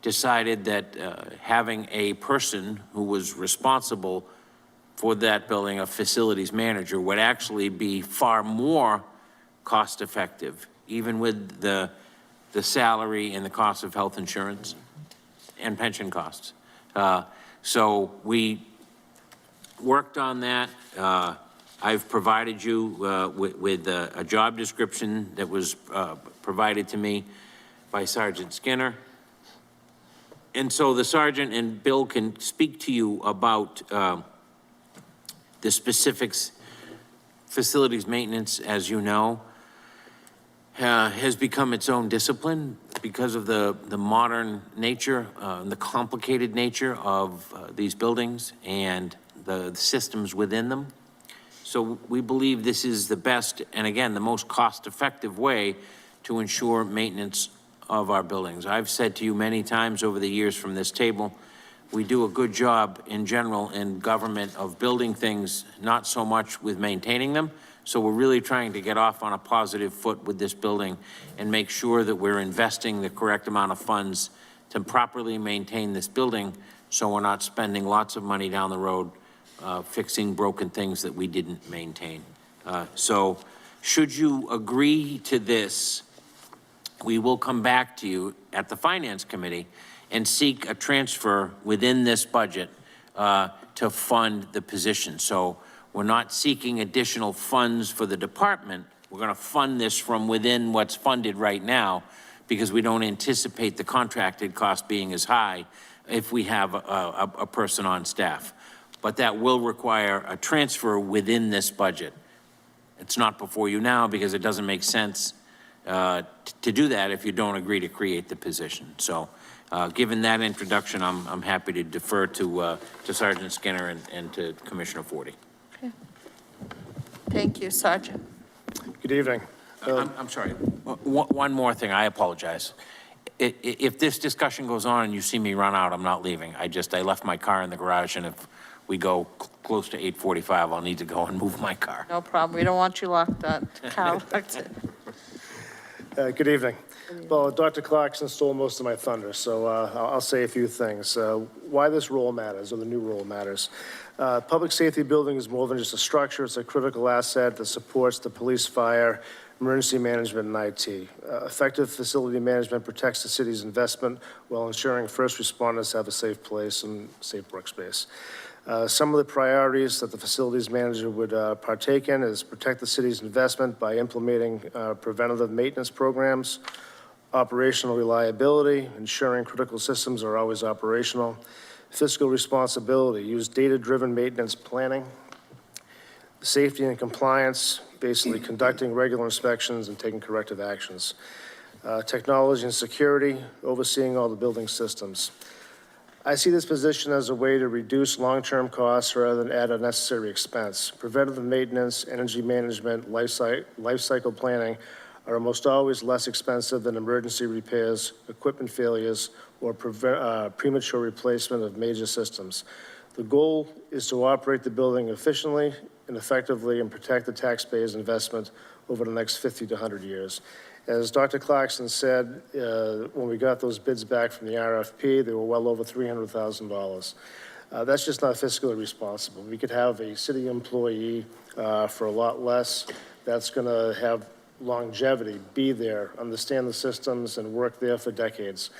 decided that having a person who was responsible for that building, a facilities manager, would actually be far more cost effective, even with the salary and the cost of health insurance and pension costs. So we worked on that. I've provided you with a job description that was provided to me by Sergeant Skinner. And so the sergeant and Bill can speak to you about the specifics. Facilities maintenance, as you know, has become its own discipline because of the modern nature, the complicated nature of these buildings and the systems within them. So we believe this is the best, and again, the most cost-effective way to ensure maintenance of our buildings. I've said to you many times over the years from this table, we do a good job in general in government of building things, not so much with maintaining them. So we're really trying to get off on a positive foot with this building and make sure that we're investing the correct amount of funds to properly maintain this building, so we're not spending lots of money down the road fixing broken things that we didn't maintain. So should you agree to this, we will come back to you at the Finance Committee and seek a transfer within this budget to fund the position. So we're not seeking additional funds for the department. We're going to fund this from within what's funded right now, because we don't anticipate the contracted cost being as high if we have a person on staff. But that will require a transfer within this budget. It's not before you now because it doesn't make sense to do that if you don't agree to create the position. So given that introduction, I'm happy to defer to Sergeant Skinner and to Commissioner Forty. Okay. Thank you, Sergeant. Good evening. I'm sorry, one more thing, I apologize. If this discussion goes on and you see me run out, I'm not leaving. I left my car in the garage, and if we go close to 8:45, I'll need to go and move my car. No problem. We don't want you locked up. Carl, Good evening. Well, Dr. Clarkson stole most of my thunder, so I'll say a few things. Why this role matters, or the new role matters. Public safety building is more than just a structure. It's a critical asset that supports the police, fire, emergency management, and IT. Effective facility management protects the city's investment while ensuring first responders have a safe place and safe workspace. Some of the priorities that the facilities manager would partake in is protect the city's investment by implementing preventative maintenance programs, operational reliability, ensuring critical systems are always operational, fiscal responsibility, use data-driven maintenance planning, safety and compliance, basically conducting regular inspections and taking corrective actions, technology and security, overseeing all the building systems. I see this position as a way to reduce long-term costs rather than add unnecessary expense. Preventative maintenance, energy management, life cycle planning are almost always less expensive than emergency repairs, equipment failures, or premature replacement of major systems. The goal is to operate the building efficiently and effectively and protect the taxpayers' investment over the next 50 to 100 years. As Dr. Clarkson said, when we got those bids back from the RFP, they were well over $300,000. That's just not fiscally responsible. We could have a city employee for a lot less that's going to have longevity, be there, understand the systems, and work there for decades.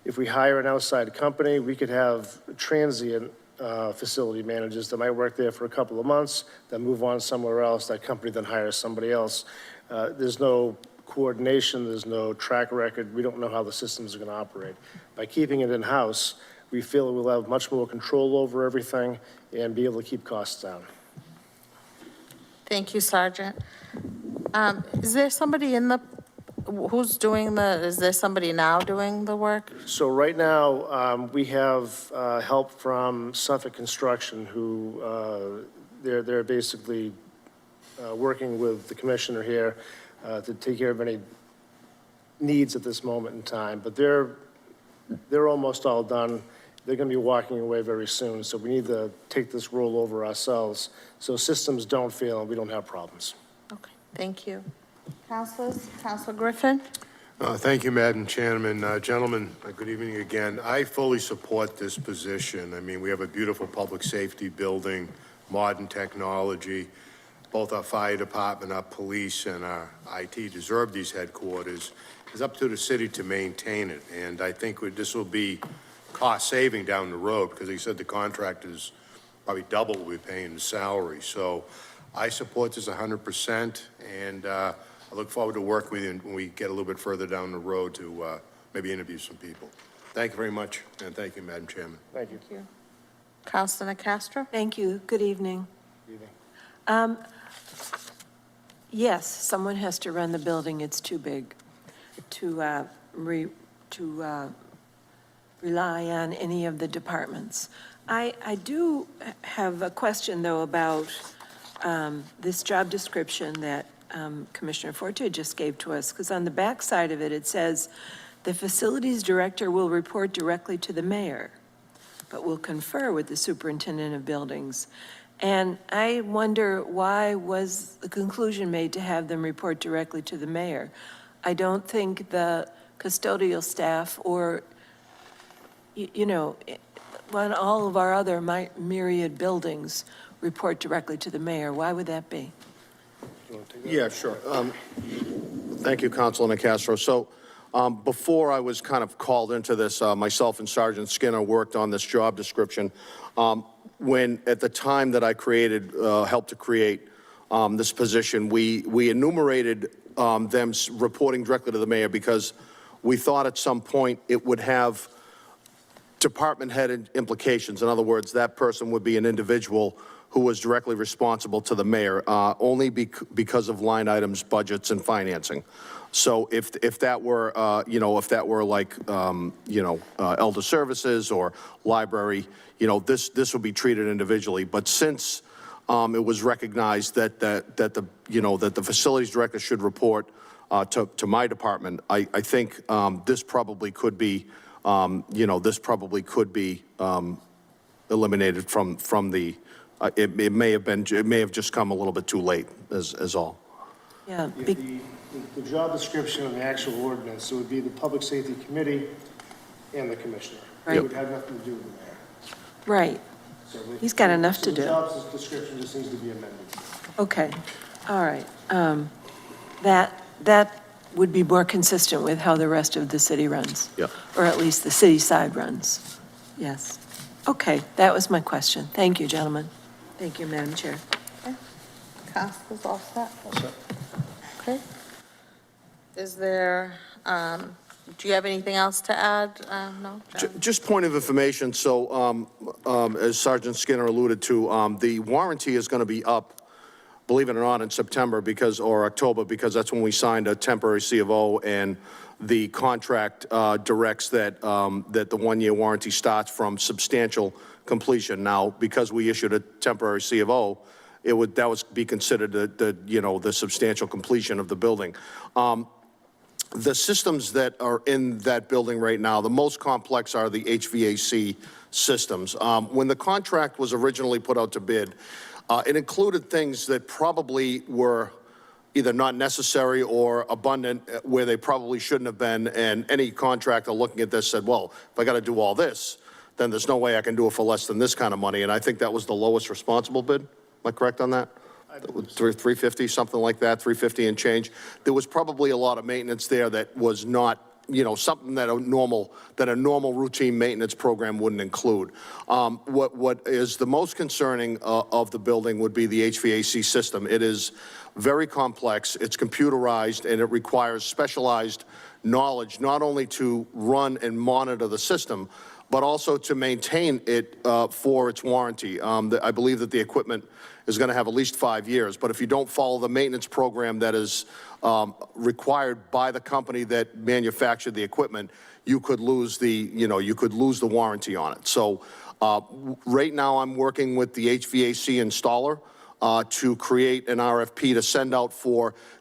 If we hire an outside company, we could have transient facility managers that might work there for a couple of months, then move on somewhere else. That company then hires somebody else. There's no coordination, there's no track record. We don't know how the systems are going to operate. By keeping it in-house, we feel we'll have much more control over everything and be able to keep costs down. Thank you, Sergeant. Is there somebody who's doing is there somebody now doing the work? So right now, we have help from Suffolk Construction, who they're basically working with the commissioner here to take care of any needs at this moment in time. But they're almost all done. They're going to be walking away very soon, so we need to take this role over ourselves so systems don't fail and we don't have problems. Okay, thank you. Councilors, Councilor Griffin? Thank you, Madam Chairman. Gentlemen, good evening again. I fully support this position. I mean, we have a beautiful public safety building, modern technology. Both our fire department, our police, and our IT deserve these headquarters. It's up to the city to maintain it, and I think this will be cost saving down the road, because like you said, the contract is probably double what we're paying in salary. So I support this 100%, and I look forward to working with you when we get a little bit further down the road to maybe interview some people. Thank you very much, and thank you, Madam Chairman. Thank you. Thank you. Councilor Castro? Thank you. Good evening. Good evening. Yes, someone has to run the building. It's too big to rely on any of the departments. I do have a question, though, about this job description that Commissioner Forte just gave to us, because on the back side of it, it says, "The facilities director will report directly to the mayor, but will confer with the superintendent of buildings." And I wonder, why was the conclusion made to have them report directly to the mayor? I don't think the custodial staff or, on all of our other myriad buildings report directly to the mayor. Why would that be? Yeah, sure. Thank you, Councilor Castro. So before I was kind of called into this, myself and Sergeant Skinner worked on this job description. When, at the time that I helped to create this position, we enumerated them reporting directly to the mayor because we thought at some point it would have department head implications. In other words, that person would be an individual who was directly responsible to the mayor, only because of line items, budgets, and financing. So if that were, if that were like, elder services or library, this would be treated individually. But since it was recognized that the facilities director should report to my department, I think this probably could be, eliminated from the. It may have just come a little bit too late, as all. Yeah. The job description of the actual ordinance, it would be the Public Safety Committee and the commissioner. Right. It would have nothing to do with the mayor. Right. So He's got enough to do. The job description just needs to be amended. Okay, all right. That would be more consistent with how the rest of the city runs. Yeah. Or at least the city side runs. Yes. Okay, that was my question. Thank you, gentlemen. Thank you, Madam Chair. Council's all set? Okay. Is there, do you have anything else to add? No? Just point of information, so as Sergeant Skinner alluded to, the warranty is going to be up, believe it or not, in September or October, because that's when we signed a temporary C of O, and the contract directs that the one-year warranty starts from substantial completion. Now, because we issued a temporary C of O, that would be considered the substantial completion of the building. The systems that are in that building right now, the most complex are the HVAC systems. When the contract was originally put out to bid, it included things that probably were either not necessary or abundant where they probably shouldn't have been, and any contractor looking at this said, well, if I got to do all this, then there's no way I can do it for less than this kind of money, and I think that was the lowest responsible bid. Am I correct on that? 350, something like that, 350 and change. There was probably a lot of maintenance there that was not, something that a normal routine maintenance program wouldn't include. What is the most concerning of the building would be the HVAC system. It is very complex, it's computerized, and it requires specialized knowledge, not only to run and monitor the system, but also to maintain it for its warranty. I believe that the equipment is going to have at least 5 years, but if you don't follow the maintenance program that is required by the company that manufactured the equipment, you could lose the warranty on it. So right now I'm working with the HVAC installer to create an RFP to send out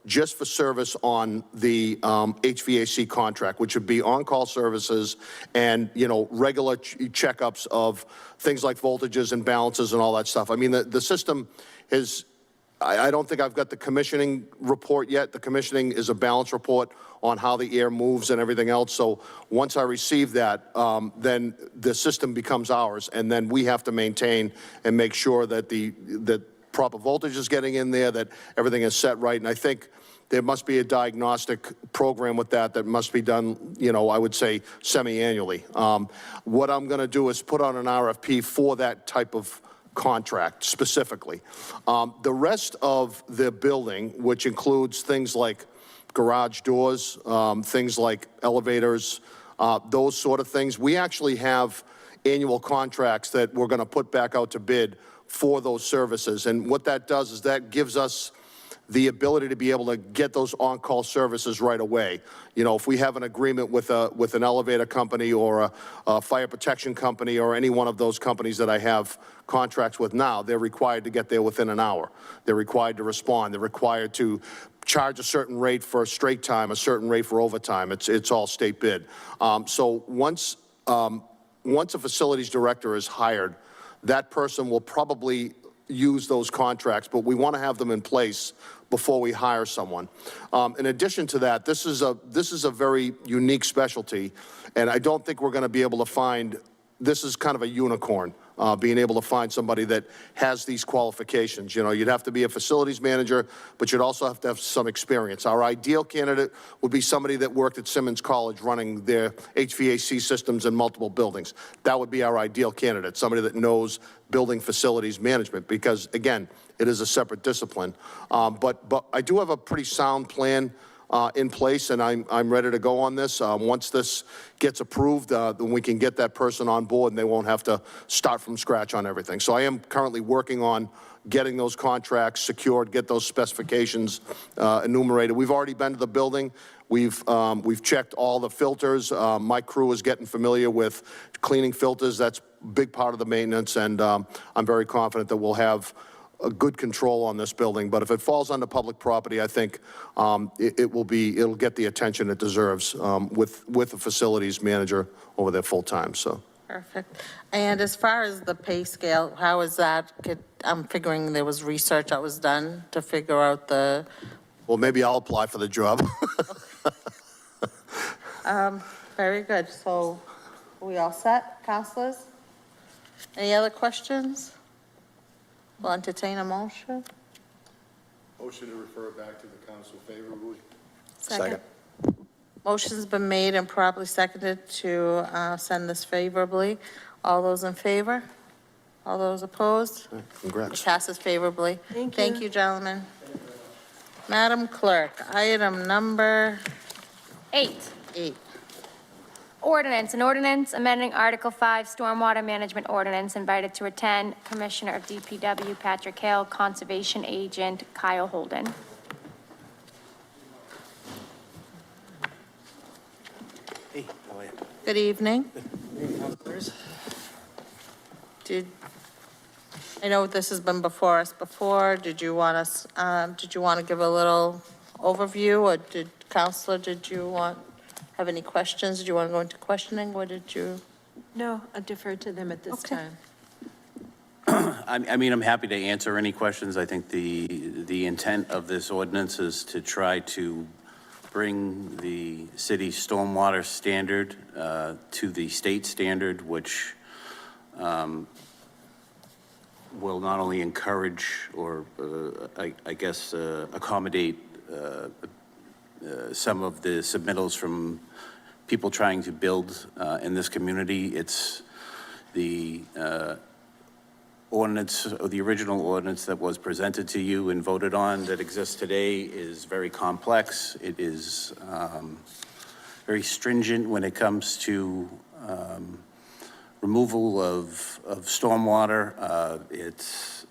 just for service on the HVAC contract, which would be on-call services and, regular checkups of things like voltages and balances and all that stuff. I mean, the system is, I don't think I've got the commissioning report yet. The commissioning is a balance report on how the air moves and everything else. So once I receive that, then the system becomes ours, and then we have to maintain and make sure that that proper voltage is getting in there, that everything is set right. And I think there must be a diagnostic program with that must be done, I would say semi-annually. What I'm going to do is put on an RFP for that type of contract specifically. The rest of the building, which includes things like garage doors, things like elevators, those sort of things, we actually have annual contracts that we're going to put back out to bid for those services. And what that does is that gives us the ability to be able to get those on-call services right away. You know, if we have an agreement with an elevator company or a fire protection company or any one of those companies that I have contracts with now, they're required to get there within an hour. They're required to respond. They're required to charge a certain rate for straight time, a certain rate for overtime. It's all state bid. So once a facilities director is hired, that person will probably use those contracts, but we want to have them in place before we hire someone. In addition to that, this is a very unique specialty, and I don't think we're going to be able to find, this is kind of a unicorn, being able to find somebody that has these qualifications. You know, you'd have to be a facilities manager, but you'd also have to have some experience. Our ideal candidate would be somebody that worked at Simmons College running their HVAC systems in multiple buildings. That would be our ideal candidate, somebody that knows building facilities management, because again, it is a separate discipline. But I do have a pretty sound plan in place, and I'm ready to go on this. Once this gets approved, then we can get that person on board and they won't have to start from scratch on everything. So I am currently working on getting those contracts secured, get those specifications enumerated. We've already been to the building. We've checked all the filters. My crew is getting familiar with cleaning filters. That's a big part of the maintenance, and I'm very confident that we'll have a good control on this building. But if it falls under public property, I think it'll get the attention it deserves with a facilities manager over there full time. So. Perfect. And as far as the pay scale, how is that? I'm figuring there was research that was done to figure out the. Well, maybe I'll apply for the job. Very good. So are we all set, councilors? Any other questions? We'll entertain a motion. Motion to refer back to the council favorably. Second. Motion's been made and properly seconded to send this favorably. All those in favor? All those opposed? Congrats. It passes favorably. Thank you. Thank you, gentlemen. Madam Clerk, item number 8. 8. An ordinance amending Article 5 Stormwater Management Ordinance. Invited to attend, Commissioner of DPW Patrick Hale, Conservation Agent Kyle Holden. Hey, how are you? Good evening. I know this has been before us before. Did you want to give a little overview, or did you have any questions? Did you want to go into questioning? What did you? No, I defer to them at this time. I mean, I'm happy to answer any questions. I think the intent of this ordinance is to try to bring the city stormwater standard to the state standard, which will not only encourage or, I guess, accommodate some of the submittals from people trying to build in this community. It's the ordinance, or the original ordinance that was presented to you and voted on that exists today is very complex. It is very stringent when it comes to removal of stormwater. It's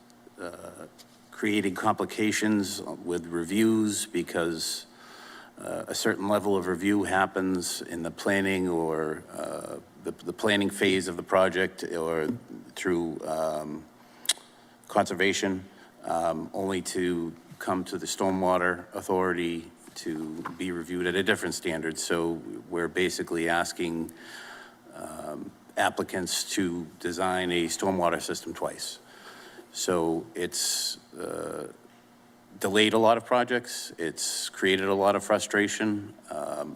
creating complications with reviews because a certain level of review happens in the planning or the planning phase of the project or through conservation, only to come to the Stormwater Authority to be reviewed at a different standard. So we're basically asking applicants to design a stormwater system twice. So it's delayed a lot of projects. It's created a lot of frustration.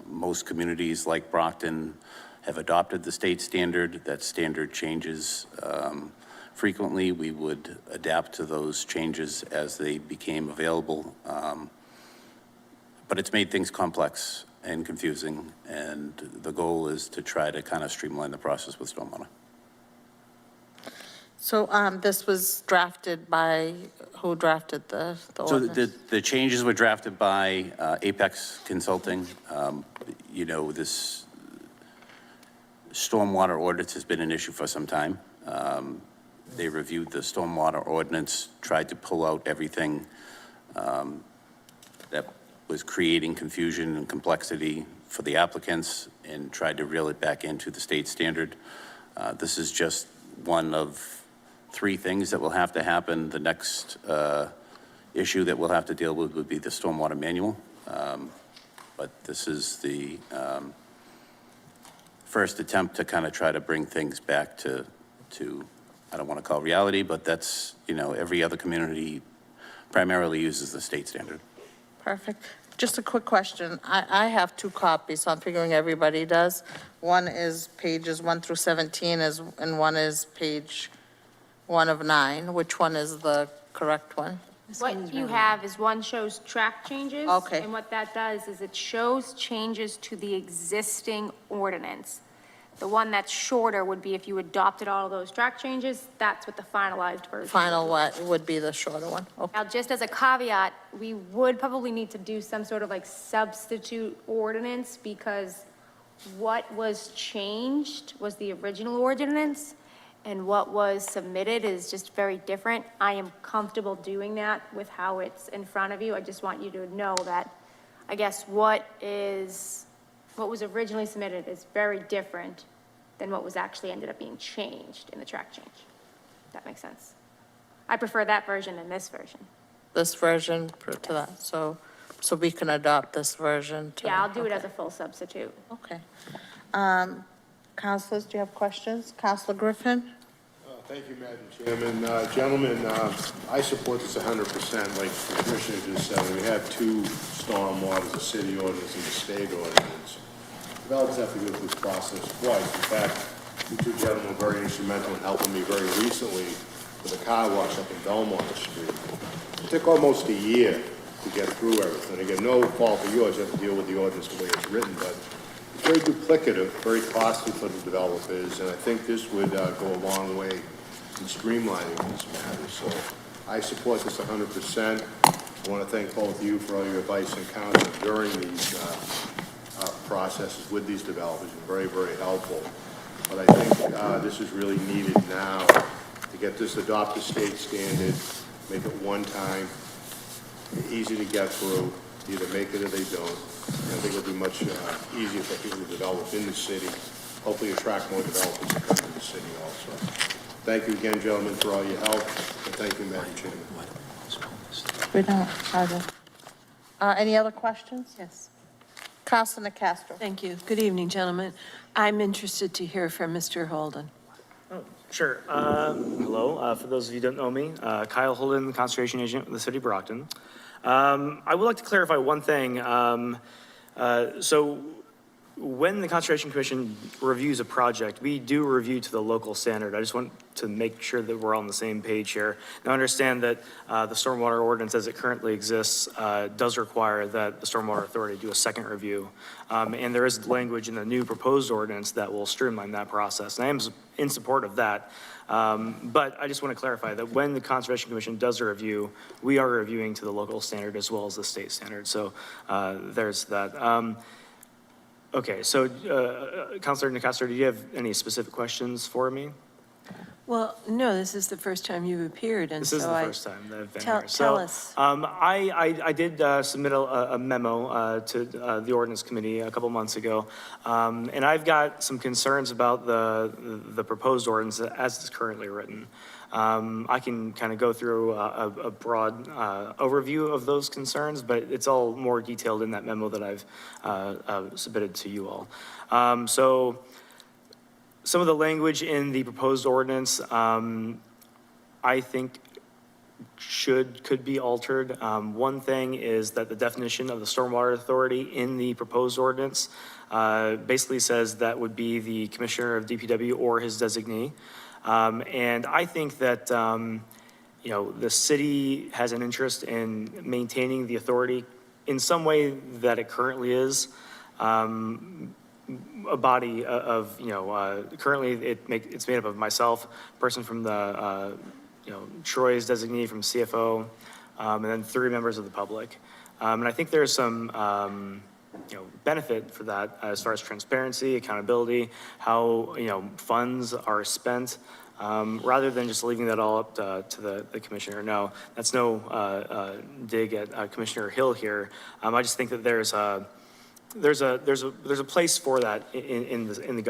Most communities like Brockton have adopted the state standard. That standard changes frequently. We would adapt to those changes as they became available. But it's made things complex and confusing, and the goal is to try to kind of streamline the process with stormwater. So this was drafted by, who drafted the ordinance? So the changes were drafted by Apex Consulting. You know, this stormwater ordinance has been an issue for some time. They reviewed the stormwater ordinance, tried to pull out everything that was creating confusion and complexity for the applicants and tried to reel it back into the state standard. This is just one of 3 things that will have to happen. The next issue that we'll have to deal with would be the stormwater manual. But this is the first attempt to kind of try to bring things back to I don't want to call reality, but that's, every other community primarily uses the state standard. Perfect. Just a quick question. I have 2 copies, so I'm figuring everybody does. One is pages 1 through 17, and one is page 1 of 9. Which one is the correct one? What you have is one shows track changes. Okay. And what that does is it shows changes to the existing ordinance. The one that's shorter would be if you adopted all of those track changes, that's what the finalized version. Final what would be the shorter one? Okay. Now, just as a caveat, we would probably need to do some sort of like substitute ordinance, because what was changed was the original ordinance, and what was submitted is just very different. I am comfortable doing that with how it's in front of you. I just want you to know that, I guess, what was originally submitted is very different than what was actually ended up being changed in the track change. That makes sense. I prefer that version than this version. This version to that, so we can adopt this version to. Yeah, I'll do it as okay. a full substitute. Okay. Councilors, do you have questions? Councilor Griffin? Thank you, Madam Chairman. Gentlemen, I support this 100%, like the Commissioner just said. We have 2 stormwaters, the city ordinance and the state ordinance. Developers have to go through this process twice. In fact, you 2 gentlemen were very instrumental in helping me very recently with a car wash up in Belmont Street. It took almost a year to get through everything. Again, no fault of yours, you have to deal with the ordinance the way it's written, but it's very duplicative, very costly for the developers, and I think this would go a long way in streamlining this matter. So I support this 100%. I want to thank both of you for all your advice and counsel during these processes with these developers. It's very, very helpful. But I think this is really needed now to get this adopted state standard, make it one time, easy to get through, either make it or they don't. And I think it'll be much easier for people to develop in the city, hopefully attract more developers to come to the city also. Thank you again, gentlemen, for all your help, and thank you, Madam Chairman. We don't. Any other questions? Yes. Councilor Castro? Thank you. Good evening, gentlemen. I'm interested to hear from Mr. Holden. Sure. Hello. For those of you who don't know me, Kyle Holden, Conservation Agent with the City of Brockton. I would like to clarify one thing. So when the Conservation Commission reviews a project, we do review to the local standard. I just want to make sure that we're on the same page here. Now, I understand that the stormwater ordinance as it currently exists does require that the Stormwater Authority do a second review. And there is language in the new proposed ordinance that will streamline that process. And I am in support of that. But I just want to clarify that when the Conservation Commission does a review, we are reviewing to the local standard as well as the state standard. So there's that. Okay, so Councilor Nicastro, do you have any specific questions for me? Well, no, this is the first time you've appeared, and This so is the first time that I've been here. Tell us. I did submit a memo to the ordinance committee a couple months ago, and I've got some concerns about the proposed ordinance as it's currently written. I can kind of go through a broad overview of those concerns, but it's all more detailed in that memo that I've submitted to you all. So some of the language in the proposed ordinance, I think could be altered. One thing is that the definition of the Stormwater Authority in the proposed ordinance basically says that would be the Commissioner of DPW or his designee. And I think that, the city has an interest in maintaining the authority in some way that it currently is. A body of, currently it's made up of myself, person from the, Troy's designee from CFO, and then 3 members of the public. And I think there's some, benefit for that as far as transparency, accountability, how, funds are spent. rather than just leaving that all up to the commissioner. No, that's no dig at Commissioner Hill here. I just think that there's a place for that in the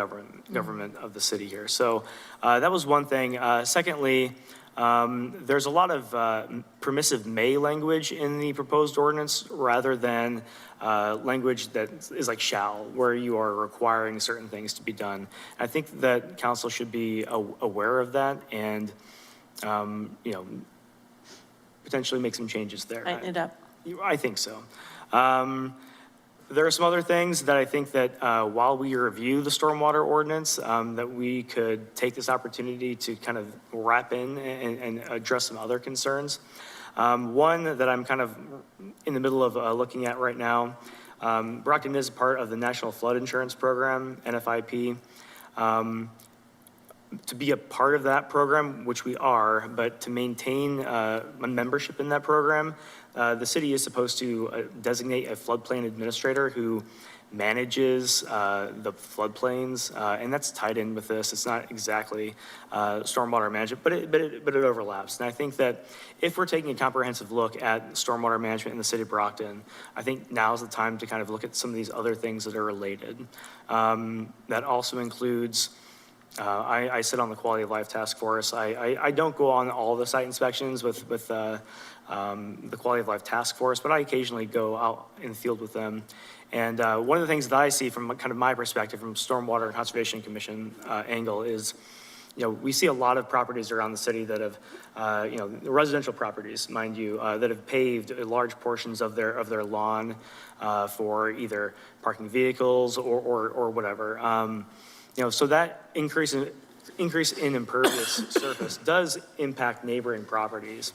government of the city here. So that was one thing. Secondly, there's a lot of permissive may language in the proposed ordinance rather than language that is like shall, where you are requiring certain things to be done. I think that council should be aware of that and, potentially make some changes there. Tighten it up. I think so. There are some other things that I think that while we review the stormwater ordinance, that we could take this opportunity to kind of wrap in and address some other concerns. One that I'm kind of in the middle of looking at right now, Brockton is a part of the National Flood Insurance Program, NFIP. To be a part of that program, which we are, but to maintain a membership in that program, the city is supposed to designate a floodplain administrator who manages the floodplains, and that's tied in with this. It's not exactly stormwater management, but it overlaps. And I think that if we're taking a comprehensive look at stormwater management in the city of Brockton, I think now's the time to kind of look at some of these other things that are related. That also includes I sit on the Quality of Life Task Force. I don't go on all the site inspections with the Quality of Life Task Force, but I occasionally go out in the field with them. And one of the things that I see from kind of my perspective from Stormwater and Conservation Commission angle is, we see a lot of properties around the city that have, residential properties, mind you, that have paved large portions of their lawn for either parking vehicles or whatever. So that increase in impervious surface does impact neighboring properties.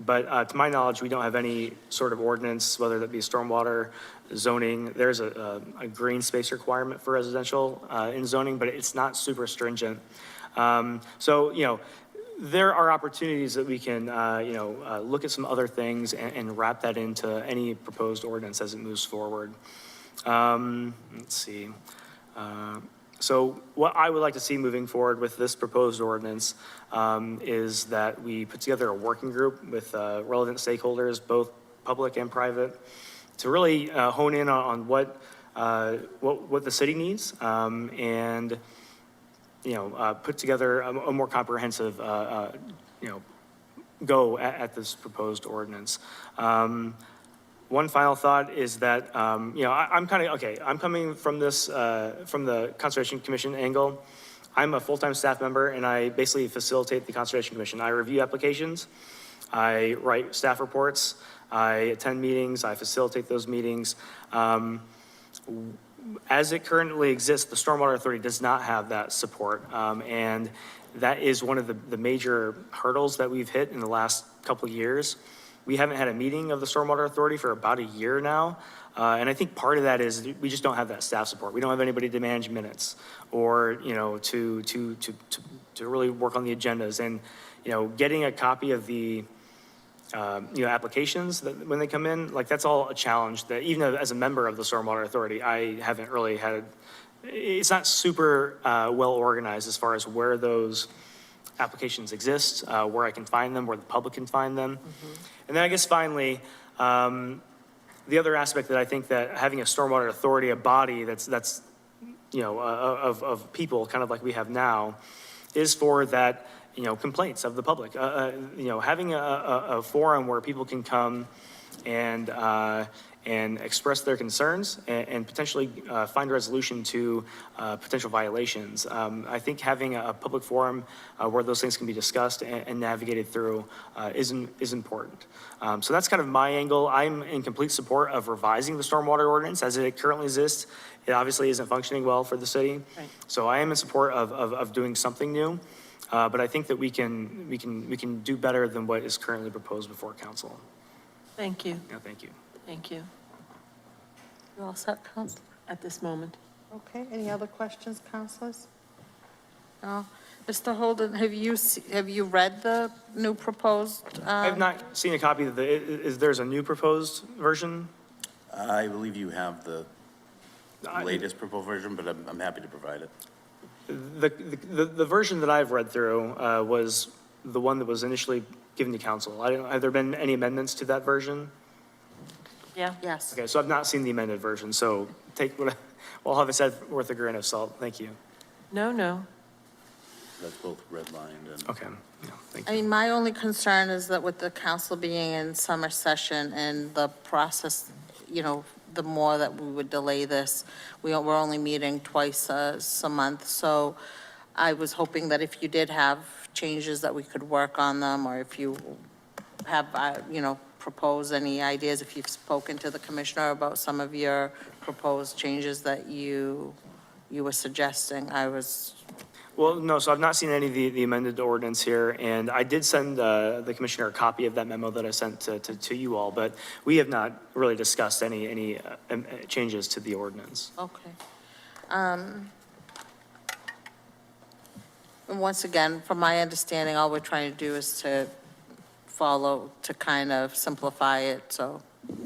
But to my knowledge, we don't have any sort of ordinance, whether that be stormwater, zoning. There's a green space requirement for residential in zoning, but it's not super stringent. So, there are opportunities that we can, look at some other things and wrap that into any proposed ordinance as it moves forward. Let's see. So what I would like to see moving forward with this proposed ordinance is that we put together a working group with relevant stakeholders, both public and private, to really hone in on what the city needs and put together a more comprehensive go at this proposed ordinance. One final thought is that, I'm coming from this, from the Conservation Commission angle. I'm a full-time staff member and I basically facilitate the Conservation Commission. I review applications, I write staff reports, I attend meetings, I facilitate those meetings. As it currently exists, the Stormwater Authority does not have that support. And that is one of the major hurdles that we've hit in the last couple of years. We haven't had a meeting of the Stormwater Authority for about a year now. And I think part of that is we just don't have that staff support. We don't have anybody to manage minutes or, to really work on the agendas. And, getting a copy of the, applications that when they come in, like that's all a challenge that even as a member of the Stormwater Authority, I haven't really had, it's not super well organized as far as where those applications exist, where I can find them, where the public can find them. Mm-hmm. And then I guess finally, the other aspect that I think that having a Stormwater Authority, a body that's of people, kind of like we have now, is for that, complaints of the public. Having a forum where people can come and express their concerns and potentially find a resolution to potential violations. I think having a public forum where those things can be discussed and navigated through is important. So that's kind of my angle. I'm in complete support of revising the stormwater ordinance as it currently exists. It obviously isn't functioning well for the city. Right. So I am in support of doing something new. But I think that we can do better than what is currently proposed before council. Thank you. Yeah, thank you. Thank you. You all set, Council? At this moment. Okay, any other questions, councilors? No? Mr. Holden, have you read the new proposed? I have not seen a copy of there's a new proposed version? I believe you have the latest proposed version, but I'm happy to provide it. The version that I've read through was the one that was initially given to council. Have there been any amendments to that version? Yeah. Yes. Okay, so I've not seen the amended version, so take what, well, I'll have it said worth a grain of salt. Thank you. No. That's both redlined and. Okay, yeah, thank I you. mean, my only concern is that with the council being in summer session and the process, the more that we would delay this, we're only meeting twice a month. So I was hoping that if you did have changes that we could work on them, or if you have, propose any ideas, if you've spoken to the commissioner about some of your proposed changes that you were suggesting, Well, no, so I've not seen any of the amended ordinance here, and I did send the commissioner a copy of that memo that I sent to you all, but we have not really discussed any changes to the ordinance. Okay. And once again, from my understanding, all we're trying to do is to kind of simplify it, so.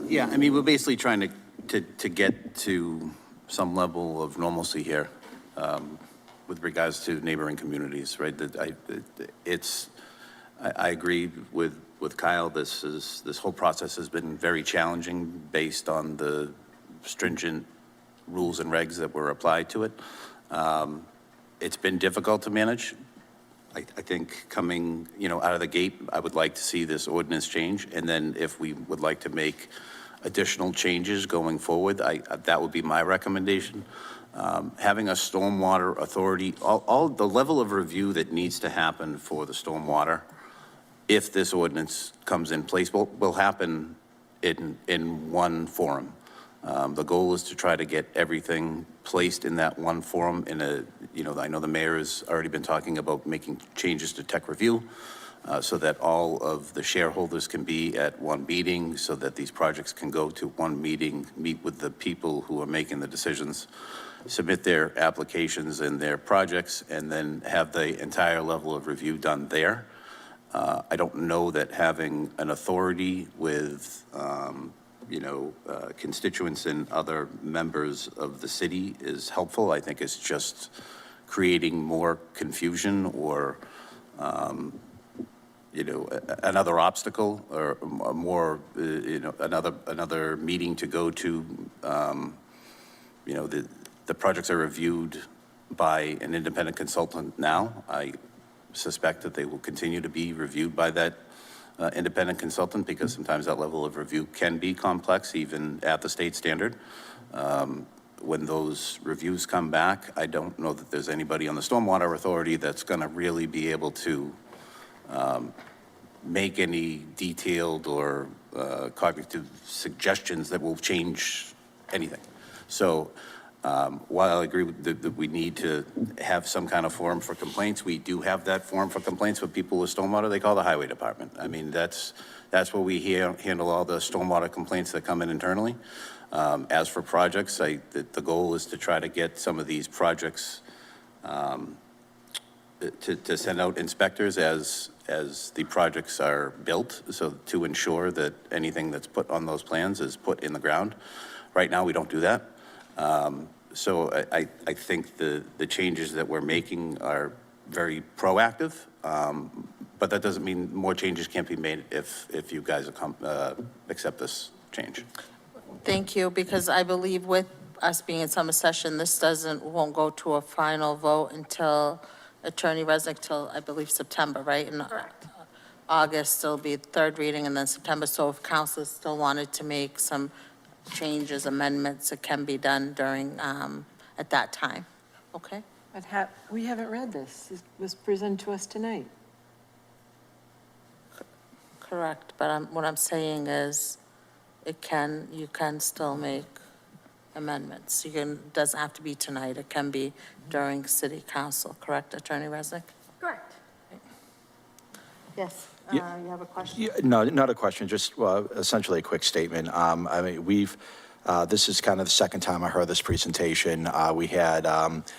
Yeah, I mean, we're basically trying to get to some level of normalcy here with regards to neighboring communities, right? I agree with Kyle. This whole process has been very challenging based on the stringent rules and regs that were applied to it. It's been difficult to manage. I think coming, out of the gate, I would like to see this ordinance change. And then if we would like to make additional changes going forward, that would be my recommendation. Having a stormwater authority, all the level of review that needs to happen for the stormwater, if this ordinance comes in place, will happen in one forum. The goal is to try to get everything placed in that one forum I know the mayor has already been talking about making changes to tech review so that all of the shareholders can be at one meeting, so that these projects can go to one meeting, meet with the people who are making the decisions, submit their applications and their projects, and then have the entire level of review done there. I don't know that having an authority with constituents and other members of the city is helpful. I think it's just creating more confusion or, another obstacle or more, another meeting to go to. The projects are reviewed by an independent consultant now. I suspect that they will continue to be reviewed by that independent consultant, because sometimes that level of review can be complex, even at the state standard. When those reviews come back, I don't know that there's anybody on the Stormwater Authority that's going to really be able to make any detailed or cognitive suggestions that will change anything. So while I agree that we need to have some kind of forum for complaints, we do have that forum for complaints with people with stormwater. They call the highway department. I mean, that's where we handle all the stormwater complaints that come in internally. As for projects, the goal is to try to get some of these projects to send out inspectors as the projects are built, so to ensure that anything that's put on those plans is put in the ground. Right now, we don't do that. So I think the changes that we're making are very proactive, but that doesn't mean more changes can't be made if you guys accept this change. Thank you, because I believe with us being in summer session, this won't go to a final vote until Attorney Resnick till, I believe, September, right? Correct. August, it'll be third reading, and then September. So if council still wanted to make some changes, amendments, it can be done during, at that time. Okay? But we haven't read this. It was presented to us tonight. Correct, but what I'm saying is, you can still make amendments. Doesn't have to be tonight. It can be during city council, correct, Attorney Resnick? Correct. Yes, Yeah. you have a question? Yeah, no, not a question, just essentially a quick statement. I mean, this is kind of the second time I heard this presentation. We had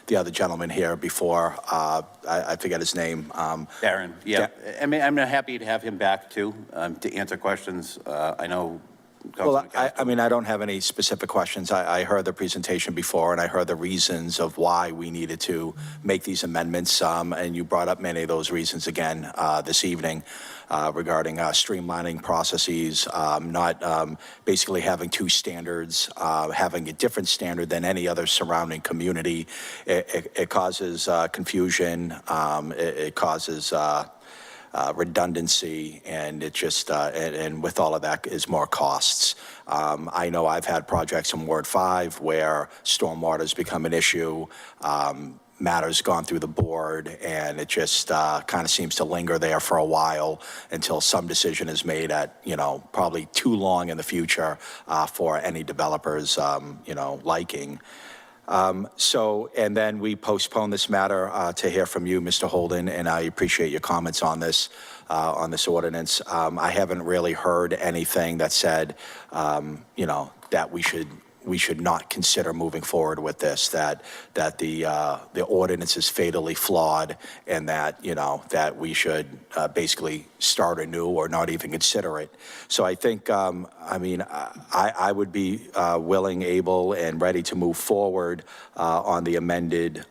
the other gentleman here before, I forget his name. Darren, yeah. I mean, I'm happy to have him back too, to answer questions. I know Well, I mean, I don't have any specific questions. I heard the presentation before, and I heard the reasons of why we needed to make these amendments, and you brought up many of those reasons again this evening regarding streamlining processes, not basically having two standards, having a different standard than any other surrounding community. It causes confusion. It causes redundancy, and it just, and with all of that is more costs. I know I've had projects in Ward 5 where stormwater's become an issue, matters gone through the board, and it just kind of seems to linger there for a while until some decision is made at, probably too long in the future for any developer's, liking. And then we postpone this matter to hear from you, Mr. Holden, and I appreciate your comments on this ordinance. I haven't really heard anything that said, that we should not consider moving forward with this, that the ordinance is fatally flawed, and that, that we should basically start anew or not even consider it. So I think, I would be willing, able, and ready to move forward on the amended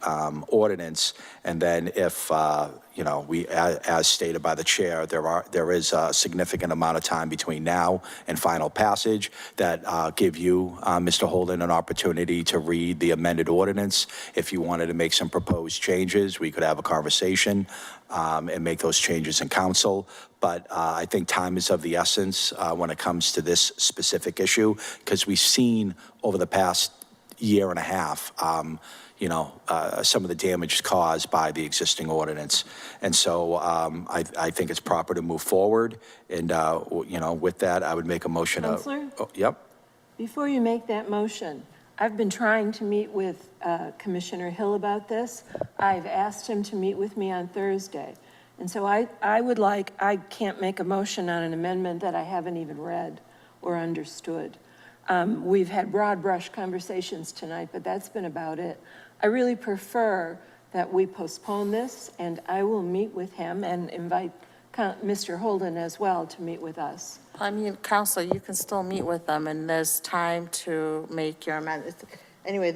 ordinance. And then if, as stated by the chair, there is a significant amount of time between now and final passage that give you, Mr. Holden, an opportunity to read the amended ordinance. If you wanted to make some proposed changes, we could have a conversation and make those changes in council. But I think time is of the essence when it comes to this specific issue, because we've seen over the past year and a half, some of the damage caused by the existing ordinance. And so I think it's proper to move forward. And, with that, I would make a motion. Counselor? Yep. Before you make that motion, I've been trying to meet with Commissioner Hill about this. I've asked him to meet with me on Thursday. And so I can't make a motion on an amendment that I haven't even read or understood. We've had broad brush conversations tonight, but that's been about it. I really prefer that we postpone this, and I will meet with him and invite Mr. Holden as well to meet with us. Counselor, you can still meet with them, and there's time to make your amendment. Anyway,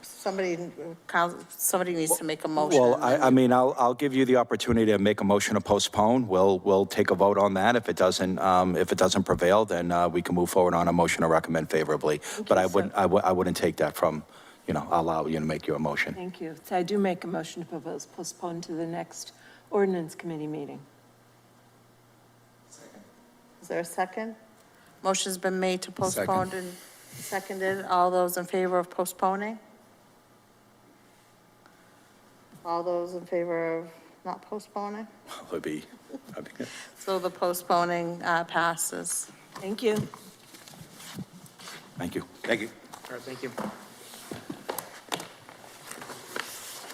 somebody needs to make a motion. Well, I'll give you the opportunity to make a motion to postpone. We'll take a vote on that. If it doesn't prevail, then we can move forward on a motion to recommend favorably. But I wouldn't take that from, I'll allow you to make your motion. Thank you. So I do make a motion to postpone to the next ordinance committee meeting. Is there a second? Motion's been made to postpone and seconded. All those in favor of postponing? All those in favor of not postponing? That'd be good. So the postponing passes. Thank you. Thank you. Thank you. All right, thank you.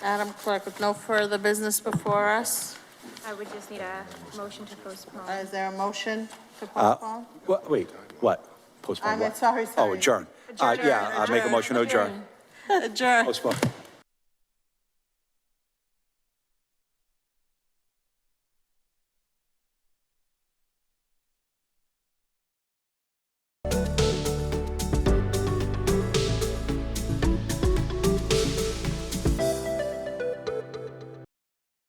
Madam Clerk, with no further business before us, I would just need a motion to postpone. is there a motion to postpone? Wait, what? Postpone what? Sorry. Oh, adjourn. Adjourn. I make a motion to adjourn. Adjourn. Postpone.